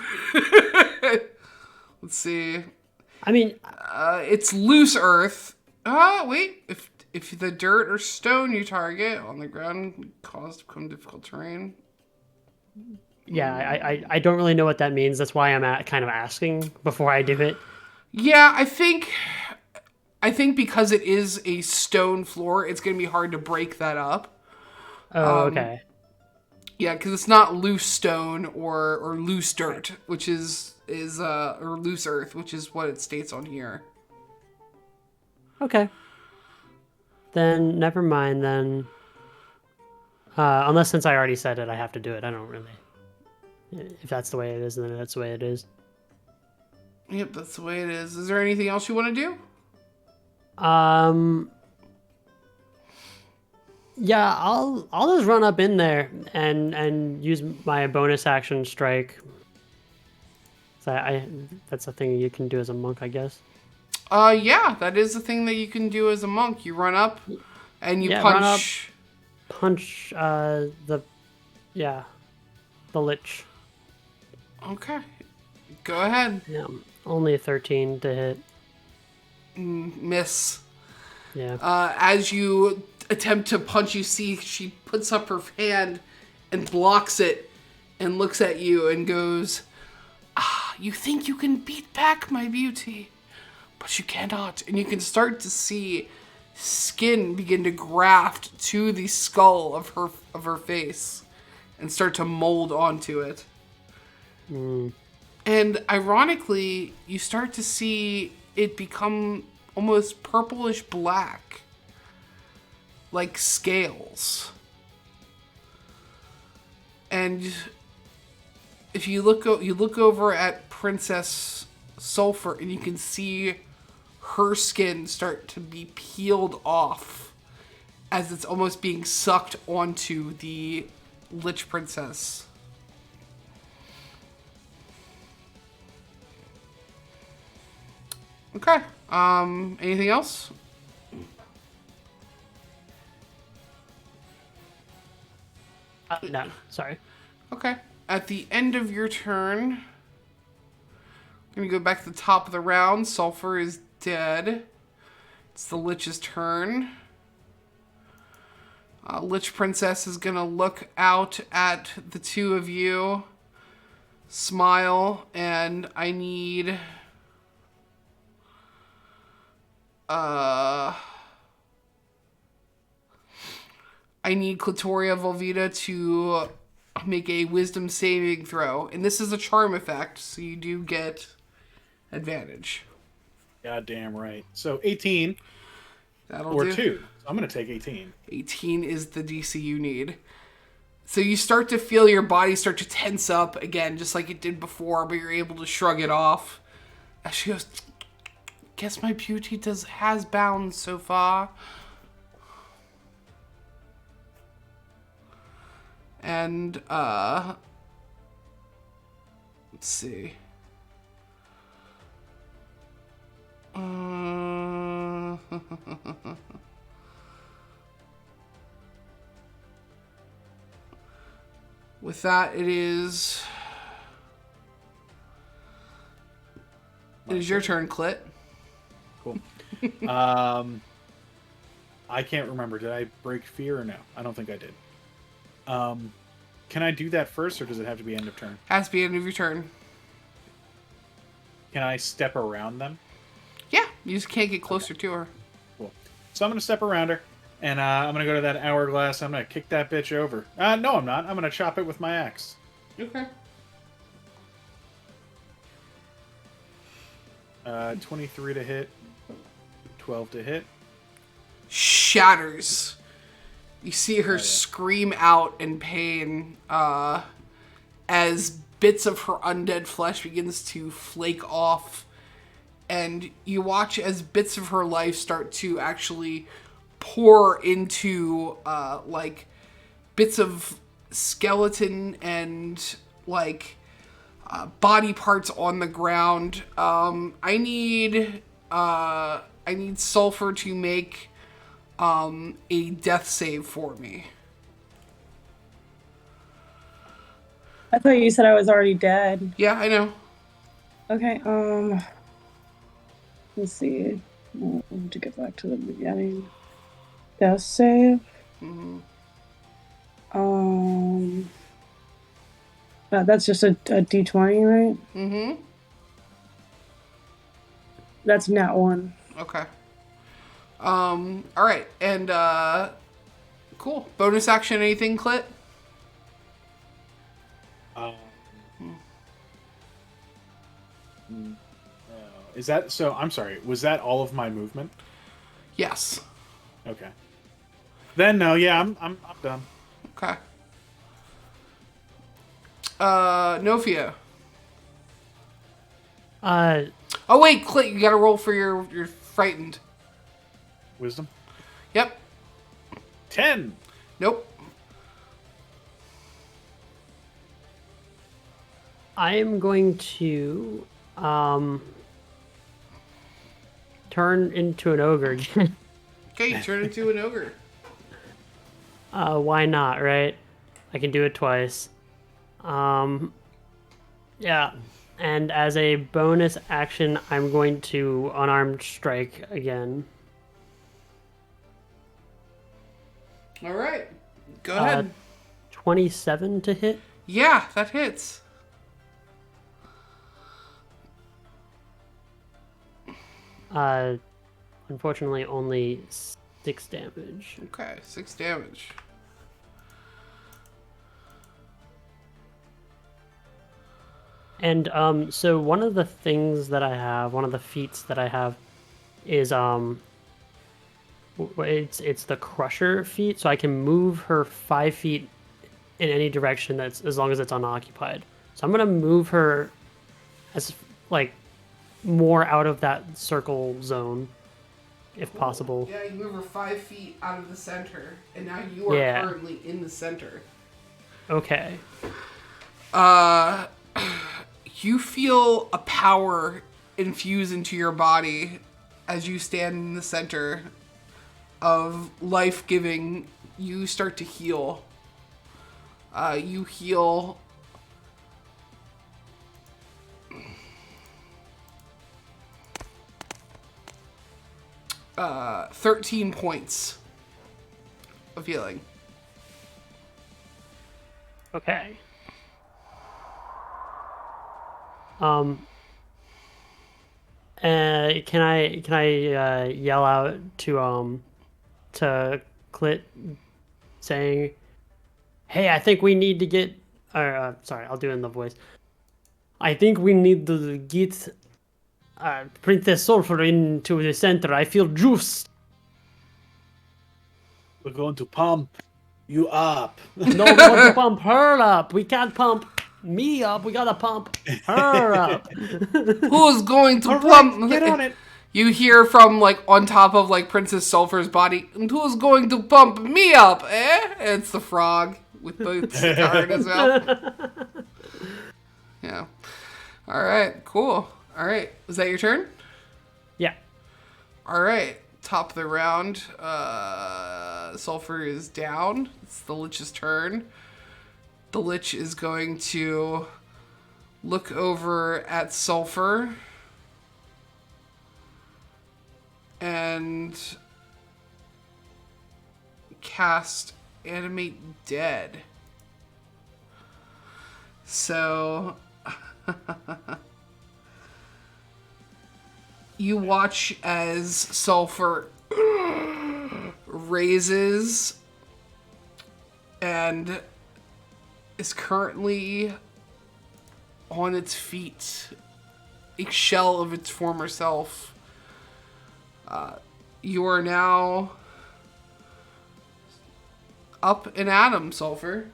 Let's see. I mean, it's loose earth. Wait. If the dirt or stone you target on the ground cause to become difficult terrain. Yeah, I don't really know what that means. That's why I'm kind of asking before I do it. Yeah, I think because it is a stone floor, it's going to be hard to break that up. Oh, okay. Yeah, because it's not loose stone or loose dirt, which is or loose earth, which is what it states on here. Okay. Then never mind then. Unless since I already said it, I have to do it. I don't really. If that's the way it is, then that's the way it is. Yep, that's the way it is. Is there anything else you want to do? Yeah, I'll just run up in there and use my bonus action strike. So that's a thing you can do as a monk, I guess. Yeah, that is the thing that you can do as a monk. You run up and you punch. Run up, punch the lich. Okay, go ahead. Yeah, only a 13 to hit. Miss. Yeah. As you attempt to punch, you see she puts up her hand and blocks it and looks at you and goes, you think you can beat back my beauty, but you cannot. And you can start to see skin begin to graft to the skull of her face and start to mold onto it. And ironically, you start to see it become almost purplish black, like scales. And if you look over at Princess Sulfur, and you can see her skin start to be peeled off as it's almost being sucked onto the Lich Princess. Okay. Anything else? No, sorry. Okay. At the end of your turn, I'm going to go back to the top of the round. Sulfur is dead. It's the Lich's turn. Lich Princess is going to look out at the two of you, smile, and I need... I need Clitoria Volvita to make a wisdom saving throw. And this is a charm effect, so you do get advantage. Goddamn right. So 18 That'll or do. 2. So I'm going to take 18. 18 is the DC you need. So you start to feel your body start to tense up again, just like it did before, but you're able to shrug it off. As she goes, guess my beauty has bounds so far. And, let's see. With that, it is your turn, Clit. Cool. I can't remember. Did I break fear or no? I don't think I did. Can I do that first, or does it have to be end of turn? Has to be end of your turn. Can I step around them? Yeah, you just can't get closer to her. Cool. So I'm going to step around her, and I'm going to go to that hourglass. I'm going to kick that bitch over. No, I'm not. I'm going to chop it with my axe. Okay. 23 to hit. 12 to hit. Shatters. You see her scream out in pain as bits of her undead flesh begins to flake off. And you watch as bits of her life start to actually pour into, like, bits of skeleton and, like, body parts on the ground. I need Sulfur to make a death save for me. I thought you said I was already dead. Yeah, I know. Okay, let's see. To get back to the beginning. Death save. That's just a d20, right? Mm-hmm. That's nat 1. Okay. All right, and cool. Bonus action, anything, Clit? Is that so? I'm sorry. Was that all of my movement? Yes. Okay. Then no. Yeah, I'm done. Okay. Nofia. Oh wait, Clit, you gotta roll for your frightened. Wisdom. Yep. 10. Nope. I am going to turn into an ogre again. Okay, you turn into an ogre. Why not, right? I can do it twice. Yeah. And as a bonus action, I'm going to unarmed strike again. All right. Go ahead. 27 to hit. Yeah, that hits. Unfortunately, only 6 damage. Okay, 6 damage. And so one of the things that I have, one of the feats that I have, is it's the Crusher feat. So I can move her 5 feet in any direction that's as long as it's unoccupied. So I'm gonna move her as like more out of that circle zone, if possible. Yeah, you move her 5 feet out of the center, and now you are currently in the center. Okay. You feel a power infuse into your body as you stand in the center of life-giving. You start to heal. You heal 13 points of healing. Okay. Can I yell out to Clit, saying, "Hey, I think we need to get." Sorry, I'll do it in the voice. I think we need to get Princess Sulfur into the center. I feel juiced. We're going to pump you up. No, we want to pump her up. We can't pump me up. We gotta pump her up. Who's going to All plump? right, get on it. You hear from like on top of like Princess Sulfur's body. And who's going to pump me up? Eh? It's the frog with the cigar in his mouth. Yeah. All right. Cool. All right. Was that your turn? Yeah. All right. Top of the round. Sulfur is down. It's the Lich's turn. The Lich is going to look over at Sulfur and cast Animate Dead. So you watch as Sulfur raises and is currently on its feet, a shell of its former self. You are now up and at him, Sulfur.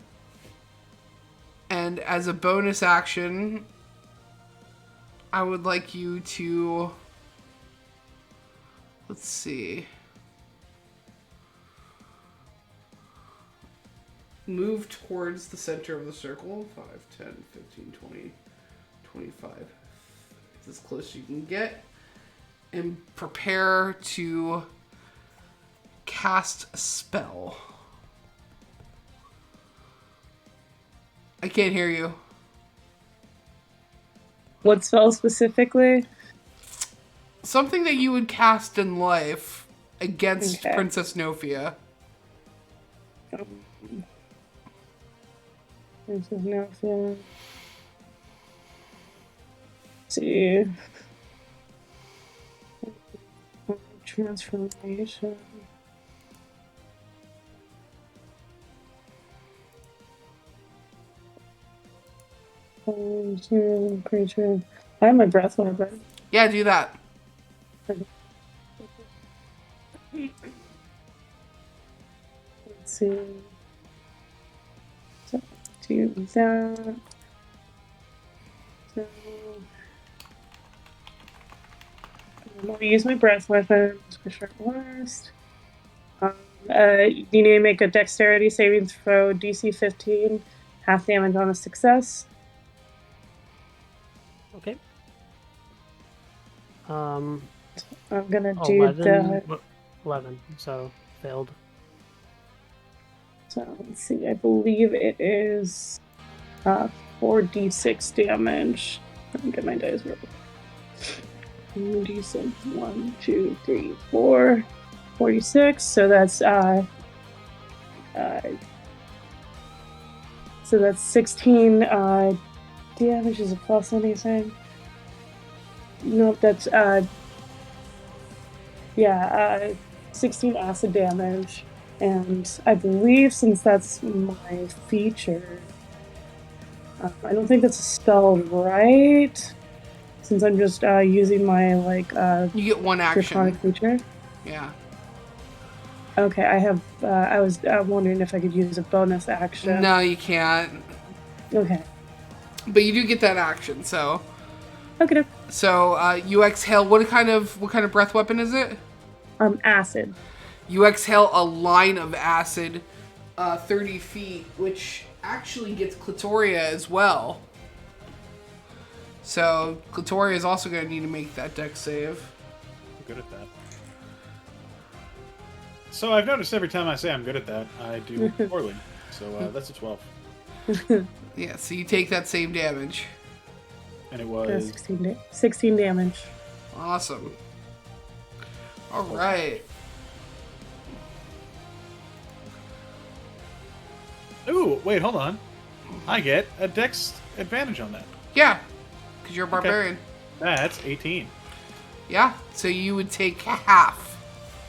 And as a bonus action, I would like you to... Let's see. Move towards the center of the circle. 5, 10, 15, 20, 25. It's as close as you can get. And prepare to cast a spell. I can't hear you. What spell specifically? Something that you would cast in life against Okay. Princess Nofia. This is now feeling. See. Transformation. Creature. I have my breath weapon. Yeah, do that. Let's see. So, do that. So, I'm going to use my breath weapon for short rest. You need to make a dexterity saving throw, DC 15, half damage on a success. Okay. I'm gonna do 11, so failed. So let's see, I believe it is 4d6 damage. Let me get my dice roll. 4d6, 1, 2, 3, 4. 46, so that's 16 damage. Is a plus anything? Nope, that's 16 acid damage. And I believe since that's my feature, I don't think that's a spell, right? Since I'm just using my You get one action. draconic feature. Yeah. Okay, I have. I was wondering if I could use a bonus action. No, you can't. Okay. But you do get that action, so. Okay. So you exhale. What kind of breath weapon is it? Acid. You exhale a line of acid, 30 feet, which actually gets Clitoria as well. So Clitoria is also going to need to make that dex save. I'm good at that. So I've noticed every time I say I'm good at that, I do poorly. So that's a 12. Yeah, so you take that same damage. And it was 16 damage. Awesome. All right. Ooh, wait, hold on. I get a dex advantage on that. Yeah, because you're a barbarian. That's 18. Yeah, so you would take half.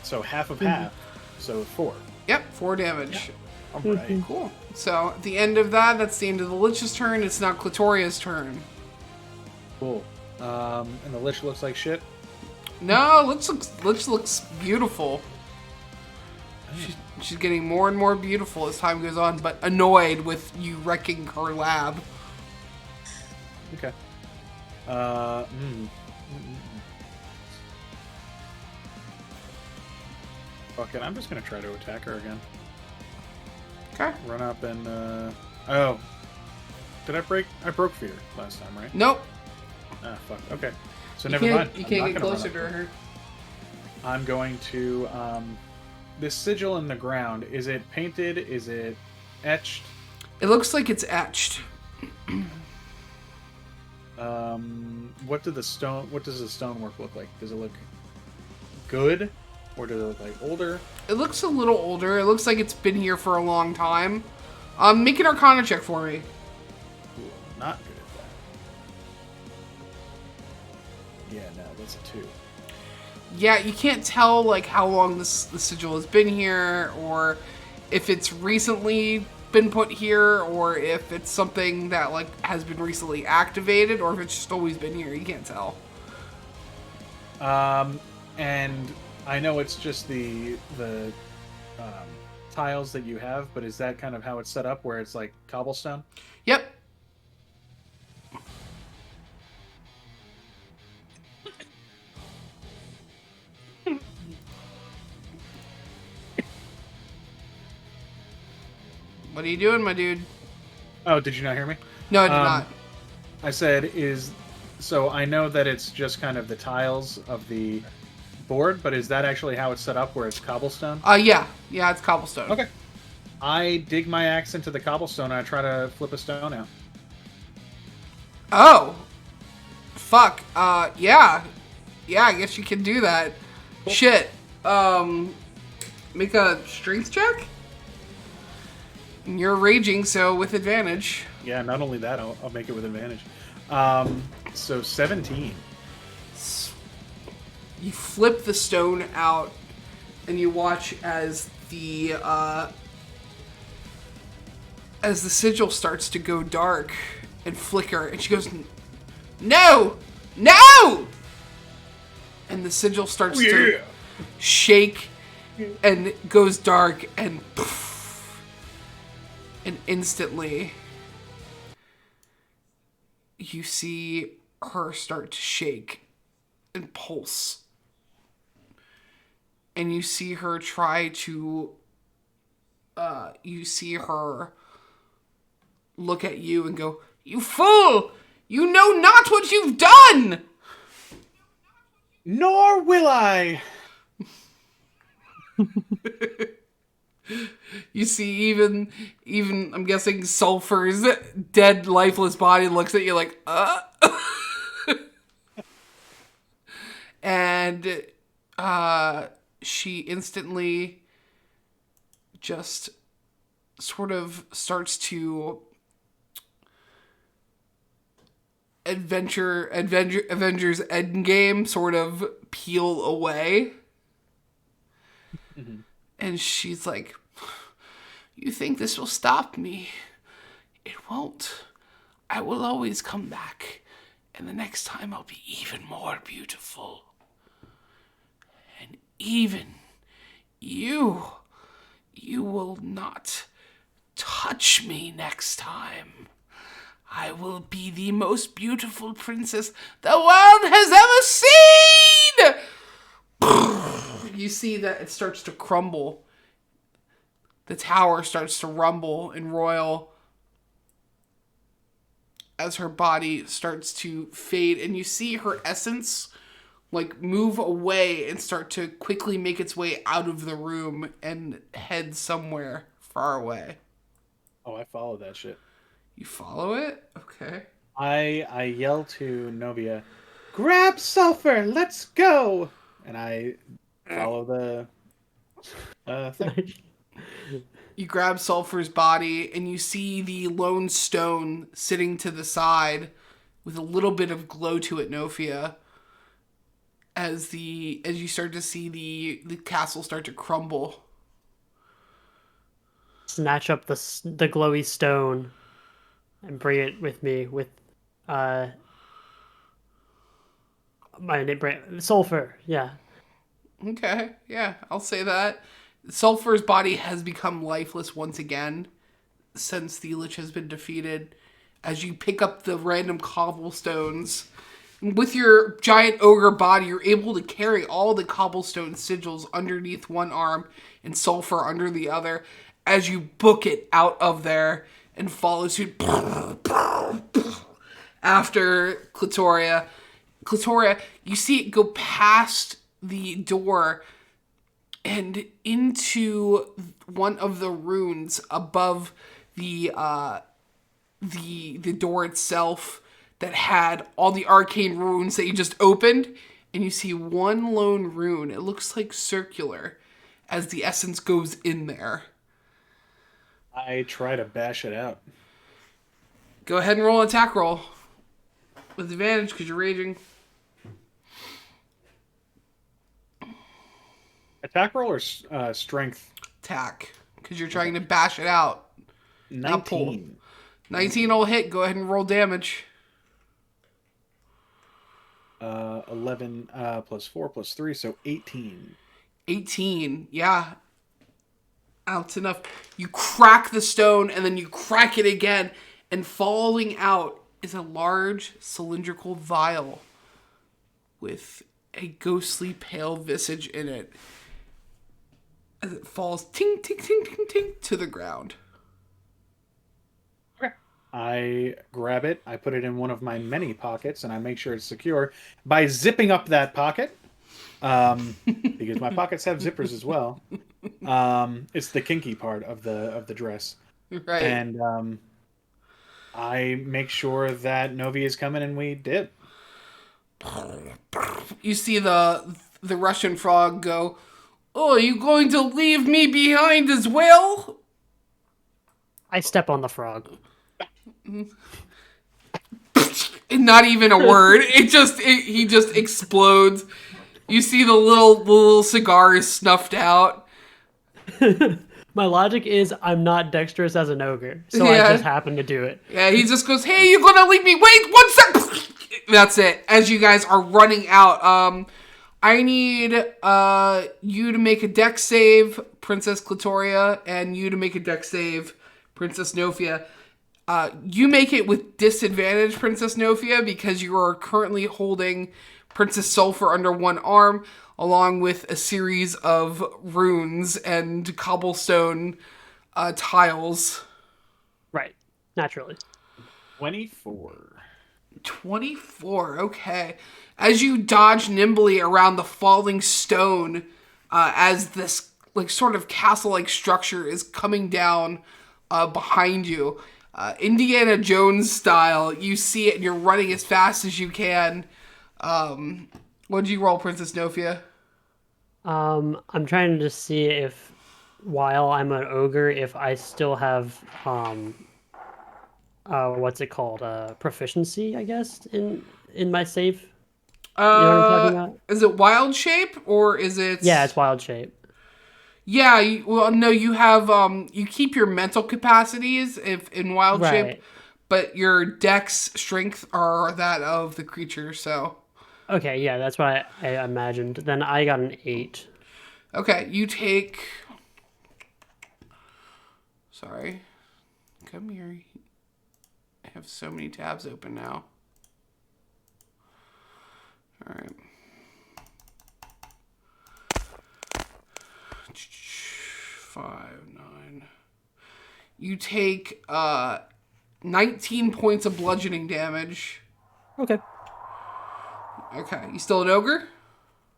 So half of half. So 4. Yep, 4 damage. All right. Cool. So at the end of that, that's the end of the Lich's turn. It's now Clitoria's turn. Cool. And the Lich looks like shit. No, Lich looks beautiful. She's getting more and more beautiful as time goes on, but annoyed with you wrecking her lab. Okay. Fuck it, I'm just gonna try to attack her again. Okay. Run up and, oh. Did I break? I broke fear last time, right? Nope. Ah, fuck. Okay. So never mind. You I'm can't not get gonna closer run to her. I'm going to, this sigil in the ground, is it painted? Is it etched? It looks like it's etched. What does the stonework look like? Does it look good? Or does it look like older? It looks a little older. It looks like it's been here for a long time. Make an Arcana check for me. Ooh, not good at that. Yeah, no, that's a 2. Yeah, you can't tell like how long the sigil has been here, or if it's recently been put here, or if it's something that like has been recently activated, or if it's just always been here. You can't tell. And I know it's just the tiles that you have, but is that kind of how it's set up, where it's like cobblestone? Yep. What are you doing, my dude? Oh, did you not hear me? No, I did not. I said so I know that it's just kind of the tiles of the board, but is that actually how it's set up, where it's cobblestone? Yeah, it's cobblestone. Okay. I dig my axe into the cobblestone and I try to flip a stone out. Oh. Fuck. Yeah. Yeah, I guess you can do that. Cool. Shit. Make a strength check? You're raging, so with advantage. Yeah, not only that, I'll make it with advantage. So 17. You flip the stone out, and you watch as the sigil starts to go dark and flicker, and she goes, "No! No!" And the sigil starts to shake and goes dark, and poof, and instantly you see her start to shake and pulse. And you see her try to, you see her look at you and go, "You fool! You know not what you've done!" Nor will I! You see even, I'm guessing Sulfur's dead, lifeless body looks at you like, And, she instantly just sort of starts to Avengers Endgame sort of peel away. Mm-hmm. And she's like, "You think this will stop me? It won't. I will always come back. And the next time I'll be even more beautiful. And even you will not touch me next time. I will be the most beautiful princess the world has ever seen!" You see that it starts to crumble. The tower starts to rumble and roil as her body starts to fade, and you see her essence like move away and start to quickly make its way out of the room and head somewhere far away. Oh, I follow that shit. You follow it? Okay. I yell to Novia, "Grab Sulfur, let's go!" And I follow the thing. You grab Sulfur's body, and you see the lone stone sitting to the side with a little bit of glow to it, Nofia, as you start to see the castle start to crumble. Snatch up the glowy stone and bring it with me with my sulfur. Yeah. Okay, yeah, I'll say that. Sulfur's body has become lifeless once again since the Lich has been defeated. As you pick up the random cobblestones, with your giant ogre body, you're able to carry all the cobblestone sigils underneath one arm and Sulfur under the other as you book it out of there and follow suit after Clitoria. Clitoria, you see it go past the door and into one of the runes above the door itself that had all the arcane runes that you just opened, and you see one lone rune. It looks like circular as the essence goes in there. I try to bash it out. Go ahead and roll an attack roll with advantage because you're raging. Attack roll or strength? Attack because you're trying to bash it out. 19. 19 will hit. Go ahead and roll damage. 11 plus 4 plus 3, so 18. 18, yeah. That's enough. You crack the stone, and then you crack it again, and falling out is a large cylindrical vial with a ghostly pale visage in it as it falls ting, ting, ting, ting, ting to the ground. I grab it, I put it in one of my many pockets, and I make sure it's secure by zipping up that pocket. Because my pockets have zippers as well. It's the kinky part of the dress. Right. And I make sure that Novi is coming and we dip. You see the Russian frog go, "Oh, are you going to leave me behind as well?" I step on the frog. Not even a word. He just explodes. You see the little cigar is snuffed out. My logic is I'm not dexterous as an ogre, so I Yeah. just happen to do it. Yeah, he just goes, "Hey, you gonna leave me? Wait, 1 sec." That's it. As you guys are running out, I need you to make a dex save, Princess Clitoria, and you to make a dex save, Princess Nophia. You make it with disadvantage, Princess Nophia, because you are currently holding Princess Sulfur under one arm, along with a series of runes and cobblestone tiles. Right, naturally. 24. 24, okay. As you dodge nimbly around the falling stone, as this like sort of castle-like structure is coming down behind you, Indiana Jones style, you see it and you're running as fast as you can. What did you roll, Princess Nophia? I'm trying to see if, while I'm an ogre, if I still have what's it called? Proficiency, I guess, in my save. You know what I'm talking about? Is it wild shape or is it? Yeah, it's wild shape. Yeah, well, no, you have you keep your mental capacities if in wild shape, Right. but your dex strength are that of the creature. So Okay, yeah, that's what I imagined. Then I got an 8. okay, you take. Sorry, come here. I have so many tabs open now. All right. 5, 9. You take 19 points of bludgeoning damage. Okay. Okay, you still an ogre?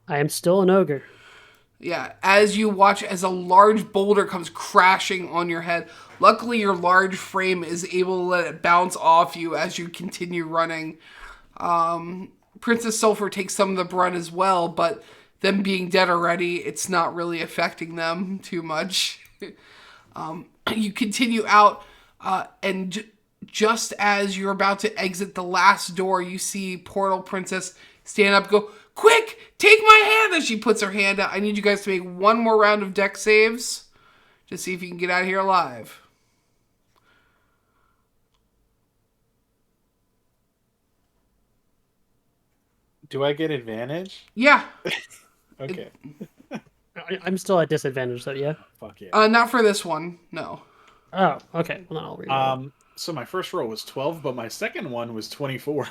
I am still an ogre. Yeah, as you watch as a large boulder comes crashing on your head. Luckily, your large frame is able to let it bounce off you as you continue running. Princess Sulfur takes some of the brunt as well, but them being dead already, it's not really affecting them too much. You continue out, and just as you're about to exit the last door, you see Portal Princess stand up and go, "Quick, take my hand!" As she puts her hand out. I need you guys to make one more round of dex saves to see if you can get out of here alive. Do I get advantage? Yeah. Okay. I'm still at disadvantage, so yeah. Fuck yeah. Not for this one. No. Oh, okay. Well, then I'll reroll. So my first roll was 12, but my second one was 24.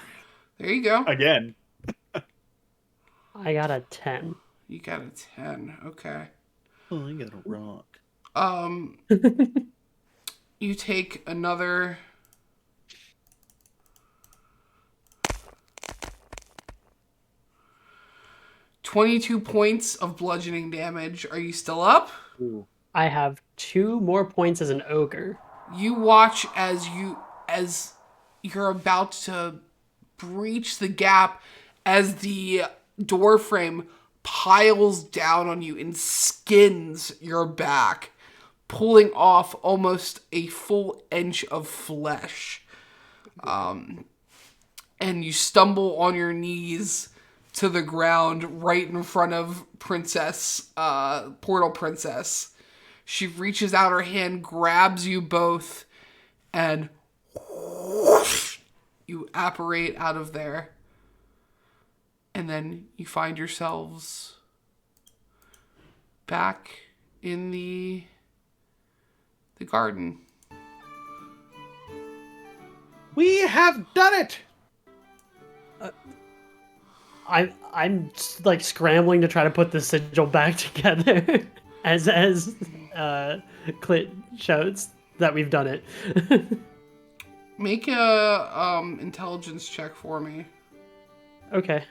There you go. Again. I got a 10. You got a 10. Okay. Oh, I got a rock. You take another 22 points of bludgeoning damage. Are you still up? Ooh. I have 2 more points as an ogre. You watch as you're about to breach the gap as the door frame piles down on you and skins your back, pulling off almost a full inch of flesh. And you stumble on your knees to the ground right in front of Portal Princess. She reaches out her hand, grabs you both, and whoosh, you apparate out of there. And then you find yourselves back in the garden. We have done it! I'm like scrambling to try to put the sigil back together as Clit shouts that we've done it. Make a intelligence check for me. Okay.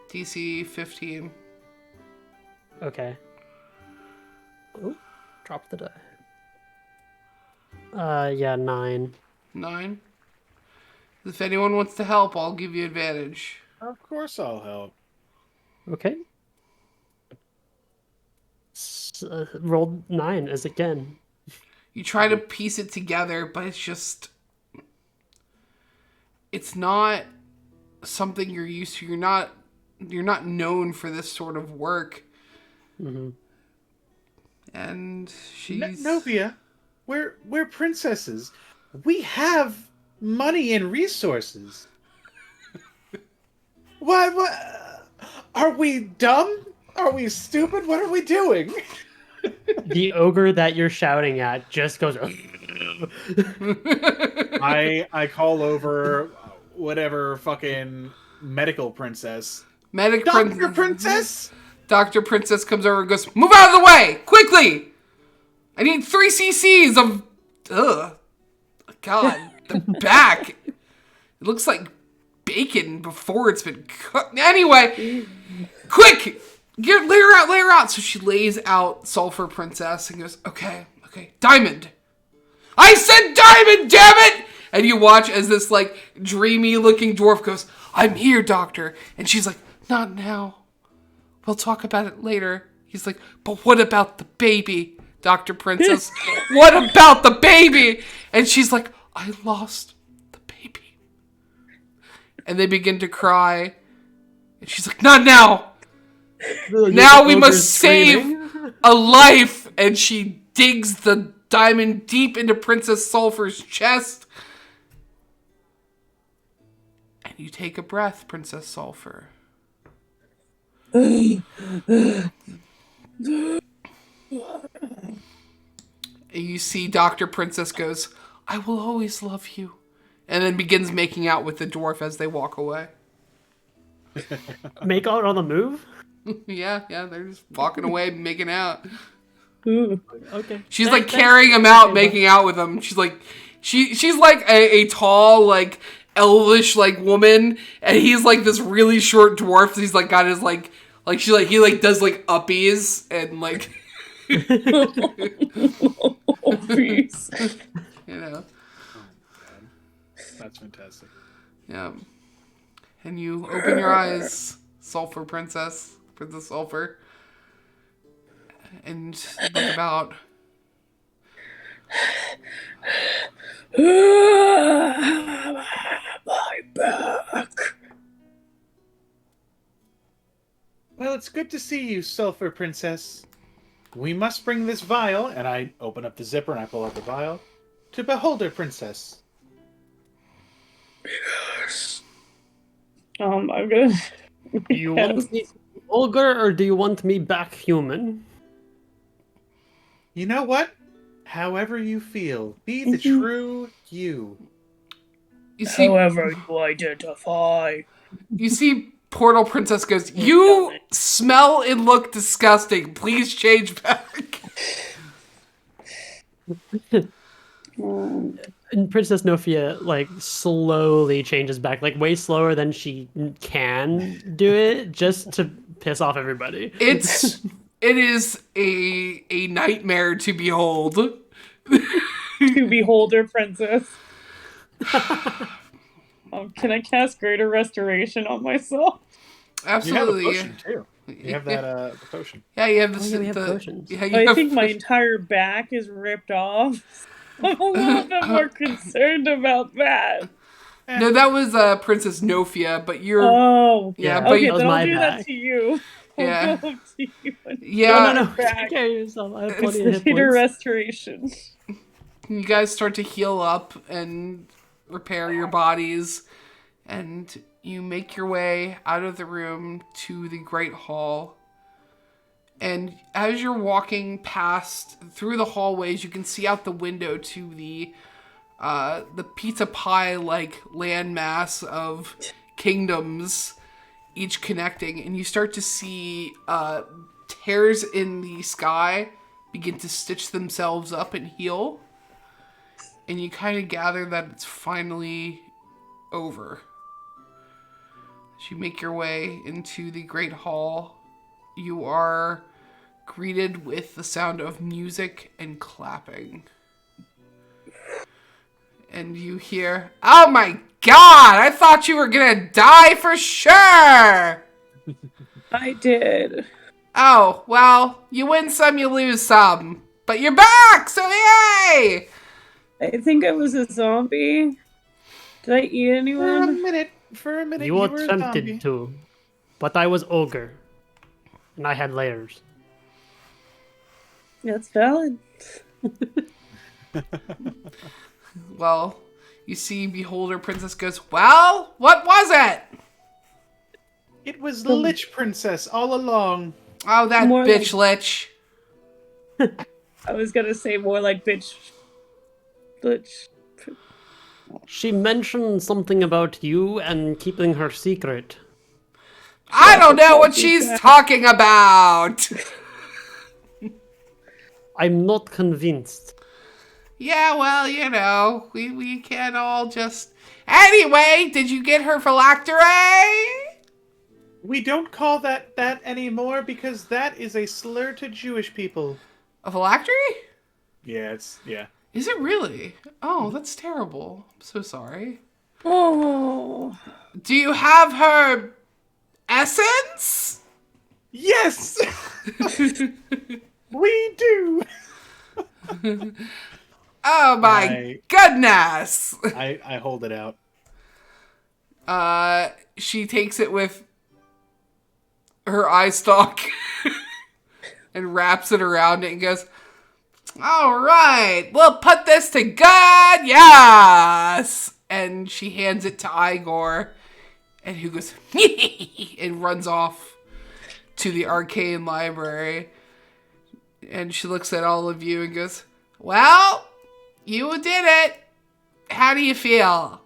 DC 15. Okay. Oh, drop the die. Yeah, 9. 9. If anyone wants to help, I'll give you advantage. Of course I'll help. Okay. rolled 9 as again. You try to piece it together, but it's not something you're used to. You're not known for this sort of work. Mm-hmm. And she's Novia, we're princesses. We have money and resources. What? Are we dumb? Are we stupid? What are we doing? The ogre that you're shouting at just goes. I call over whatever fucking medical princess. Doctor Princess? Dr. Princess comes over and goes, "Move out of the way! Quickly! I need 3 cc's of... Ugh. God, the back. It looks like bacon before it's been cooked. Anyway, quick! Lay her out. So she lays out Sulfur Princess and goes, okay, Diamond. I said Diamond, damn it! And you watch as this, like, dreamy-looking dwarf goes, I'm here, doctor. And she's like, not now. We'll talk about it later. He's like, but what about the baby, Dr. Princess? What about the baby? And she's like, I lost the baby. And they begin to cry. And she's like, not now. Now we must save a life. And she digs the diamond deep into Princess Sulfur's chest. And you take a breath, Princess Sulfur. And you see Dr. Princess goes, I will always love you. And then begins making out with the dwarf as they walk away. Make out on the move? Yeah, they're just walking away, making out. Okay. She's like carrying him out, making out with him. She's like, she's like a tall, like elvish, like woman, and he's like this really short dwarf. He's like got his like he does like uppies and like, Uppies. you know. That's fantastic. Yeah. And you open your eyes, Sulfur Princess Sulfur, and think about. My back. Well, it's good to see you, Sulfur Princess. We must bring this vial, and I open up the zipper and I pull out the vial, to Beholder Princess. I'm gonna. Do you want me ogre or do you want me back human? You know what? However you feel, be the true you. You see, However you identify. you see, Portal Princess goes, you smell and look disgusting. Please change back. And Princess Nofia, like, slowly changes back, like, way slower than she can do it, just to piss off everybody. It is a nightmare to behold. To beholder princess. Can I cast Greater Restoration on myself? Absolutely. You have a potion, too. You have that the potion. Yeah, you have we have potions. Yeah, you I have think my entire back is ripped off. I'm a little bit more concerned about that. No, that was Princess Nofia, but you're Oh. yeah, Yeah, but Okay, that was then I'll my do back. that to you. I'll Yeah. go up to you and yeah. No. back. Take care of yourself. I have It's plenty of the hit Greater points. Restoration. You guys start to heal up and repair your bodies, and you make your way out of the room to the Great Hall. And as you're walking past through the hallways, you can see out the window to the pizza pie like landmass of kingdoms, each connecting, and you start to see tears in the sky begin to stitch themselves up and heal. And you kind of gather that it's finally over. As you make your way into the Great Hall, you are greeted with the sound of music and clapping. And you hear, oh my god, I thought you were gonna die for sure! I did. Oh, well, you win some, you lose some. But you're back, so yay! I think I was a zombie. Did I eat For a anyone? minute, You you were were a tempted zombie. to, but I was ogre, and I had layers. That's valid. Well, you see Beholder Princess goes, well, what was it? It was the Lich Princess all along. Oh, that More bitch lich. I was gonna say more like bitch. Bitch. She mentioned something about you and keeping her secret. I don't know what told you she's that. talking about. I'm not convinced. Yeah, well, you know, we can't all just... Anyway, did you get her phylactery? We don't call that anymore because that is a slur to Jewish people. A phylactery? Yeah. Is it really? Oh, that's terrible. I'm so sorry. Oh. Do you have her essence? Yes! We do! Oh my I- goodness! I hold it out. She takes it with her eye stalk and wraps it around it and goes, all right, we'll put this to good, yes! And she hands it to Igor, and who goes, and runs off to the arcane library. And she looks at all of you and goes, well, you did it. How do you feel?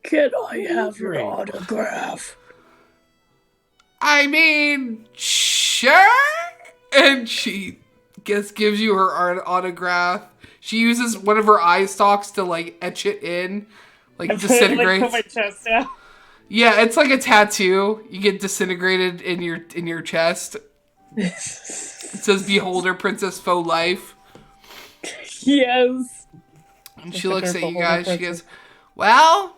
Can I have your Great. autograph? I mean, sure. And she gives you her autograph. She uses one of her eye stalks to like etch it in, like disintegrates. Put my chest out. Yeah, it's like a tattoo. You get disintegrated in your chest. It says "Beholder, Princess for Life." Yes. And she looks at you guys. She goes, "Well,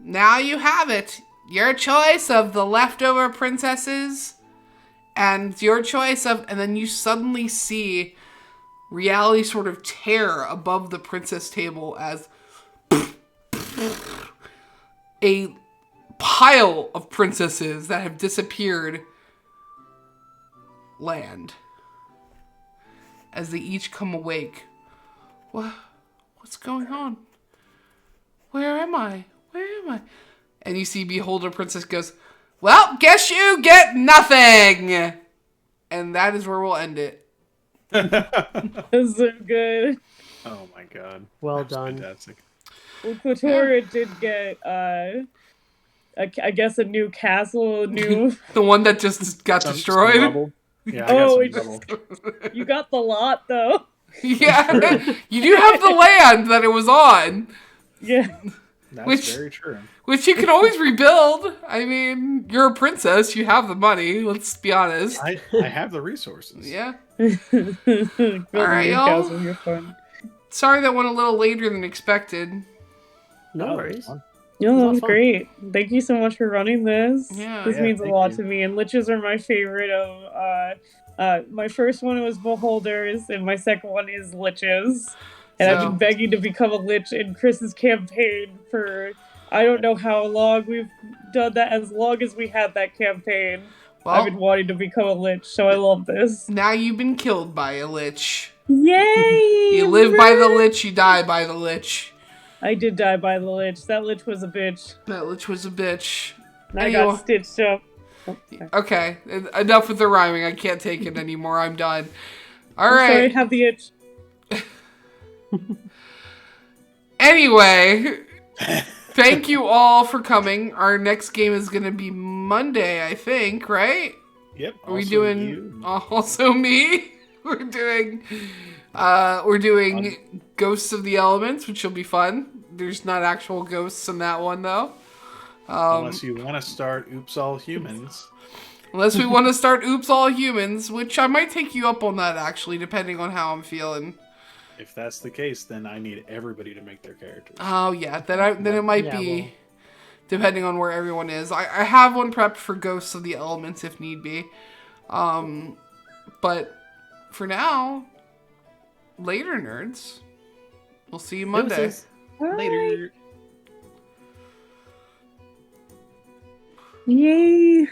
now you have it. Your choice of the leftover princesses, and your choice of." And then you suddenly see reality sort of tear above the princess table as a pile of princesses that have disappeared land as they each come awake. What's going on? Where am I? And you see Beholder Princess goes, well, guess you get nothing. And that is where we'll end it. That's so good. Oh my god. Well That's done. fantastic. Well, Kotora did get, I guess a new castle, The one that just got Some destroyed. rubble. Yeah, I got Oh, some it rubble. You got the lot, though. Yeah, you do have the land that it was on, Yeah. That's very true. which you can always rebuild. I mean, you're a princess. You have the money. Let's be honest. I have the resources. Yeah. Building right, your y'all. castle, you're fun. Sorry that went a little later than expected. No Oh, worries. fun. No, that was fun. great. Thank you so much for running this. Yeah. This Yeah, means a thank lot you. to me, and liches are my favorite of my first one was beholders, and my second one is liches. And I've So- been begging to become a lich in Chris's campaign for I don't know how long we've done that, as long as we had that campaign. I've been Well, wanting to become a lich, so I love this. now you've been killed by a lich. Yay! You live by the lich, you die by the lich. I did die by the lich. That lich was a bitch. That lich was a bitch. And I Anyway. got stitched up. Oh, sorry. Okay, enough with the rhyming. I can't take it anymore. I'm done. All I'm sorry, I right. have the itch. Anyway, thank you all for coming. Our next game is going to be Monday, I think, right? Yep. Are we also doing you. also me? We're doing Ghosts of the Elements, which will be fun. There's not actual ghosts in that one though. Unless you want to start Oops All Humans. Unless we want to start Oops All Humans, which I might take you up on that actually, depending on how I'm feeling. If that's the case, then I need everybody to make their characters. Oh yeah, then it might Yeah, be well. depending on where everyone is. I have one prepped for Ghosts of the Elements if need be. But for now, later, nerds. We'll see you Monday. Deuces. Later. Yay.